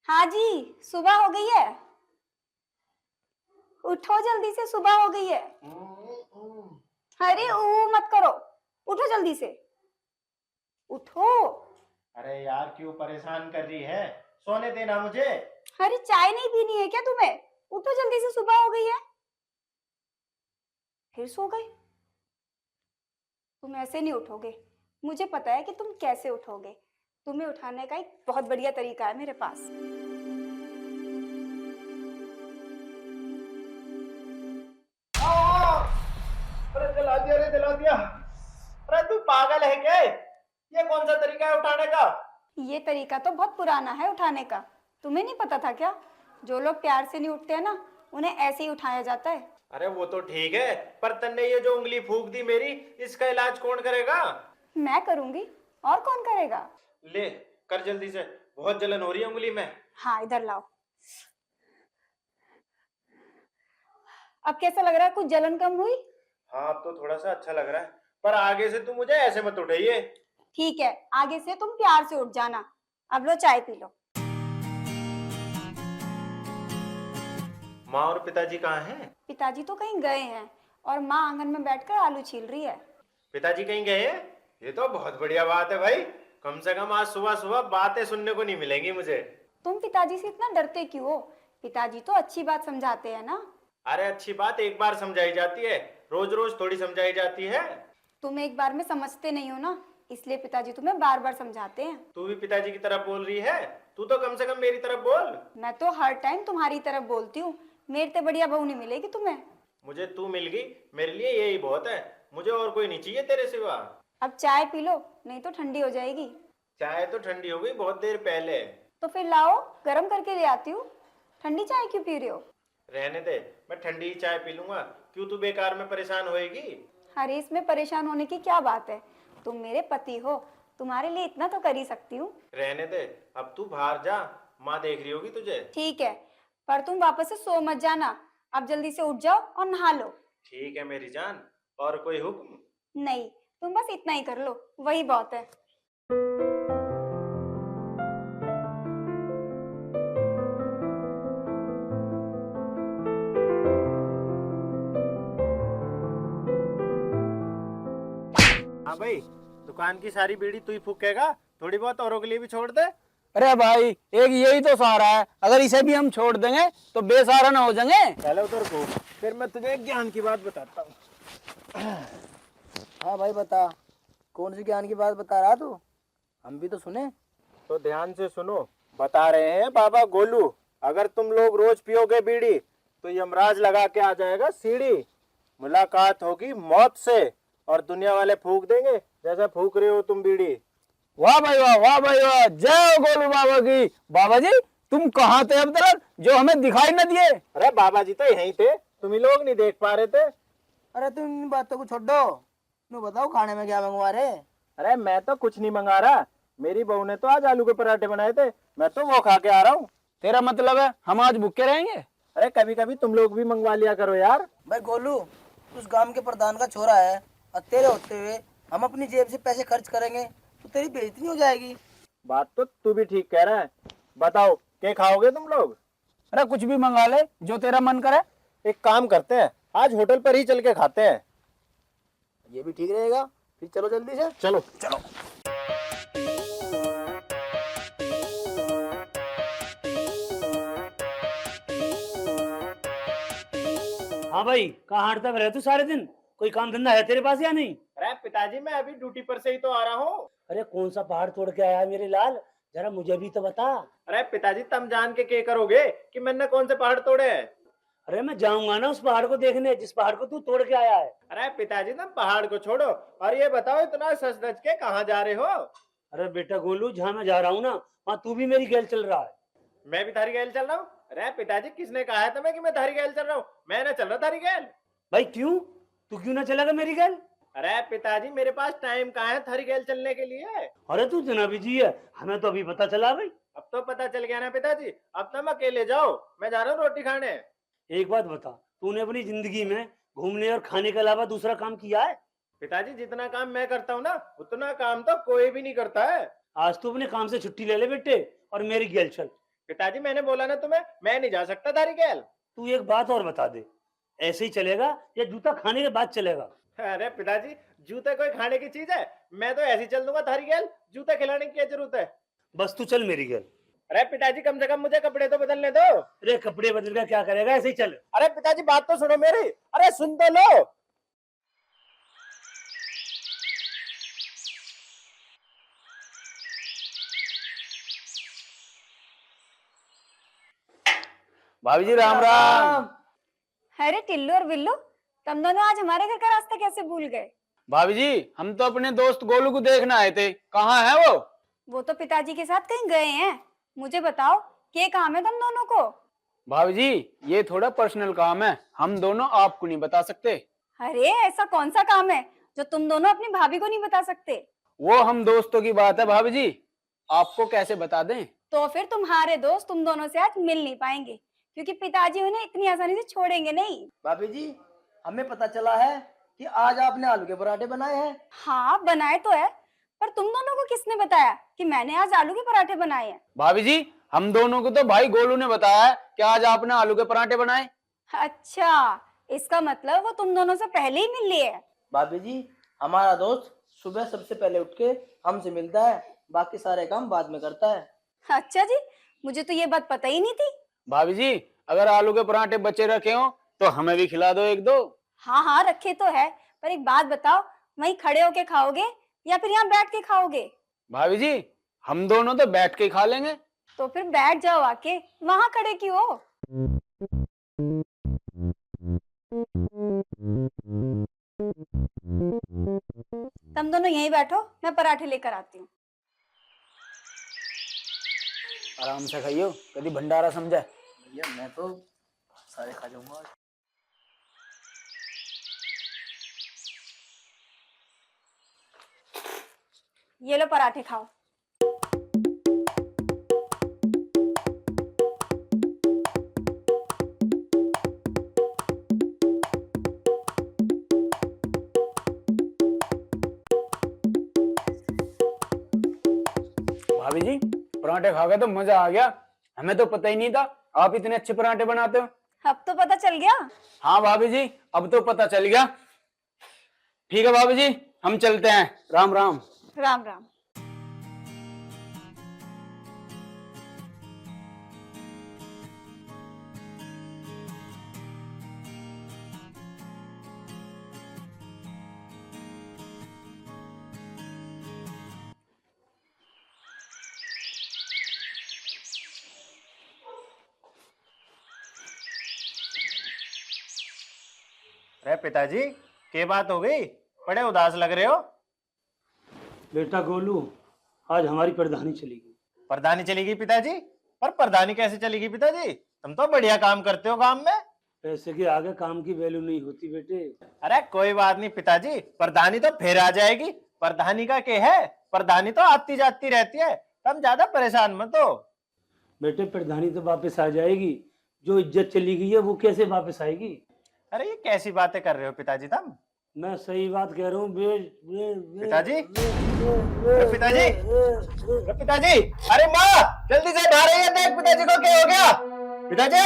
हाँ जी, सुबह हो गई है, उठो जल्दी से, सुबह हो गई है। अरे ऊ मत करो, उठो जल्दी से, उठो। अरे यार क्यों परेशान कर रही है, सोने देना मुझे। अरे चाय नहीं पीनी है क्या तुम्हें? उठो जल्दी से, सुबह हो गई है। फिर सो गई। तुम ऐसे नहीं उठोगे, मुझे पता है कि तुम कैसे उठोगे। तुम्हें उठाने का एक बहुत बढ़िया तरीका है मेरे पास। अरे जला दिया, अरे जला दिया। अरे तू पागल है क्या? ये कौन सा तरीका है उठाने का? ये तरीका तो बहुत पुराना है उठाने का, तुम्हें नहीं पता था क्या? जो लोग प्यार से नहीं उठते हैं ना, उन्हें ऐसे ही उठाया जाता है। अरे वो तो ठीक है, पर तन्ने ये जो उंगली फूक दी मेरी, इसका इलाज कौन करेगा? मैं करूंगी, और कौन करेगा? ले कर जल्दी से, बहुत जलन हो रही है उंगली में। हाँ इधर लाओ। अब कैसा लग रहा है? कुछ जलन कम हुई? हाँ अब तो थोड़ा सा अच्छा लग रहा है, पर आगे से तू मुझे ऐसे मत उठाइए। ठीक है, आगे से तुम प्यार से उठ जाना। अब लो चाय पी लो। माँ और पिताजी कहाँ हैं? पिताजी तो कहीं गए हैं और माँ आंगन में बैठकर आलू छील रही है। पिताजी कहीं गए हैं? ये तो बहुत बढ़िया बात है भाई, कम से कम आज सुबह सुबह बातें सुनने को नहीं मिलेंगी मुझे। तुम पिताजी से इतना डरते क्यों हो? पिताजी तो अच्छी बात समझाते हैं ना। अरे अच्छी बात एक बार समझाई जाती है, रोज रोज थोड़ी समझाई जाती है। तुम एक बार में समझते नहीं हो ना, इसलिए पिताजी तुम्हें बार बार समझाते हैं। तू भी पिताजी की तरफ बोल रही है, तू तो कम से कम मेरी तरफ बोल। मैं तो हर टाइम तुम्हारी तरफ बोलती हूँ, मेरे से बढ़िया बहू नहीं मिलेगी तुम्हें। मुझे तू मिल गई, मेरे लिए यही बहुत है, मुझे और कोई नहीं चाहिए तेरे सिवा। अब चाय पी लो, नहीं तो ठंडी हो जाएगी। चाय तो ठंडी हो गई बहुत देर पहले। तो फिर लाओ, गर्म करके ले आती हूँ। ठंडी चाय क्यों पी रहे हो? रहने दे, मैं ठंडी ही चाय पी लूंगा, क्यों तू बेकार में परेशान होएगी? अरे इसमें परेशान होने की क्या बात है? तुम मेरे पति हो, तुम्हारे लिए इतना तो कर ही सकती हूँ। रहने दे, अब तू बाहर जा, माँ देख रही होगी तुझे। ठीक है, पर तुम वापस से सो मत जाना। अब जल्दी से उठ जाओ और नहा लो। ठीक है मेरी जान, और कोई हुक्म? नहीं, तुम बस इतना ही कर लो, वही बहुत है। हाँ भाई, दुकान की सारी बीड़ी तू ही फूकेगा, थोड़ी बहुत औरों के लिए भी छोड़ दे। अरे भाई एक यही तो सहारा है, अगर इसे भी हम छोड़ देंगे तो बेसहारा ना हो जाएंगे। पहले उधर को, फिर मैं तुझे एक ज्ञान की बात बताता हूँ। हाँ भाई बता, कौन सी ज्ञान की बात बता रहा तू? हम भी तो सुने। तो ध्यान से सुनो, बता रहे हैं बाबा गोलू, अगर तुम लोग रोज पियोगे बीड़ी तो यमराज लगा के आ जाएगा सीढ़ी, मुलाकात होगी मौत से, और दुनिया वाले फूक देंगे जैसा फूक रहे हो तुम बीड़ी। वाह भाई वाह, वाह भाई वाह, जय गोलू बाबा की। बाबा जी तुम कहाँ थे अब तक, जो हमें दिखाई न दिए? अरे बाबा जी तो यहीं थे, तुम ही लोग नहीं देख पा रहे थे। अरे तुम इन बातों को छोड़ दो, तुम बताओ खाने में क्या मंगवा रहे? अरे मैं तो कुछ नहीं मंगा रहा, मेरी बहू ने तो आज आलू के पराठे बनाए थे, मैं तो वो खा के आ रहा हूँ। तेरा मतलब है हम आज भूखे रहेंगे? अरे कभी कभी तुम लोग भी मंगवा लिया करो यार। भाई गोलू, उस गांव के प्रधान का छोरा है, और तेरे होते हुए हम अपनी जेब से पैसे खर्च करेंगे तो तेरी बेइज्जती नहीं हो जाएगी? बात तो तू भी ठीक कह रहा है, बताओ क्या खाओगे तुम लोग? अरे कुछ भी मंगा ले, जो तेरा मन करे। एक काम करते हैं, आज होटल पर ही चल के खाते हैं। ये भी ठीक रहेगा, फिर चलो जल्दी से। चलो चलो। हाँ भाई, कहाँ हटता रहे तू सारे दिन? कोई काम धंधा है तेरे पास या नहीं? अरे पिताजी मैं अभी ड्यूटी पर से ही तो आ रहा हूँ। अरे कौन सा पहाड़ तोड़ के आया है मेरे लाल, जरा मुझे भी तो बता। अरे पिताजी तुम जान के क्या करोगे कि मैंने कौन से पहाड़ तोड़े हैं? अरे मैं जाऊंगा ना उस पहाड़ को देखने जिस पहाड़ को तू तोड़ के आया है। अरे पिताजी तुम पहाड़ को छोड़ो और ये बताओ इतना सच धज के कहाँ जा रहे हो? अरे बेटा गोलू, जहाँ मैं जा रहा हूँ ना वहाँ तू भी मेरी गैल चल रहा है। मैं भी थारी गैल चल रहा हूँ? अरे पिताजी किसने कहा है तुम्हें कि मैं थारी गैल चल रहा हूँ? मैं ना चल रहा थारी गैल। भाई क्यों, तू क्यों ना चलेगा मेरी गैल? अरे पिताजी मेरे पास टाइम कहाँ है थारी गैल चलने के लिए? अरे तू जना बिजी है, हमें तो अभी पता चला भाई। अब तो पता चल गया ना पिताजी, अब तुम अकेले जाओ, मैं जा रहा हूँ रोटी खाने। एक बात बता, तूने अपनी जिंदगी में घूमने और खाने के अलावा दूसरा काम किया है? पिताजी जितना काम मैं करता हूँ ना उतना काम तो कोई भी नहीं करता है। आज तू अपने काम से छुट्टी ले ले बेटे और मेरी गैल चल। पिताजी मैंने बोला ना तुम्हें, मैं नहीं जा सकता थारी गैल। तू एक बात और बता दे, ऐसे ही चलेगा या जूता खाने के बाद चलेगा? अरे पिताजी, जूते कोई खाने की चीज है? मैं तो ऐसे ही चल दूंगा थारी गेल, जूते खिलाने की क्या जरूरत है? बस तू चल मेरी गेल। अरे पिताजी, कम से कम मुझे कपड़े तो बदलने दो। अरे कपड़े बदल का क्या करेगा, ऐसे ही चल। अरे पिताजी, बात तो सुनो मेरी। अरे सुन तो लो। भाभी जी राम राम। अरे टिल्लू और बिल्लू, तुम दोनों आज हमारे घर का रास्ता कैसे भूल गए? भाभी जी, हम तो अपने दोस्त गोलू को देखना आए थे, कहाँ है वो? वो तो पिताजी के साथ कहीं गए हैं। मुझे बताओ, क्या काम है तुम दोनों को? भाभी जी, ये थोड़ा पर्सनल काम है, हम दोनों आपको नहीं बता सकते। अरे ऐसा कौन सा काम है जो तुम दोनों अपनी भाभी को नहीं बता सकते? वो हम दोस्तों की बात है भाभी जी, आपको कैसे बता दें? तो फिर तुम्हारे दोस्त तुम दोनों से आज मिल नहीं पाएंगे, क्योंकि पिताजी उन्हें इतनी आसानी से छोड़ेंगे नहीं। भाभी जी, हमें पता चला है कि आज आपने आलू के पराठे बनाए हैं। हाँ बनाए तो है, पर तुम दोनों को किसने बताया कि मैंने आज आलू के पराठे बनाए हैं? भाभी जी, हम दोनों को तो भाई गोलू ने बताया है कि आज आपने आलू के पराठे बनाए। अच्छा, इसका मतलब वो तुम दोनों से पहले ही मिल लिए है। भाभी जी, हमारा दोस्त सुबह सबसे पहले उठ के हमसे मिलता है, बाकी सारे काम बाद में करता है। अच्छा जी, मुझे तो ये बात पता ही नहीं थी। भाभी जी, अगर आलू के पराठे बचे रखे हो तो हमें भी खिला दो एक दो। हाँ हाँ रखे तो है, पर एक बात बताओ, वहीं खड़े होके खाओगे या फिर यहाँ बैठ के खाओगे? भाभी जी, हम दोनों तो बैठ के खा लेंगे। तो फिर बैठ जाओ आके, वहां खड़े क्यों हो? तुम दोनों यहीं बैठो, मैं पराठे लेकर आती हूँ। आराम से खाइयो, कभी भंडारा समझा। भैया मैं तो सारे खा जाऊंगा। ये लो पराठे खाओ। भाभी जी, पराठे खा के तो मजा आ गया, हमें तो पता ही नहीं था आप इतने अच्छे पराठे बनाते हो। अब तो पता चल गया। हाँ भाभी जी, अब तो पता चल गया। ठीक है भाभी जी, हम चलते हैं। राम राम। राम राम। अरे पिताजी, क्या बात हो गई? बड़े उदास लग रहे हो। बेटा गोलू, आज हमारी प्रधानी चलेगी। प्रधानी चलेगी पिताजी? पर प्रधानी कैसे चलेगी पिताजी? तुम तो बढ़िया काम करते हो काम में। पैसे के आगे काम की वैल्यू नहीं होती बेटे। अरे कोई बात नहीं पिताजी, प्रधानी तो फिर आ जाएगी। प्रधानी का क्या है, प्रधानी तो आती जाती रहती है, तुम ज्यादा परेशान मत हो। बेटे प्रधानी तो वापस आ जाएगी, जो इज्जत चली गई है वो कैसे वापस आएगी? अरे ये कैसी बातें कर रहे हो पिताजी तुम? मैं सही बात कह रहा हूँ पिताजी, पिताजी, पिताजी, अरे माँ जल्दी से बाहर आइए, देख पिताजी को क्या हो गया। पिताजी,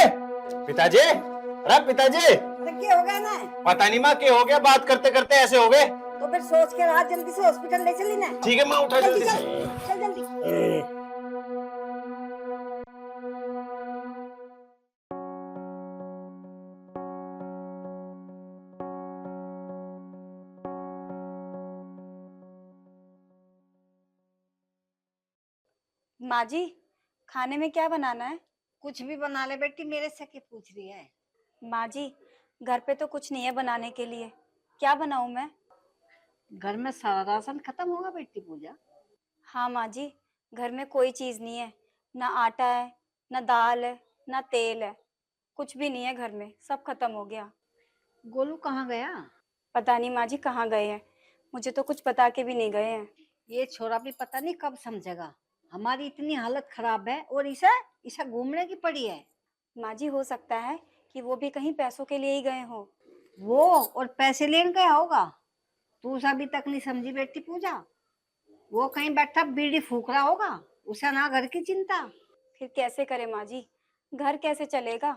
पिताजी, अरे पिताजी, तो क्या हो गया ना? पता नहीं माँ क्या हो गया, बात करते करते ऐसे हो गए। तो फिर सोच के रात जल्दी से हॉस्पिटल ले चली ना। ठीक है माँ, उठा जल्दी से। चल जल्दी। माँ जी, खाने में क्या बनाना है? कुछ भी बना ले बेटी, मेरे से क्या पूछ रही है? माँ जी, घर पे तो कुछ नहीं है बनाने के लिए, क्या बनाऊं मैं? घर में सारा राशन खत्म होगा बेटी पूजा। हाँ माँ जी, घर में कोई चीज नहीं है, ना आटा है, ना दाल है, ना तेल है, कुछ भी नहीं है घर में, सब खत्म हो गया। गोलू कहाँ गया? पता नहीं माँ जी कहाँ गए हैं, मुझे तो कुछ बता के भी नहीं गए हैं। ये छोरा भी पता नहीं कब समझेगा, हमारी इतनी हालत खराब है और इसे घूमने की पड़ी है। माँ जी हो सकता है कि वो भी कहीं पैसों के लिए ही गए हो। वो और पैसे लेने गया होगा, तू उसे अभी तक नहीं समझी बेटी पूजा। वो कहीं बैठा बीड़ी फूक रहा होगा, उसे ना घर की चिंता। फिर कैसे करे माँ जी, घर कैसे चलेगा?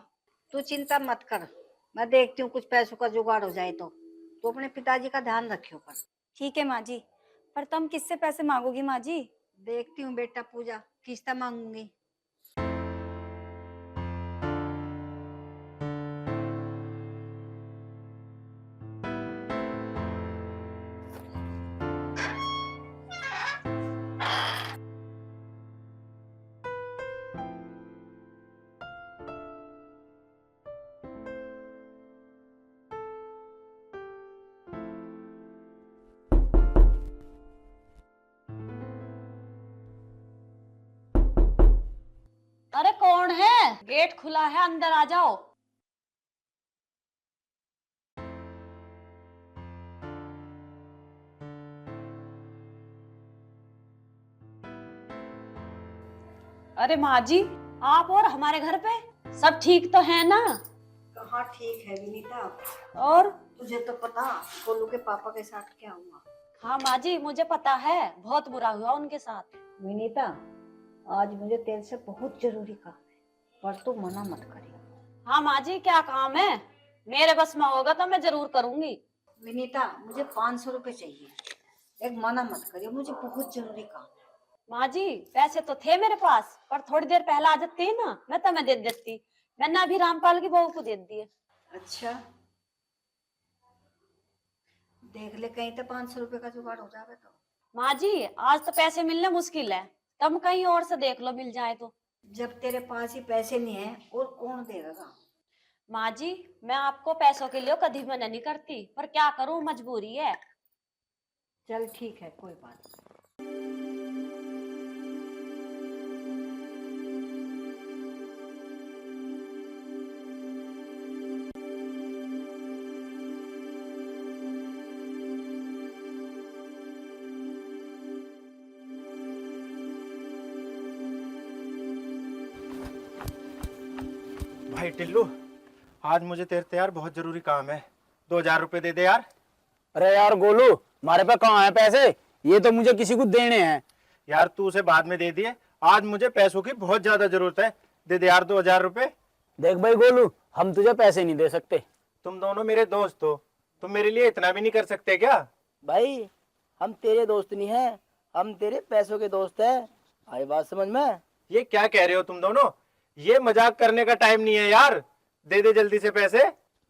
तू चिंता मत कर, मैं देखती हूँ कुछ पैसों का जुगाड़ हो जाए तो। तो अपने पिताजी का ध्यान रखियो कर। ठीक है माँ जी, पर तुम किससे पैसे मांगोगी माँ जी? देखती हूँ बेटा पूजा, किस्ता मांगूंगी। अरे कौन है? गेट खुला है, अंदर आ जाओ। अरे माँ जी, आप और हमारे घर पे सब ठीक तो है ना? कहाँ ठीक है विनीता, और तुझे तो पता गोलू के पापा के साथ क्या हुआ। हाँ माँ जी, मुझे पता है, बहुत बुरा हुआ उनके साथ। विनीता, आज मुझे तेरे से बहुत जरूरी काम है, पर तू मना मत करियो। हाँ माँ जी, क्या काम है? मेरे बस में होगा तो मैं जरूर करूंगी। विनीता, मुझे 500 रुपए चाहिए, एक मना मत करियो, मुझे बहुत जरूरी काम है। माँ जी, पैसे तो थे मेरे पास, पर थोड़ी देर पहले आ जाती है ना, मैं तुम्हें दे देती। मैंने अभी रामपाल की बहू को दे दिए। अच्छा, देख ले कहीं तो 500 रुपए का जुगाड़ हो जावे तो। माँ जी, आज तो पैसे मिलने मुश्किल है, तुम कहीं और से देख लो, मिल जाए तो। जब तेरे पास ही पैसे नहीं है और कौन देगा। माँ जी, मैं आपको पैसों के लिए कभी मना नहीं करती, पर क्या करूँ, मजबूरी है। चल ठीक है, कोई बात नहीं। भाई टिल्लू, आज मुझे तेरे से यार बहुत जरूरी काम है। 2000 रुपए दे दे यार। अरे यार गोलू, हमारे पास कहाँ है पैसे? ये तो मुझे किसी को देने हैं। यार तू उसे बाद में दे दिए, आज मुझे पैसों की बहुत ज्यादा जरूरत है। दे दे यार 2000 रुपए। देख भाई गोलू, हम तुझे पैसे नहीं दे सकते। तुम दोनों मेरे दोस्त हो, तुम मेरे लिए इतना भी नहीं कर सकते क्या? भाई हम तेरे दोस्त नहीं है, हम तेरे पैसों के दोस्त है। आई बात समझ में? ये क्या कह रहे हो तुम दोनों? ये मजाक करने का टाइम नहीं है यार, दे दे जल्दी से पैसे।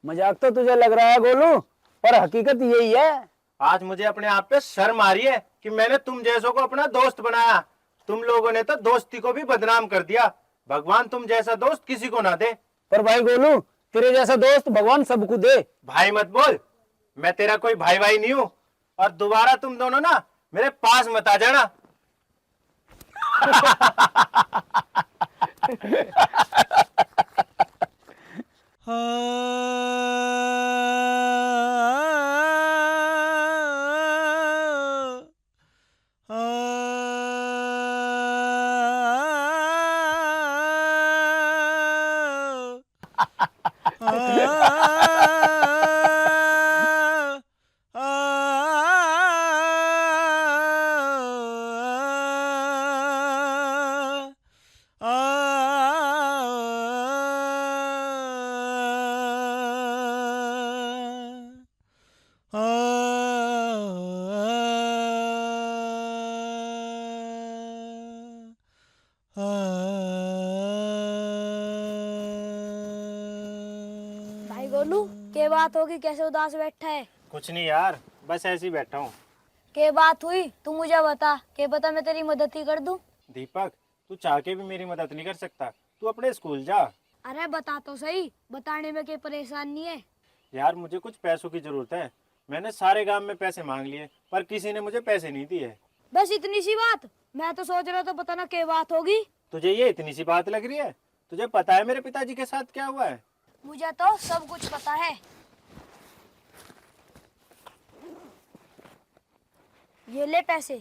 मजाक तो तुझे लग रहा है गोलू, पर हकीकत यही है। आज मुझे अपने आप पे शर्म आ रही है कि मैंने तुम जैसों को अपना दोस्त बनाया। तुम लोगों ने तो दोस्ती को भी बदनाम कर दिया। भगवान तुम जैसा दोस्त किसी को ना दे। पर भाई गोलू, तेरे जैसा दोस्त भगवान सबको दे। भाई मत बोल, मैं तेरा कोई भाई भाई नहीं हूँ। और दोबारा तुम दोनों ना मेरे पास मत आ जाना। भाई गोलू, के बात होगी, कैसे उदास बैठा है? कुछ नहीं यार, बस ऐसे ही बैठा हूँ। के बात हुई, तू मुझे बता, के बता, मैं तेरी मदद ही कर दूं। दीपक, तू चाह के भी मेरी मदद नहीं कर सकता, तू अपने स्कूल जा। अरे बता तो सही, बताने में कोई परेशानी है? यार मुझे कुछ पैसों की जरूरत है। मैंने सारे गांव में पैसे मांग लिए, पर किसी ने मुझे पैसे नहीं दिए। बस इतनी सी बात? मैं तो सोच रहा था पता ना क्या बात होगी। तुझे ये इतनी सी बात लग रही है? तुझे पता है मेरे पिताजी के साथ क्या हुआ है? मुझे तो सब कुछ पता है। ये ले पैसे।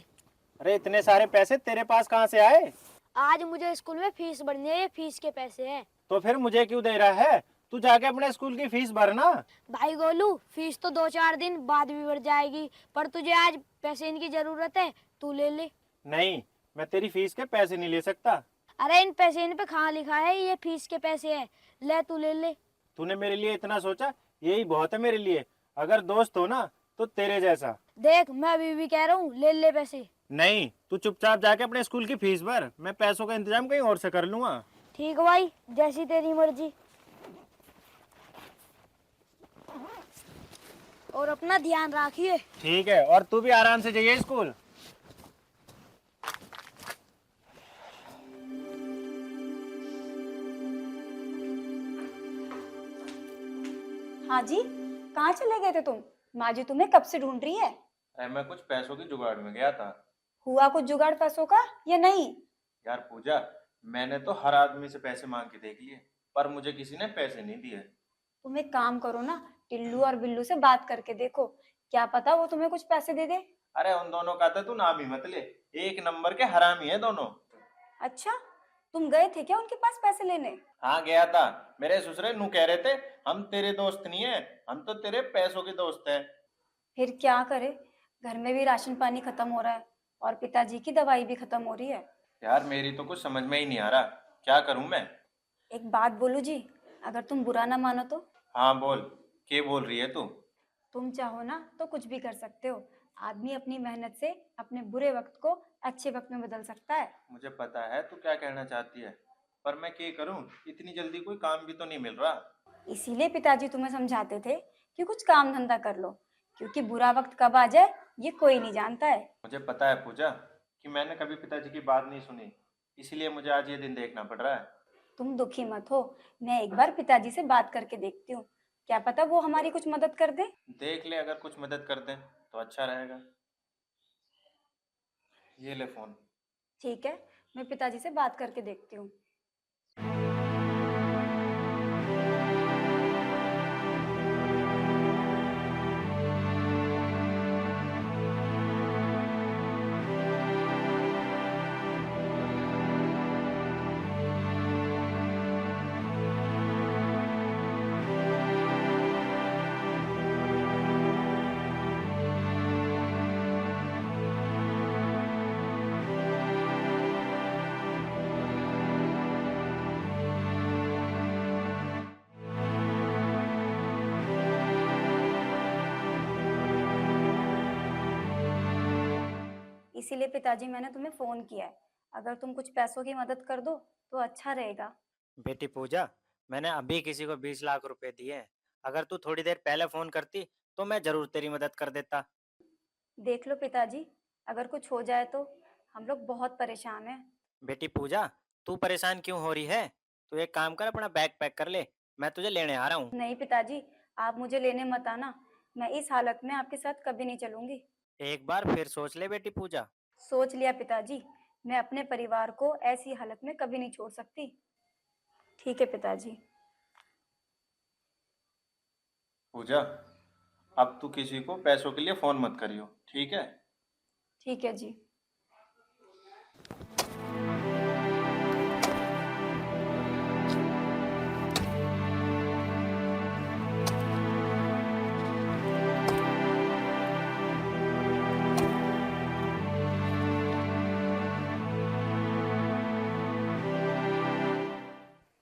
अरे इतने सारे पैसे तेरे पास कहाँ से आए? आज मुझे स्कूल में फीस भरनी है, ये फीस के पैसे हैं। तो फिर मुझे क्यों दे रहा है? तू जाके अपने स्कूल की फीस भरना। भाई गोलू, फीस तो 2-4 दिन बाद भी बढ़ जाएगी, पर तुझे आज पैसे इनकी जरूरत है, तू ले ले। नहीं, मैं तेरी फीस के पैसे नहीं ले सकता। अरे इन पैसे इन पे कहाँ लिखा है ये फीस के पैसे है, ले तू ले ले। तूने मेरे लिए इतना सोचा, यही बहुत है मेरे लिए। अगर दोस्त हो ना तो तेरे जैसा। देख मैं अभी भी कह रहा हूँ ले ले पैसे। नहीं, तू चुपचाप जाके अपने स्कूल की फीस भर, मैं पैसों का इंतजाम कहीं और से कर लूंगा। ठीक है भाई, जैसी तेरी मर्जी। और अपना ध्यान रखिए। ठीक है, और तू भी आराम से जाइए स्कूल। हाँ जी, कहाँ चले गए थे तुम? माँ जी तुम्हें कब से ढूंढ रही है। अरे मैं कुछ पैसों की जुगाड़ में गया था। हुआ कुछ जुगाड़ पैसों का या नहीं? यार पूजा, मैंने तो हर आदमी से पैसे मांग के देख लिए, पर मुझे किसी ने पैसे नहीं दिए। तुम एक काम करो ना, टिल्लू और बिल्लू से बात करके देखो, क्या पता वो तुम्हें कुछ पैसे दे दे। अरे उन दोनों का तो तू नाम ही मत ले, एक नंबर के हरामी है दोनों। अच्छा, तुम गए थे क्या उनके पास पैसे लेने? हाँ गया था। मेरे ससुरे नू कह रहे थे हम तेरे दोस्त नहीं है, हम तो तेरे पैसों के दोस्त हैं। फिर क्या करे, घर में भी राशन पानी खत्म हो रहा है और पिताजी की दवाई भी खत्म हो रही है। यार मेरी तो कुछ समझ में ही नहीं आ रहा, क्या करूं मैं। एक बात बोलूं जी, अगर तुम बुरा ना मानो तो? हाँ बोल, क्या बोल रही है तू? तुम चाहो ना तो कुछ भी कर सकते हो। आदमी अपनी मेहनत से अपने बुरे वक्त को अच्छे वक्त में बदल सकता है। मुझे पता है तू क्या कहना चाहती है, पर मैं क्या करूं, इतनी जल्दी कोई काम भी तो नहीं मिल रहा। इसीलिए पिताजी तुम्हें समझाते थे कि कुछ काम धंधा कर लो, क्योंकि बुरा वक्त कब आ जाए ये कोई नहीं जानता है। मुझे पता है पूजा कि मैंने कभी पिताजी की बात नहीं सुनी, इसलिए मुझे आज ये दिन देखना पड़ रहा है। तुम दुखी मत हो, मैं एक बार पिताजी से बात करके देखती हूँ, क्या पता वो हमारी कुछ मदद कर दे। देख ले, अगर कुछ मदद कर दे तो अच्छा रहेगा। ये ले फोन। ठीक है, मैं पिताजी से बात करके देखती हूँ। इसीलिए पिताजी मैंने तुम्हें फोन किया है, अगर तुम कुछ पैसों की मदद कर दो तो अच्छा रहेगा। बेटी पूजा, मैंने अभी किसी को 20 लाख रुपए दिए हैं, अगर तू थोड़ी देर पहले फोन करती तो मैं जरूर तेरी मदद कर देता। देख लो पिताजी, अगर कुछ हो जाए तो हम लोग बहुत परेशान हैं। बेटी पूजा, तू परेशान क्यों हो रही है? तू एक काम कर, अपना बैग पैक कर ले, मैं तुझे लेने आ रहा हूँ। नहीं पिताजी, आप मुझे लेने मत आना, मैं इस हालत में आपके साथ कभी नहीं चलूंगी। एक बार फिर सोच ले बेटी पूजा। सोच लिया पिताजी, मैं अपने परिवार को ऐसी हालत में कभी नहीं छोड़ सकती। ठीक है पिताजी। पूजा, अब तू किसी को पैसों के लिए फोन मत करियो, ठीक है? ठीक है जी।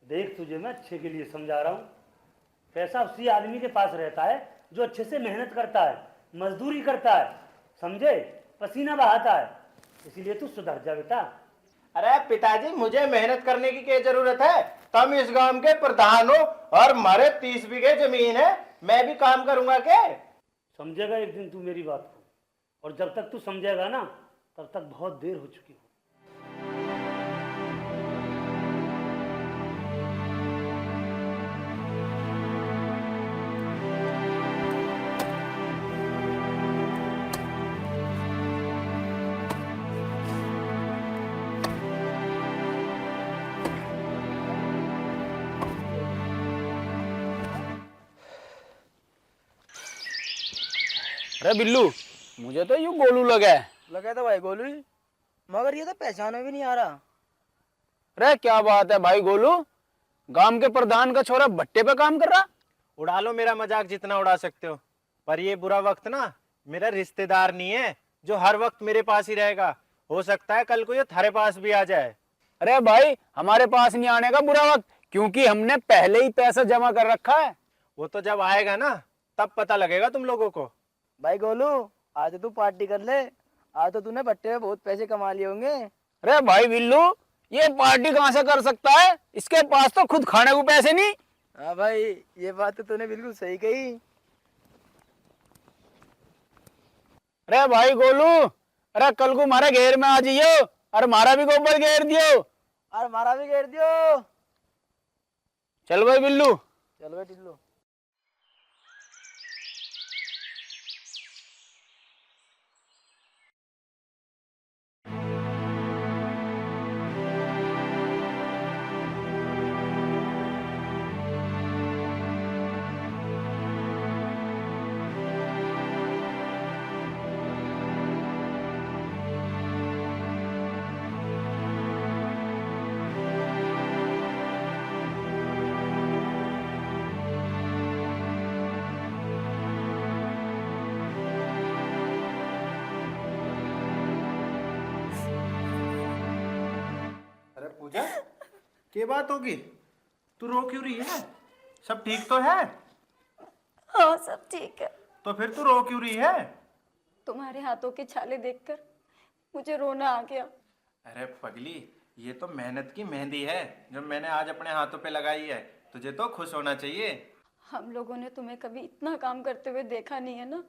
देख तुझे मैं अच्छे के लिए समझा रहा हूँ। पैसा उसी आदमी के पास रहता है जो अच्छे से मेहनत करता है, मजदूरी करता है, समझे, पसीना बहाता है। इसीलिए तू सुधर जा बेटा। अरे पिताजी, मुझे मेहनत करने की क्या जरूरत है? तुम इस गांव के प्रधान हो और हमारे 30 बीघे जमीन है, मैं भी काम करूंगा क्या? समझेगा एक दिन तू मेरी बात को, और जब तक तू समझेगा ना तब तक बहुत देर हो चुकी है। अरे बिल्लू, मुझे तो यूं गोलू लगा है। लगा था भाई गोलू ही, मगर ये तो पहचान में भी नहीं आ रहा। अरे क्या बात है भाई गोलू, गांव के प्रधान का छोरा भट्टे पे काम कर रहा। उड़ा लो मेरा मजाक जितना उड़ा सकते हो, पर ये बुरा वक्त ना मेरा रिश्तेदार नहीं है जो हर वक्त मेरे पास ही रहेगा। हो सकता है कल को ये थारे पास भी आ जाए। अरे भाई, हमारे पास नहीं आने का बुरा वक्त, क्योंकि हमने पहले ही पैसा जमा कर रखा है। वो तो जब आएगा ना तब पता लगेगा तुम लोगों को। भाई गोलू, आज तो तू पार्टी कर ले। आज तो तूने भट्टे में बहुत पैसे कमा लिए होंगे। अरे भाई बिल्लू, ये पार्टी कहाँ से कर सकता है? इसके पास तो खुद खाने को पैसे नहीं। हाँ भाई, ये बात तो तूने बिल्कुल सही कही। अरे भाई गोलू, अरे कल को हमारे घेर में आ जाइयो और हमारा भी गोबर घेर दियो और हमारा भी घेर दियो। चल भाई बिल्लू, चल भाई टिल्लू। अरे पूजा, क्या बात होगी? तू रो क्यों रही है? सब ठीक तो है? हाँ सब ठीक है। तो फिर तू रो क्यों रही है? तुम्हारे हाथों के छाले देखकर मुझे रोना आ गया। अरे पगली, ये तो मेहनत की मेहंदी है जो मैंने आज अपने हाथों पे लगाई है। तुझे तो खुश होना चाहिए। हम लोगों ने तुम्हें कभी इतना काम करते हुए देखा नहीं है ना,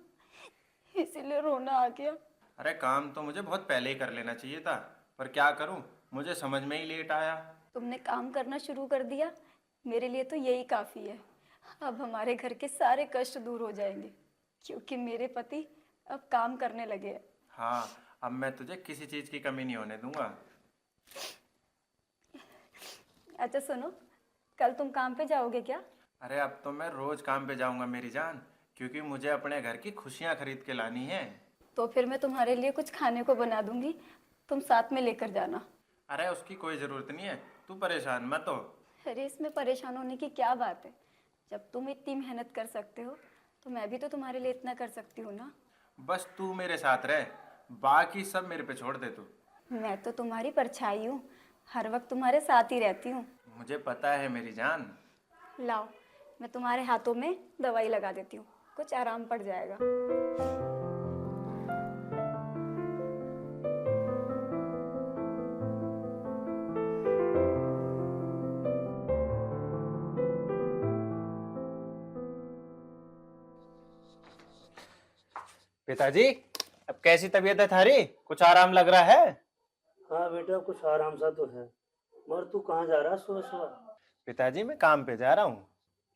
इसीलिए रोना आ गया। अरे काम तो मुझे बहुत पहले ही कर लेना चाहिए था, पर क्या करूं, मुझे समझ में ही लेट आया। तुमने काम करना शुरू कर दिया, मेरे लिए तो यही काफी है। अब हमारे घर के सारे कष्ट दूर हो जाएंगे, क्योंकि मेरे पति अब काम करने लगे हैं। हाँ, अब मैं तुझे किसी चीज की कमी नहीं होने दूंगा। अच्छा सुनो, कल तुम काम पे जाओगे क्या? अरे अब तो मैं रोज काम पे जाऊंगा मेरी जान, क्योंकि मुझे अपने घर की खुशियां खरीद के लानी है। तो फिर मैं तुम्हारे लिए कुछ खाने को बना दूंगी, तुम साथ में लेकर जाना। अरे उसकी कोई जरूरत नहीं है, तू परेशान मत हो। अरे इसमें परेशान होने की क्या बात है? जब तुम इतनी मेहनत कर सकते हो तो मैं भी तो तुम्हारे लिए इतना कर सकती हूँ ना। बस तू मेरे साथ रह, बाकी सब मेरे पे छोड़ दे तू। मैं तो तुम्हारी परछाई हूँ, हर वक्त तुम्हारे साथ ही रहती हूँ। मुझे पता है मेरी जान। लाओ, मैं तुम्हारे हाथों में दवाई लगा देती हूँ, कुछ आराम पड़ जाएगा। पिताजी, अब कैसी तबीयत है थारी? कुछ आराम लग रहा है? हाँ बेटा, कुछ आराम सा तो है। मगर तू कहाँ जा रहा है सुबह सुबह? पिताजी मैं काम पे जा रहा हूँ।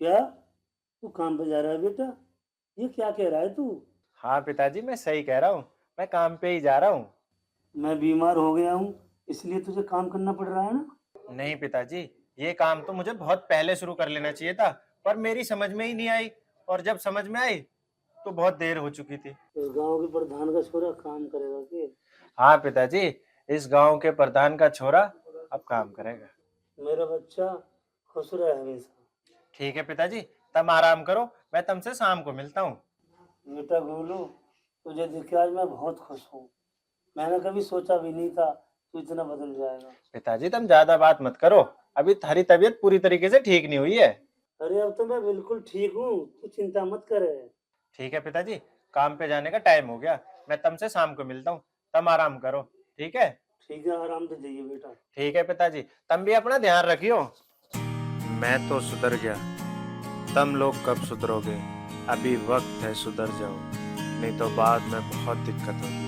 क्या? तू काम पे जा रहा है बेटा? ये क्या कह रहा है तू? हाँ पिताजी, मैं सही कह रहा हूँ, मैं काम पे ही जा रहा हूँ। मैं बीमार हो गया हूँ, इसलिए तुझे काम करना पड़ रहा है ना? नहीं पिताजी, ये काम तो मुझे बहुत पहले शुरू कर लेना चाहिए था, पर मेरी समझ में ही नहीं आई, और जब समझ में आई तो बहुत देर हो चुकी थी। इस गांव के प्रधान का छोरा काम करेगा के? हाँ पिताजी, इस गांव के प्रधान का छोरा अब काम करेगा। मेरा बच्चा खुश रहे हमेशा। ठीक है पिताजी, तब आराम करो, मैं तुमसे शाम को मिलता हूँ। बेटा गोलू, तुझे देख के आज मैं बहुत खुश हूँ। मैंने कभी सोचा भी नहीं था तू इतना बदल जाएगा। पिताजी तुम ज्यादा बात मत करो, अभी थारी तबीयत पूरी तरीके से ठीक नहीं हुई है। अरे अब तो मैं बिल्कुल ठीक हूँ, तू चिंता मत करे। ठीक है पिताजी, काम पे जाने का टाइम हो गया, मैं तुमसे शाम को मिलता हूँ, तुम आराम करो। ठीक है? ठीक है, आराम से जाइए बेटा। ठीक है पिताजी, तुम भी अपना ध्यान रखियो। मैं तो सुधर गया, तुम लोग कब सुधरोगे? अभी वक्त है, सुधर जाओ, नहीं तो बाद में बहुत दिक्कत होगी।